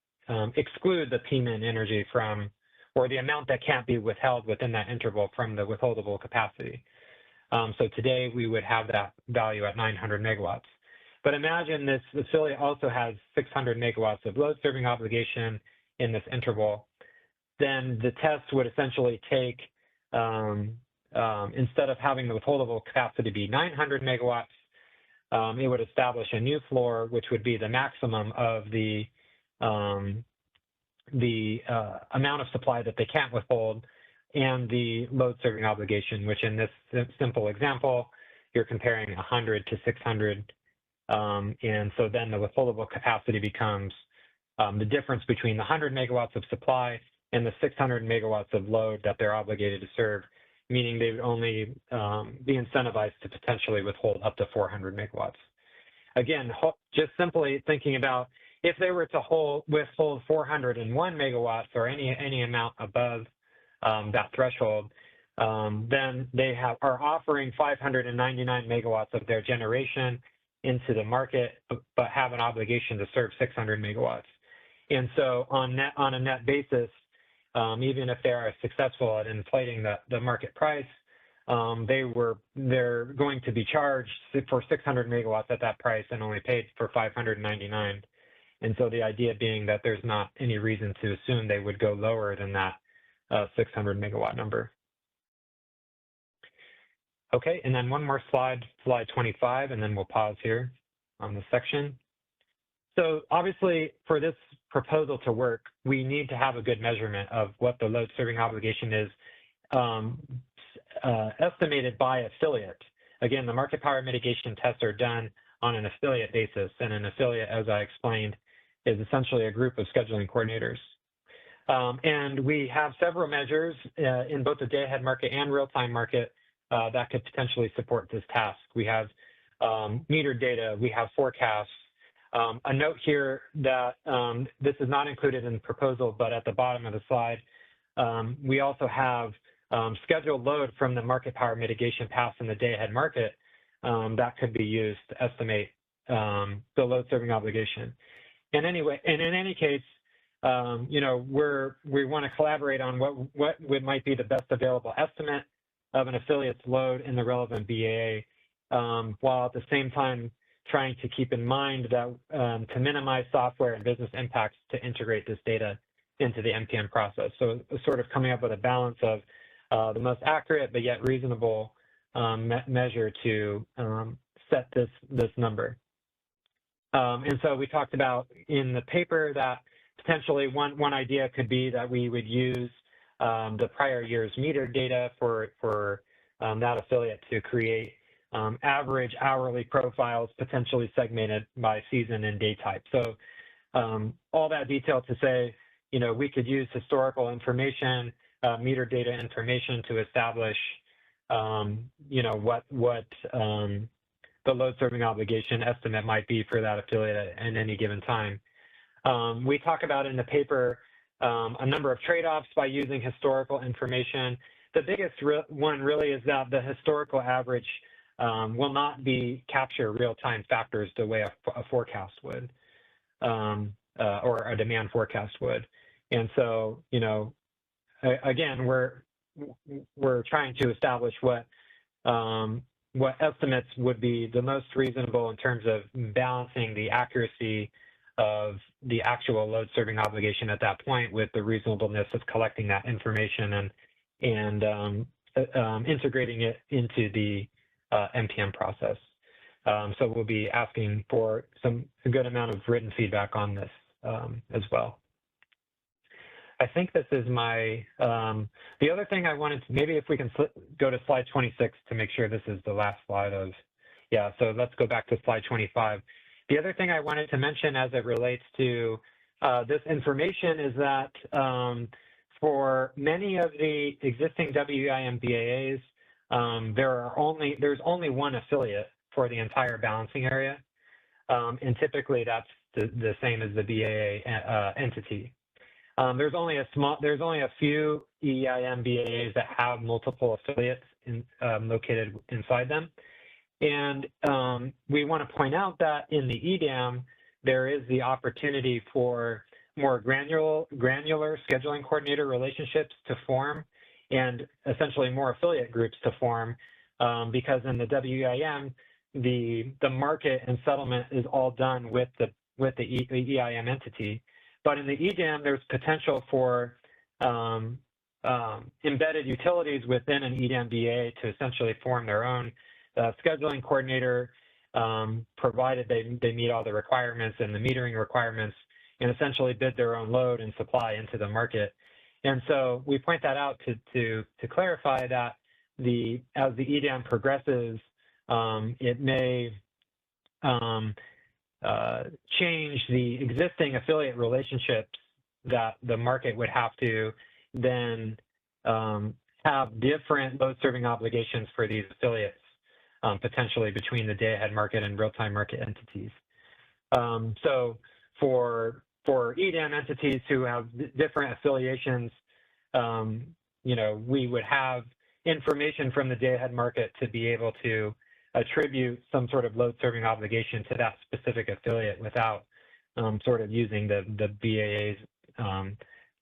[SPEAKER 2] exclude the P-min energy from, or the amount that can't be withheld within that interval from the withholdable capacity. So today we would have that value at 900 megawatts. But imagine this affiliate also has 600 megawatts of load serving obligation in this interval. Then the test would essentially take, instead of having the withholdable capacity be 900 megawatts, it would establish a new floor, which would be the maximum of the amount of supply that they can't withhold and the load serving obligation, which in this simple example, you're comparing 100 to 600. And so then the withholdable capacity becomes the difference between the 100 megawatts of supply and the 600 megawatts of load that they're obligated to serve, meaning they would only be incentivized to potentially withhold up to 400 megawatts. Again, just simply thinking about if they were to withhold 401 megawatts or any amount above that threshold, then they are offering 599 megawatts of their generation into the market, but have an obligation to serve 600 megawatts. And so on a net basis, even if they are successful at inflating the market price, they're going to be charged for 600 megawatts at that price and only paid for 599. And so the idea being that there's not any reason to assume they would go lower than that 600 megawatt number. Okay, and then one more slide, slide 25, and then we'll pause here on this section. So obviously, for this proposal to work, we need to have a good measurement of what the load serving obligation is estimated by affiliate. Again, the market power mitigation tests are done on an affiliate basis, and an affiliate, as I explained, is essentially a group of scheduling coordinators. And we have several measures in both the day-ahead market and real-time market that could potentially support this task. We have metered data, we have forecasts. A note here that this is not included in the proposal, but at the bottom of the slide, we also have scheduled load from the market power mitigation paths in the day-ahead market that could be used to estimate the load serving obligation. And anyway, and in any case, we want to collaborate on what might be the best available estimate of an affiliate's load in the relevant BAA, while at the same time trying to keep in mind that to minimize software and business impacts to integrate this data into the MPM process. So sort of coming up with a balance of the most accurate but yet reasonable measure to set this number. And so we talked about in the paper that potentially one idea could be that we would use the prior year's meter data for that affiliate to create average hourly profiles potentially segmented by season and day type. So all that detail to say, we could use historical information, meter data information to establish, what the load serving obligation estimate might be for that affiliate at any given time. We talk about in the paper a number of trade-offs by using historical information. The biggest one really is that the historical average will not capture real-time factors the way a forecast would, or a demand forecast would. And so, again, we're trying to establish what estimates would be the most reasonable in terms of balancing the accuracy of the actual load serving obligation at that point with the reasonableness of collecting that information and integrating it into the MPM process. So we'll be asking for a good amount of written feedback on this as well. I think this is my, the other thing I wanted to, maybe if we can go to slide 26 to make sure this is the last slide of, yeah, so let's go back to slide 25. The other thing I wanted to mention as it relates to this information is that for many of the existing WEIM BAAs, there's only one affiliate for the entire balancing area. And typically that's the same as the BAA entity. There's only a few EIM BAAs that have multiple affiliates located inside them. And we want to point out that in the EDAM, there is the opportunity for more granular scheduling coordinator relationships to form and essentially more affiliate groups to form because in the WEIM, the market and settlement is all done with the EIM entity. But in the EDAM, there's potential for embedded utilities within an EDAM BA to essentially form their own scheduling coordinator, provided they meet all the requirements and the metering requirements, and essentially bid their own load and supply into the market. And so we point that out to clarify that as the EDAM progresses, it may change the existing affiliate relationships that the market would have to then have different load serving obligations for these affiliates, potentially between the day ahead market and real-time market entities. So for EDAM entities who have different affiliations, we would have information from the day ahead market to be able to attribute some sort of load serving obligation to that specific affiliate without sort of using the BAA's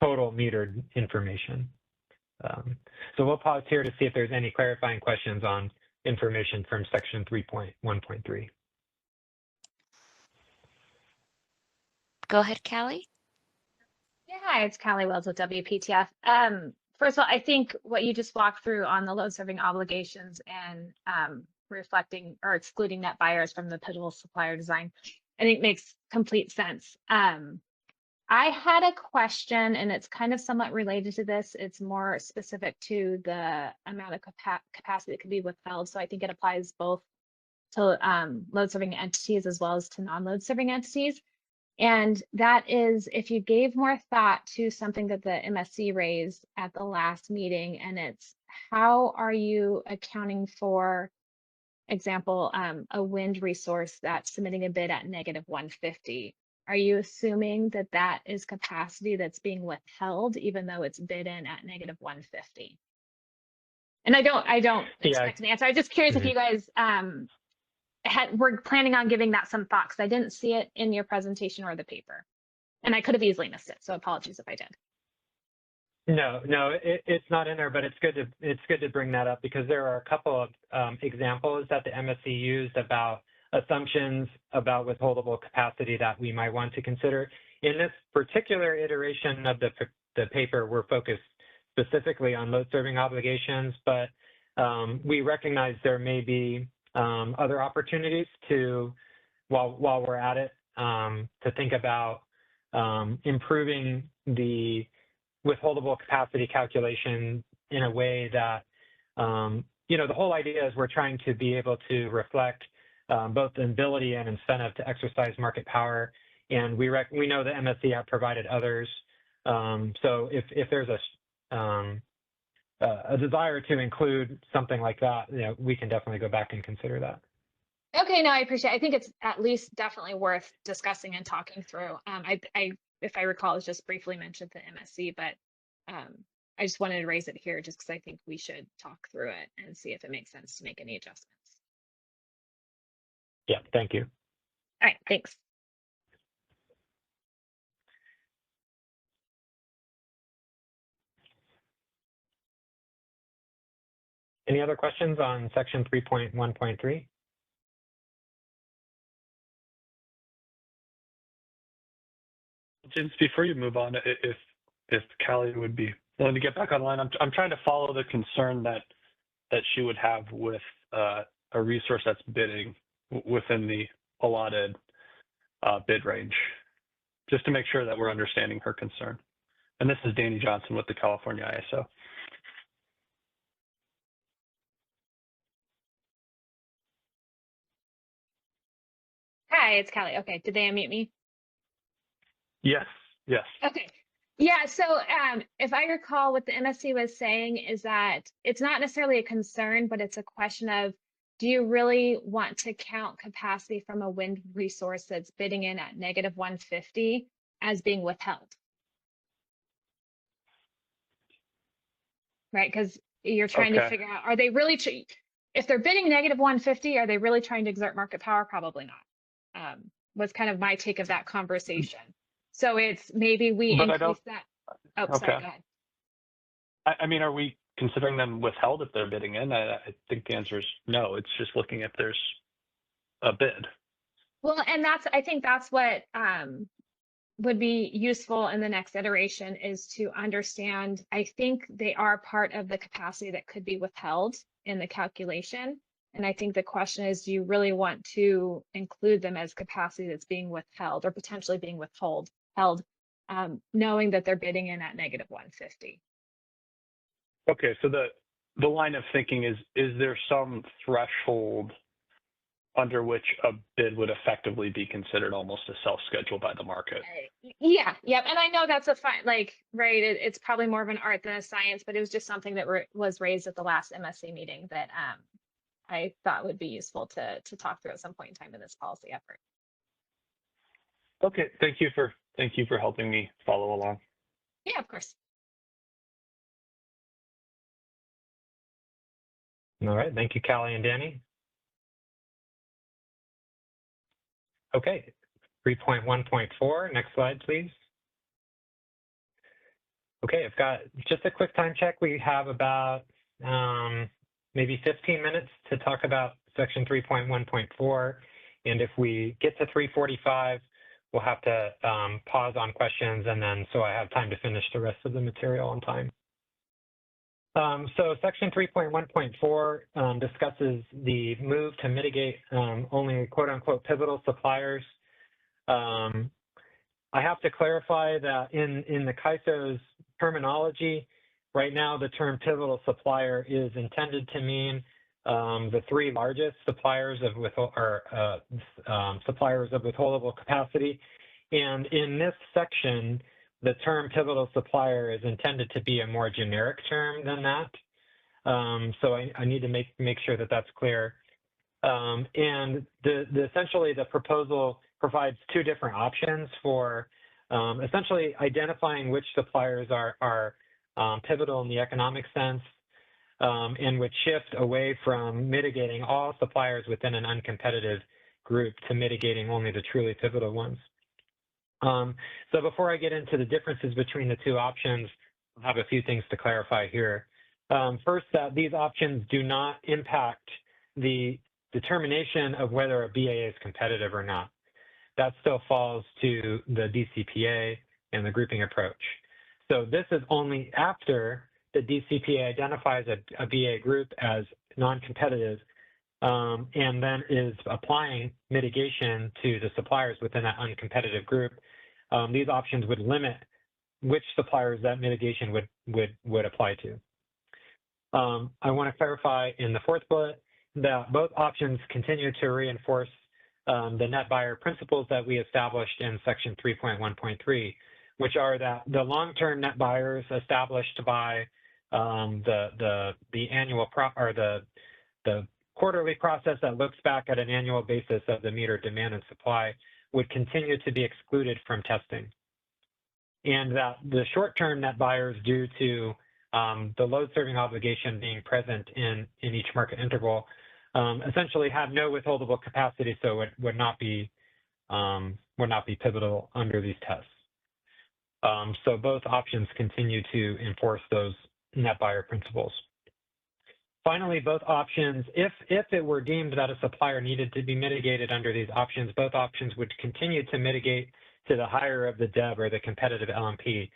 [SPEAKER 2] total metered information. So we'll pause here to see if there's any clarifying questions on information from section 3.1.3.
[SPEAKER 1] Go ahead, Callie.
[SPEAKER 7] Yeah, hi, it's Callie Wells with WPTF. First of all, I think what you just walked through on the load serving obligations and reflecting or excluding net buyers from the pivotal supplier design, I think makes complete sense. I had a question, and it's kind of somewhat related to this. It's more specific to the amount of capacity that could be withheld. So I think it applies both to load serving entities as well as to non-load serving entities. And that is, if you gave more thought to something that the MSC raised at the last meeting, and it's how are you accounting for, example, a wind resource that's submitting a bid at -150? Are you assuming that that is capacity that's being withheld, even though it's bid in at -150? And I don't expect an answer. I'm just curious if you guys were planning on giving that some thought, because I didn't see it in your presentation or the paper, and I could have easily missed it. So apologies if I did.
[SPEAKER 2] No, it's not in there, but it's good to bring that up because there are a couple of examples that the MSC used about assumptions about withholdable capacity that we might want to consider. In this particular iteration of the paper, we're focused specifically on load serving obligations, but we recognize there may be other opportunities to, while we're at it, to think about improving the withholdable capacity calculation in a way that, the whole idea is we're trying to be able to reflect both the ability and incentive to exercise market power and we know the MSC have provided others. So if there's a desire to include something like that, we can definitely go back and consider that.
[SPEAKER 7] Okay, no, I appreciate it. I think it's at least definitely worth discussing and talking through. If I recall, it's just briefly mentioned the MSC, but I just wanted to raise it here just because I think we should talk through it and see if it makes sense to make any adjustments.
[SPEAKER 2] Yeah, thank you.
[SPEAKER 7] All right, thanks.
[SPEAKER 2] Any other questions on section 3.1.3?
[SPEAKER 12] James, before you move on, if Callie would be willing to get back online, I'm trying to follow the concern that she would have with a resource that's bidding within the allotted bid range, just to make sure that we're understanding her concern. And this is Danny Johnson with the California ISO.
[SPEAKER 7] Hi, it's Callie. Okay, did they unmute me?
[SPEAKER 12] Yes, yes.
[SPEAKER 7] Okay. Yeah, so if I recall, what the MSC was saying is that it's not necessarily a concern, but it's a question of, do you really want to count capacity from a wind resource that's bidding in at negative 150 as being withheld? Right, because you're trying to figure out, are they really, if they're bidding negative 150, are they really trying to exert market power? Probably not. Was kind of my take of that conversation. So it's maybe we increase that. Oh, sorry, go ahead.
[SPEAKER 12] I mean, are we considering them withheld if they're bidding in? I think the answer is no. It's just looking if there's a bid.
[SPEAKER 7] Well, and I think that's what would be useful in the next iteration, is to understand, I think they are part of the capacity that could be withheld in the calculation. And I think the question is, do you really want to include them as capacity that's being withheld or potentially being held, knowing that they're bidding in at negative 150?
[SPEAKER 12] Okay, so the line of thinking is there some threshold under which a bid would effectively be considered almost a self-schedule by the market?
[SPEAKER 7] Yeah, yep. And I know that's a fine, right, it's probably more of an art than a science, but it was just something that was raised at the last MSC meeting that I thought would be useful to talk through at some point in time in this policy effort.
[SPEAKER 12] Okay, thank you for helping me follow along.
[SPEAKER 7] Yeah, of course.
[SPEAKER 2] All right, thank you, Callie and Danny. Okay, 3.1.4, next slide, please. Okay, I've got just a quick time check. We have about maybe 15 minutes to talk about section 3.1.4. And if we get to 3:45, we'll have to pause on questions, and then so I have time to finish the rest of the material on time. So section 3.1.4 discusses the move to mitigate only quote unquote pivotal suppliers. I have to clarify that in the CAISO's terminology, right now the term pivotal supplier is intended to mean the three largest suppliers of withholdable capacity. And in this section, the term pivotal supplier is intended to be a more generic term than that. So I need to make sure that that's clear. And essentially the proposal provides two different options for essentially identifying which suppliers are pivotal in the economic sense, and would shift away from mitigating all suppliers within an uncompetitive group to mitigating only the truly pivotal ones. So before I get into the differences between the two options, I have a few things to clarify here. First, that these options do not impact the determination of whether a BAA is competitive or not. That still falls to the DCPA and the grouping approach. So this is only after the DCPA identifies a BA group as non-competitive and then is applying mitigation to the suppliers within that uncompetitive group. These options would limit which suppliers that mitigation would apply to. I want to clarify in the fourth bullet that both options continue to reinforce the net buyer principles that we established in section 3.1.3, which are that the long-term net buyers established by the annual the quarterly process that looks back at an annual basis of the meter demand and supply would continue to be excluded from testing. And that the short-term net buyers, due to the load serving obligation being present in each market interval, essentially have no withholdable capacity, so it would not be pivotal under these tests. So both options continue to enforce those net buyer principles. Finally, both options, if it were deemed that a supplier needed to be mitigated under these options, both options would continue to mitigate to the higher of the DEB or the competitive LMP,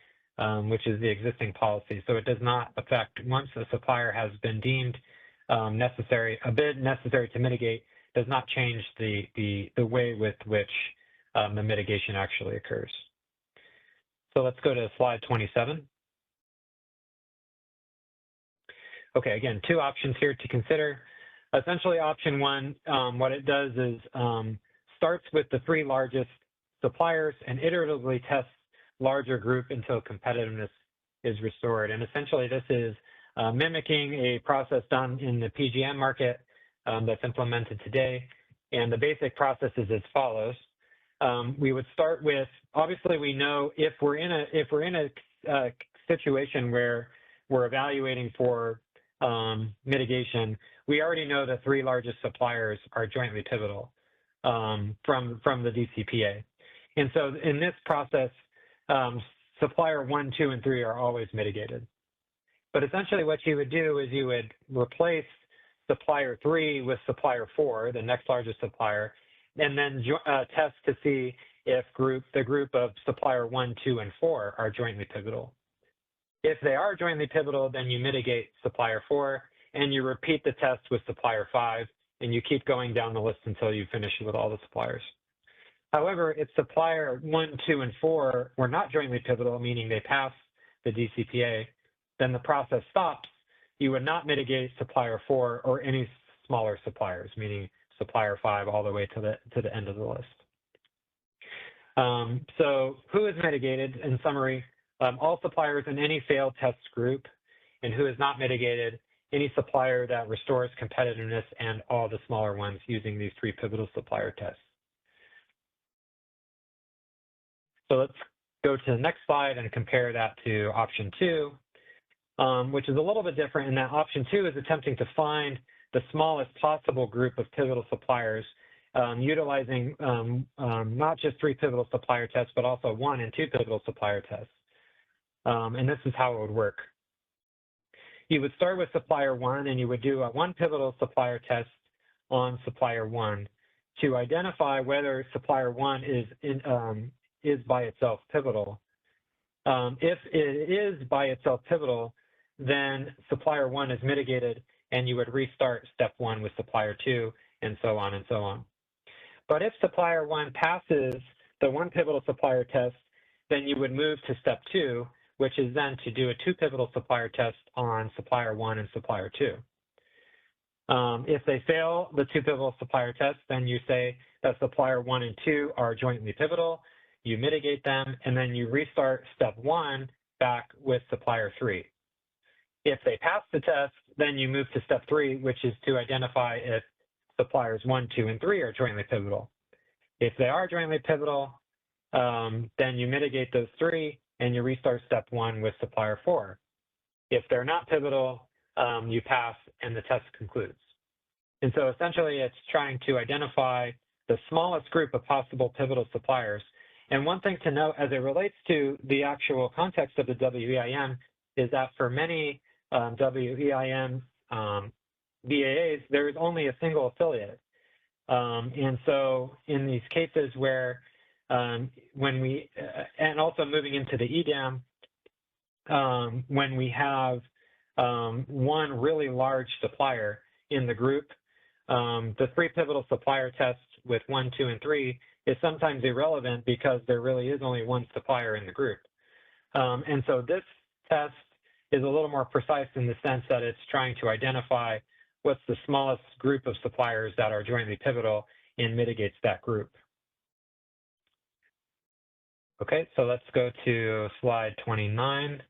[SPEAKER 2] which is the existing policy. So it does not affect, once a supplier has been deemed necessary, a bid necessary to mitigate, does not change the way with which the mitigation actually occurs. So let's go to slide 27. Okay, again, two options here to consider. Essentially, option one, what it does is starts with the three largest suppliers and iteratively tests larger group until competitiveness is restored. And essentially, this is mimicking a process done in the PGM market that's implemented today. And the basic process is as follows. We would start with, obviously, we know if we're in a situation where we're evaluating for mitigation, we already know the three largest suppliers are jointly pivotal from the DCPA. And so in this process, supplier 1, 2, and 3 are always mitigated. But essentially what you would do is you would replace supplier 3 with supplier 4, the next largest supplier, and then test to see if the group of supplier 1, 2, and 4 are jointly pivotal. If they are jointly pivotal, then you mitigate supplier 4, and you repeat the test with supplier 5, and you keep going down the list until you finish with all the suppliers. However, if supplier 1, 2, and 4 were not jointly pivotal, meaning they pass the DCPA, then the process stops. You would not mitigate supplier 4 or any smaller suppliers, meaning supplier 5 all the way to the end of the list. So who is mitigated? In summary, all suppliers in any failed test group, and who is not mitigated, any supplier that restores competitiveness, and all the smaller ones using these three pivotal supplier tests. So let's go to the next slide and compare that to option 2, which is a little bit different in that option 2 is attempting to find the smallest possible group of pivotal suppliers, utilizing not just three pivotal supplier tests, but also 1 and 2 pivotal supplier tests. And this is how it would work. You would start with supplier 1, and you would do a 1 pivotal supplier test on supplier 1 to identify whether supplier 1 is by itself pivotal. If it is by itself pivotal, then supplier 1 is mitigated, and you would restart step 1 with supplier 2, and so on and so on. But if supplier 1 passes the 1 pivotal supplier test, then you would move to step 2, which is then to do a 2 pivotal supplier test on supplier 1 and supplier 2. If they fail the 2 pivotal supplier tests, then you say that supplier 1 and 2 are jointly pivotal, you mitigate them, and then you restart step 1 back with supplier 3. If they pass the test, then you move to step 3, which is to identify if suppliers 1, 2, and 3 are jointly pivotal. If they are jointly pivotal, then you mitigate those 3, and you restart step 1 with supplier 4. If they're not pivotal, you pass, and the test concludes. And so essentially, it's trying to identify the smallest group of possible pivotal suppliers. And one thing to note as it relates to the actual context of the WEIM is that for many WEIM BAAs, there is only a single affiliate. And so in these cases where and also moving into the EDAM, when we have one really large supplier in the group, the 3 pivotal supplier tests with 1, 2, and 3 is sometimes irrelevant because there really is only one supplier in the group. And so this test is a little more precise in the sense that it's trying to identify what's the smallest group of suppliers that are jointly pivotal and mitigates that group. Okay, so let's go to slide 29.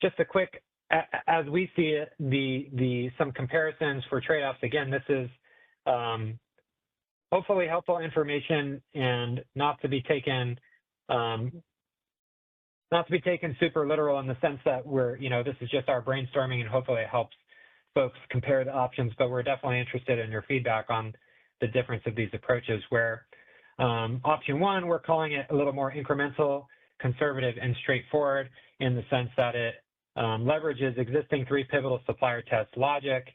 [SPEAKER 2] Just a quick, as we see it, some comparisons for trade-offs. Again, this is hopefully helpful information and not to be taken super literal in the sense that this is just our brainstorming and hopefully it helps folks compare the options, but we're definitely interested in your feedback on the difference of these approaches where option one, we're calling it a little more incremental, conservative, and straightforward in the sense that it leverages existing 3 pivotal supplier test logic.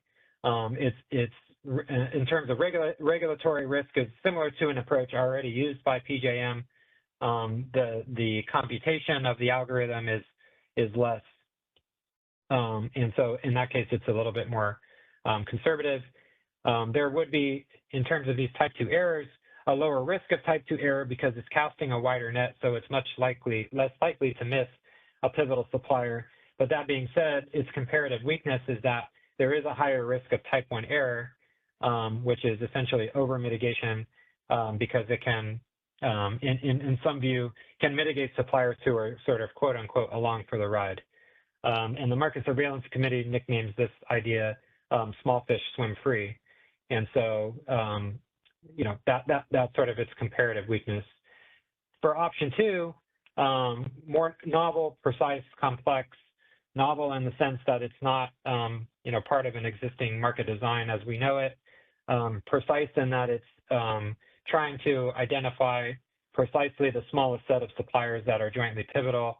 [SPEAKER 2] It's in terms of regulatory risk is similar to an approach already used by PJM. The computation of the algorithm is less. And so in that case, it's a little bit more conservative. There would be, in terms of these type 2 errors, a lower risk of type 2 error because it's casting a wider net, so it's less likely to miss a pivotal supplier. But that being said, its comparative weakness is that there is a higher risk of type 1 error, which is essentially over mitigation because it can, in some view, can mitigate suppliers who are sort of quote unquote along for the ride. And the Market Surveillance Committee nicknames this idea small fish swim free. And so, that's sort of its comparative weakness. For option 2, more novel, precise, complex, novel in the sense that it's not, part of an existing market design as we know it, precise in that it's trying to identify precisely the smallest set of suppliers that are jointly pivotal,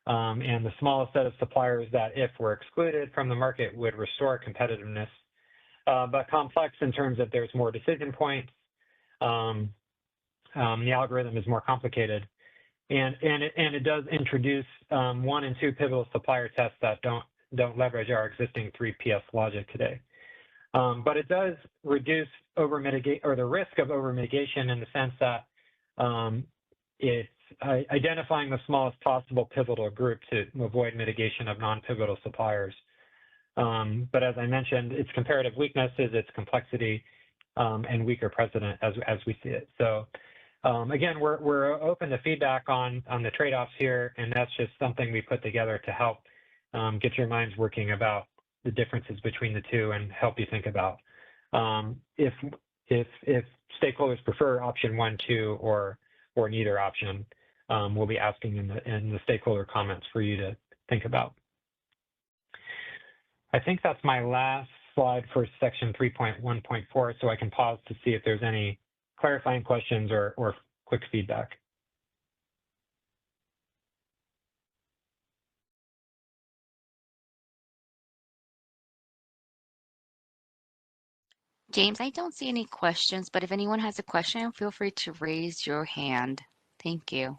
[SPEAKER 2] and the smallest set of suppliers that, if were excluded from the market, would restore competitiveness. But complex in terms of there's more decision points, the algorithm is more complicated, and it does introduce 1 and 2 pivotal supplier tests that don't leverage our existing 3 PS logic today. But it does reduce the risk of over mitigation in the sense that it's identifying the smallest possible pivotal group to avoid mitigation of non-pivotal suppliers. But as I mentioned, its comparative weakness is its complexity and weaker precedent as we see it. So again, we're open to feedback on the trade-offs here, and that's just something we put together to help get your minds working about the differences between the two and help you think about if stakeholders prefer option 1, 2, or neither option. We'll be asking in the stakeholder comments for you to think about. I think that's my last slide for section 3.1.4, so I can pause to see if there's any clarifying questions or quick feedback.
[SPEAKER 1] James, I don't see any questions, but if anyone has a question, feel free to raise your hand. Thank you.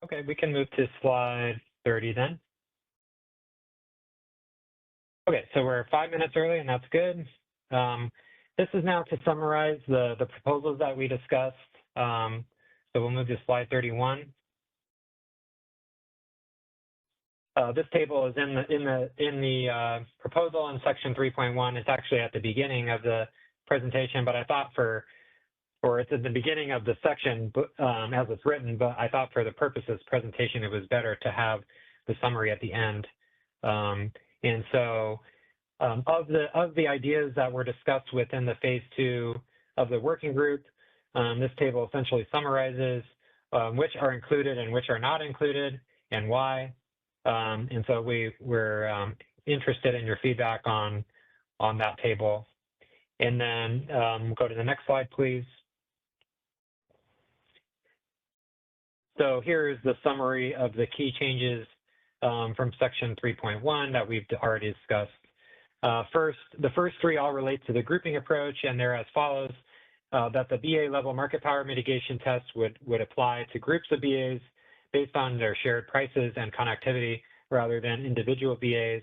[SPEAKER 2] Okay, we can move to slide 30 then. Okay, so we're 5 minutes early, and that's good. This is now to summarize the proposals that we discussed. So we'll move to slide 31. This table is in the proposal in section 3.1. It's actually at the beginning of the presentation, but I thought or it's at the beginning of the section as it's written, but I thought for the purpose of this presentation, it was better to have the summary at the end. And so of the ideas that were discussed within the phase 2 of the working group, this table essentially summarizes which are included and which are not included and why. And so we're interested in your feedback on that table. And then go to the next slide, please. So here is the summary of the key changes from section 3.1 that we've already discussed. The first 3 all relate to the grouping approach, and they're as follows: that the BA level market power mitigation test would apply to groups of BAs based on their shared prices and connectivity rather than individual BAs.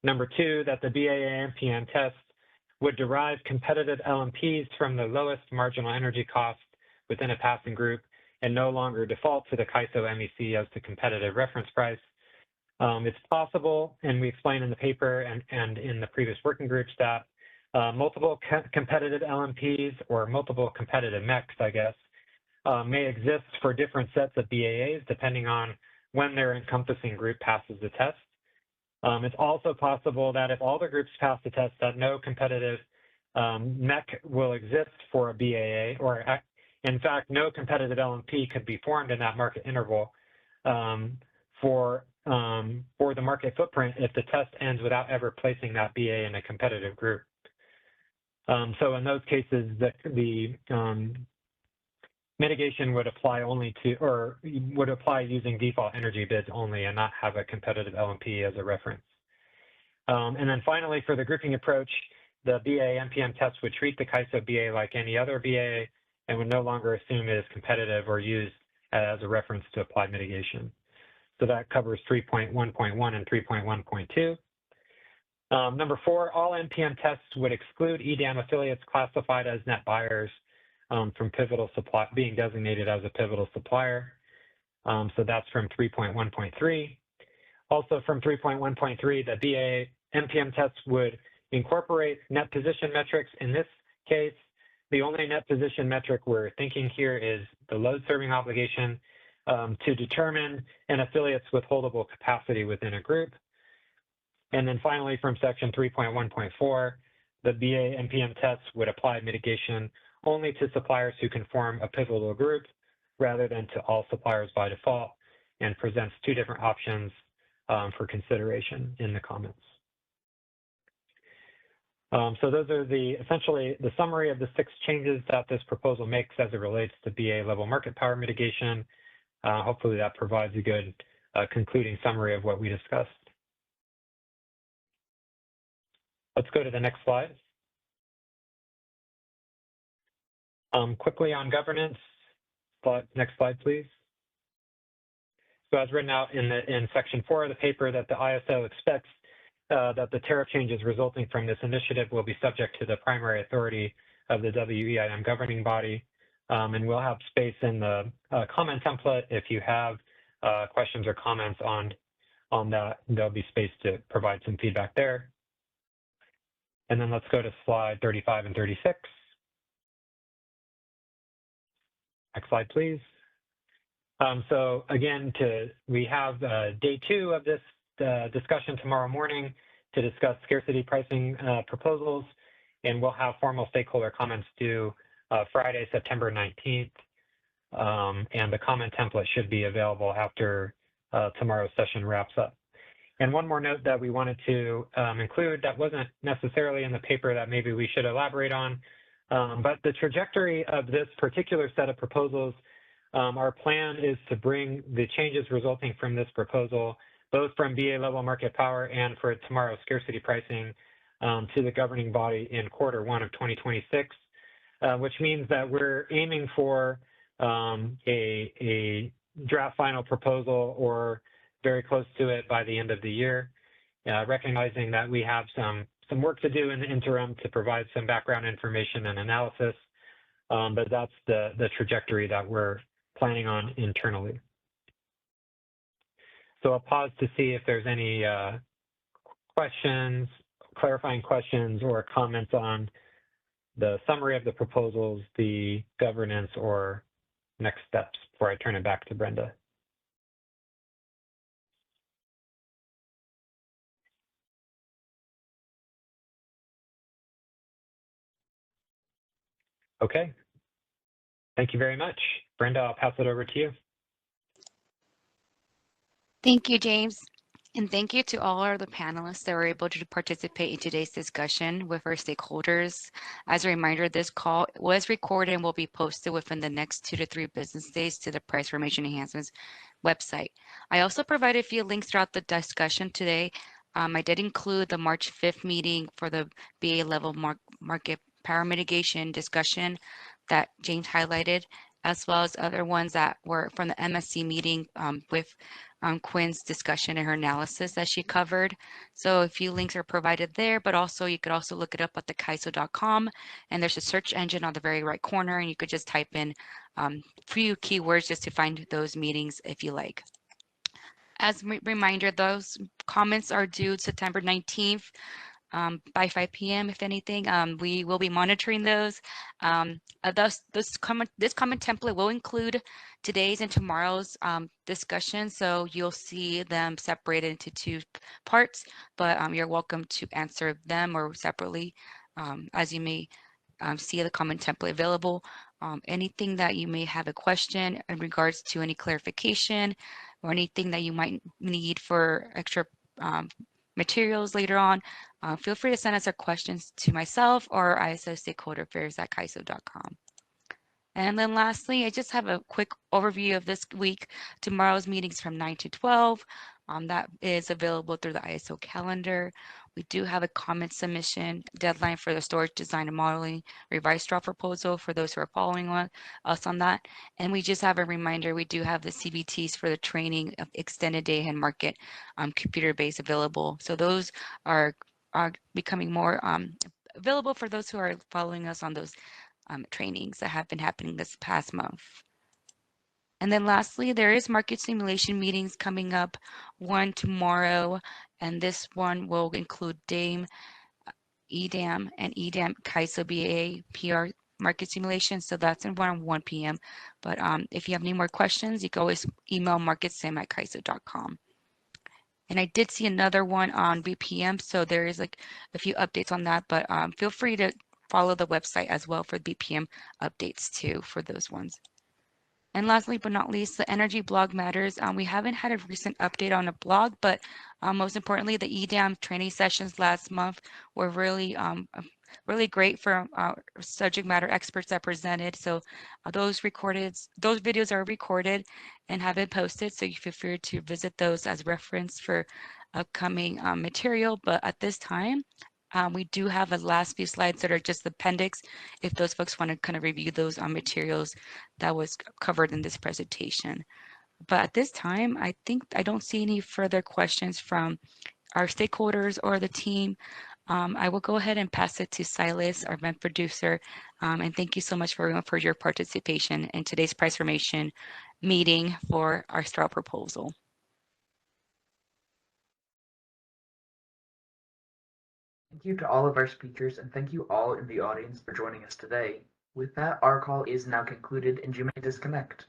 [SPEAKER 2] Number 2, that the BA AMPM test would derive competitive LMPs from the lowest marginal energy cost within a passing group and no longer default to the CAISO MEC as the competitive reference price. It's possible, and we explain in the paper and in the previous working groups, that multiple competitive LMPs or multiple competitive MECs, I guess, may exist for different sets of BAAs depending on when their encompassing group passes the test. It's also possible that if all the groups pass the test, that no competitive MEC will exist for a BAA, or in fact, no competitive LMP could be formed in that market interval for the market footprint if the test ends without ever placing that BA in a competitive group. So in those cases, the mitigation would apply only to, or would apply using default energy bids only and not have a competitive LMP as a reference. And then finally, for the grouping approach, the BA NPM test would treat the CAISO BA like any other BA and would no longer assume it is competitive or used as a reference to apply mitigation. So that covers 3.1.1 and 3.1.2. Number 4, all NPM tests would exclude EDAM affiliates classified as net buyers from pivotal supply, being designated as a pivotal supplier. So that's from 3.1.3. Also from 3.1.3, the BA NPM tests would incorporate net position metrics. In this case, the only net position metric we're thinking here is the load serving obligation to determine an affiliate's withholdable capacity within a group. And then finally, from section 3.1.4, the BA NPM tests would apply mitigation only to suppliers who can form a pivotal group rather than to all suppliers by default, and presents 2 different options for consideration in the comments. So those are essentially the summary of the 6 changes that this proposal makes as it relates to BA level market power mitigation. Hopefully that provides a good concluding summary of what we discussed. Let's go to the next slide. Quickly on governance, next slide, please. So as written out in section 4 of the paper, that the ISO expects that the tariff changes resulting from this initiative will be subject to the primary authority of the WEIM governing body. And we'll have space in the comment template. If you have questions or comments on that, there'll be space to provide some feedback there. And then let's go to slide 35 and 36. Next slide, please. So again, we have day 2 of this discussion tomorrow morning to discuss scarcity pricing proposals, and we'll have formal stakeholder comments due Friday, September 19th. And the comment template should be available after tomorrow's session wraps up. And one more note that we wanted to include that wasn't necessarily in the paper that maybe we should elaborate on, but the trajectory of this particular set of proposals, our plan is to bring the changes resulting from this proposal, both from BA level market power and for tomorrow's scarcity pricing, to the governing body in Q1 of 2026, which means that we're aiming for a draft final proposal or very close to it by the end of the year, recognizing that we have some work to do in the interim to provide some background information and analysis, but that's the trajectory that we're planning on internally. So I'll pause to see if there's any questions, clarifying questions or comments on the summary of the proposals, the governance, or next steps before I turn it back to Brenda. Okay. Thank you very much. Brenda, I'll pass it over to you.
[SPEAKER 1] Thank you, James. And thank you to all of the panelists that were able to participate in today's discussion with our stakeholders. As a reminder, this call was recorded and will be posted within the next 2 to 3 business days to the Price Formation Enhancements website. I also provided a few links throughout the discussion today. I did include the March 5th meeting for the BA level market power mitigation discussion that James highlighted, as well as other ones that were from the MSC meeting with Quinn's discussion and her analysis that she covered. So a few links are provided there, but also you could also look it up at the CAISO.com, and there's a search engine on the very right corner, and you could just type in a few keywords just to find those meetings if you like. As a reminder, those comments are due September 19th by 5 p.m. If anything, we will be monitoring those. This comment template will include today's and tomorrow's discussion, so you'll see them separated into two parts. But you're welcome to answer them or separately, as you may see the comment template available. Anything that you may have a question in regards to any clarification or anything that you might need for extra materials later on, feel free to send us our questions to myself or ISO stakeholder affairs at kaiso.com. And then lastly, I just have a quick overview of this week. Tomorrow's meetings from 9 to 12. That is available through the ISO calendar. We do have a comment submission deadline for the storage design and modeling revised draft proposal for those who are following us on that. And we just have a reminder, we do have the CBTs for the training of extended day and market computer base available. So those are becoming more available for those who are following us on those trainings that have been happening this past month. And then lastly, there is market simulation meetings coming up, one tomorrow, and this one will include DAME, EDAM, and EDAM KAISO BAA PR market simulation. So that's around 1 p.m. But if you have any more questions, you can always email marketsim@kaiso.com. And I did see another one on BPM, so there is like a few updates on that, but feel free to follow the website as well for BPM updates too for those ones. And lastly but not least, the energy blog matters. We haven't had a recent update on a blog, but most importantly, the EDAM training sessions last month were really great for subject matter experts that presented. So those videos are recorded and have been posted. So you feel free to visit those as reference for upcoming material. But at this time, we do have a last few slides that are just appendix if those folks want to kind of review those materials that was covered in this presentation. But at this time, I think I don't see any further questions from our stakeholders or the team. I will go ahead and pass it to Silas, our event producer. And thank you so much for everyone for your participation in today's price formation meeting for our straw proposal.
[SPEAKER 5] Thank you to all of our speakers, and thank you all in the audience for joining us today. With that, our call is now concluded, and you may disconnect.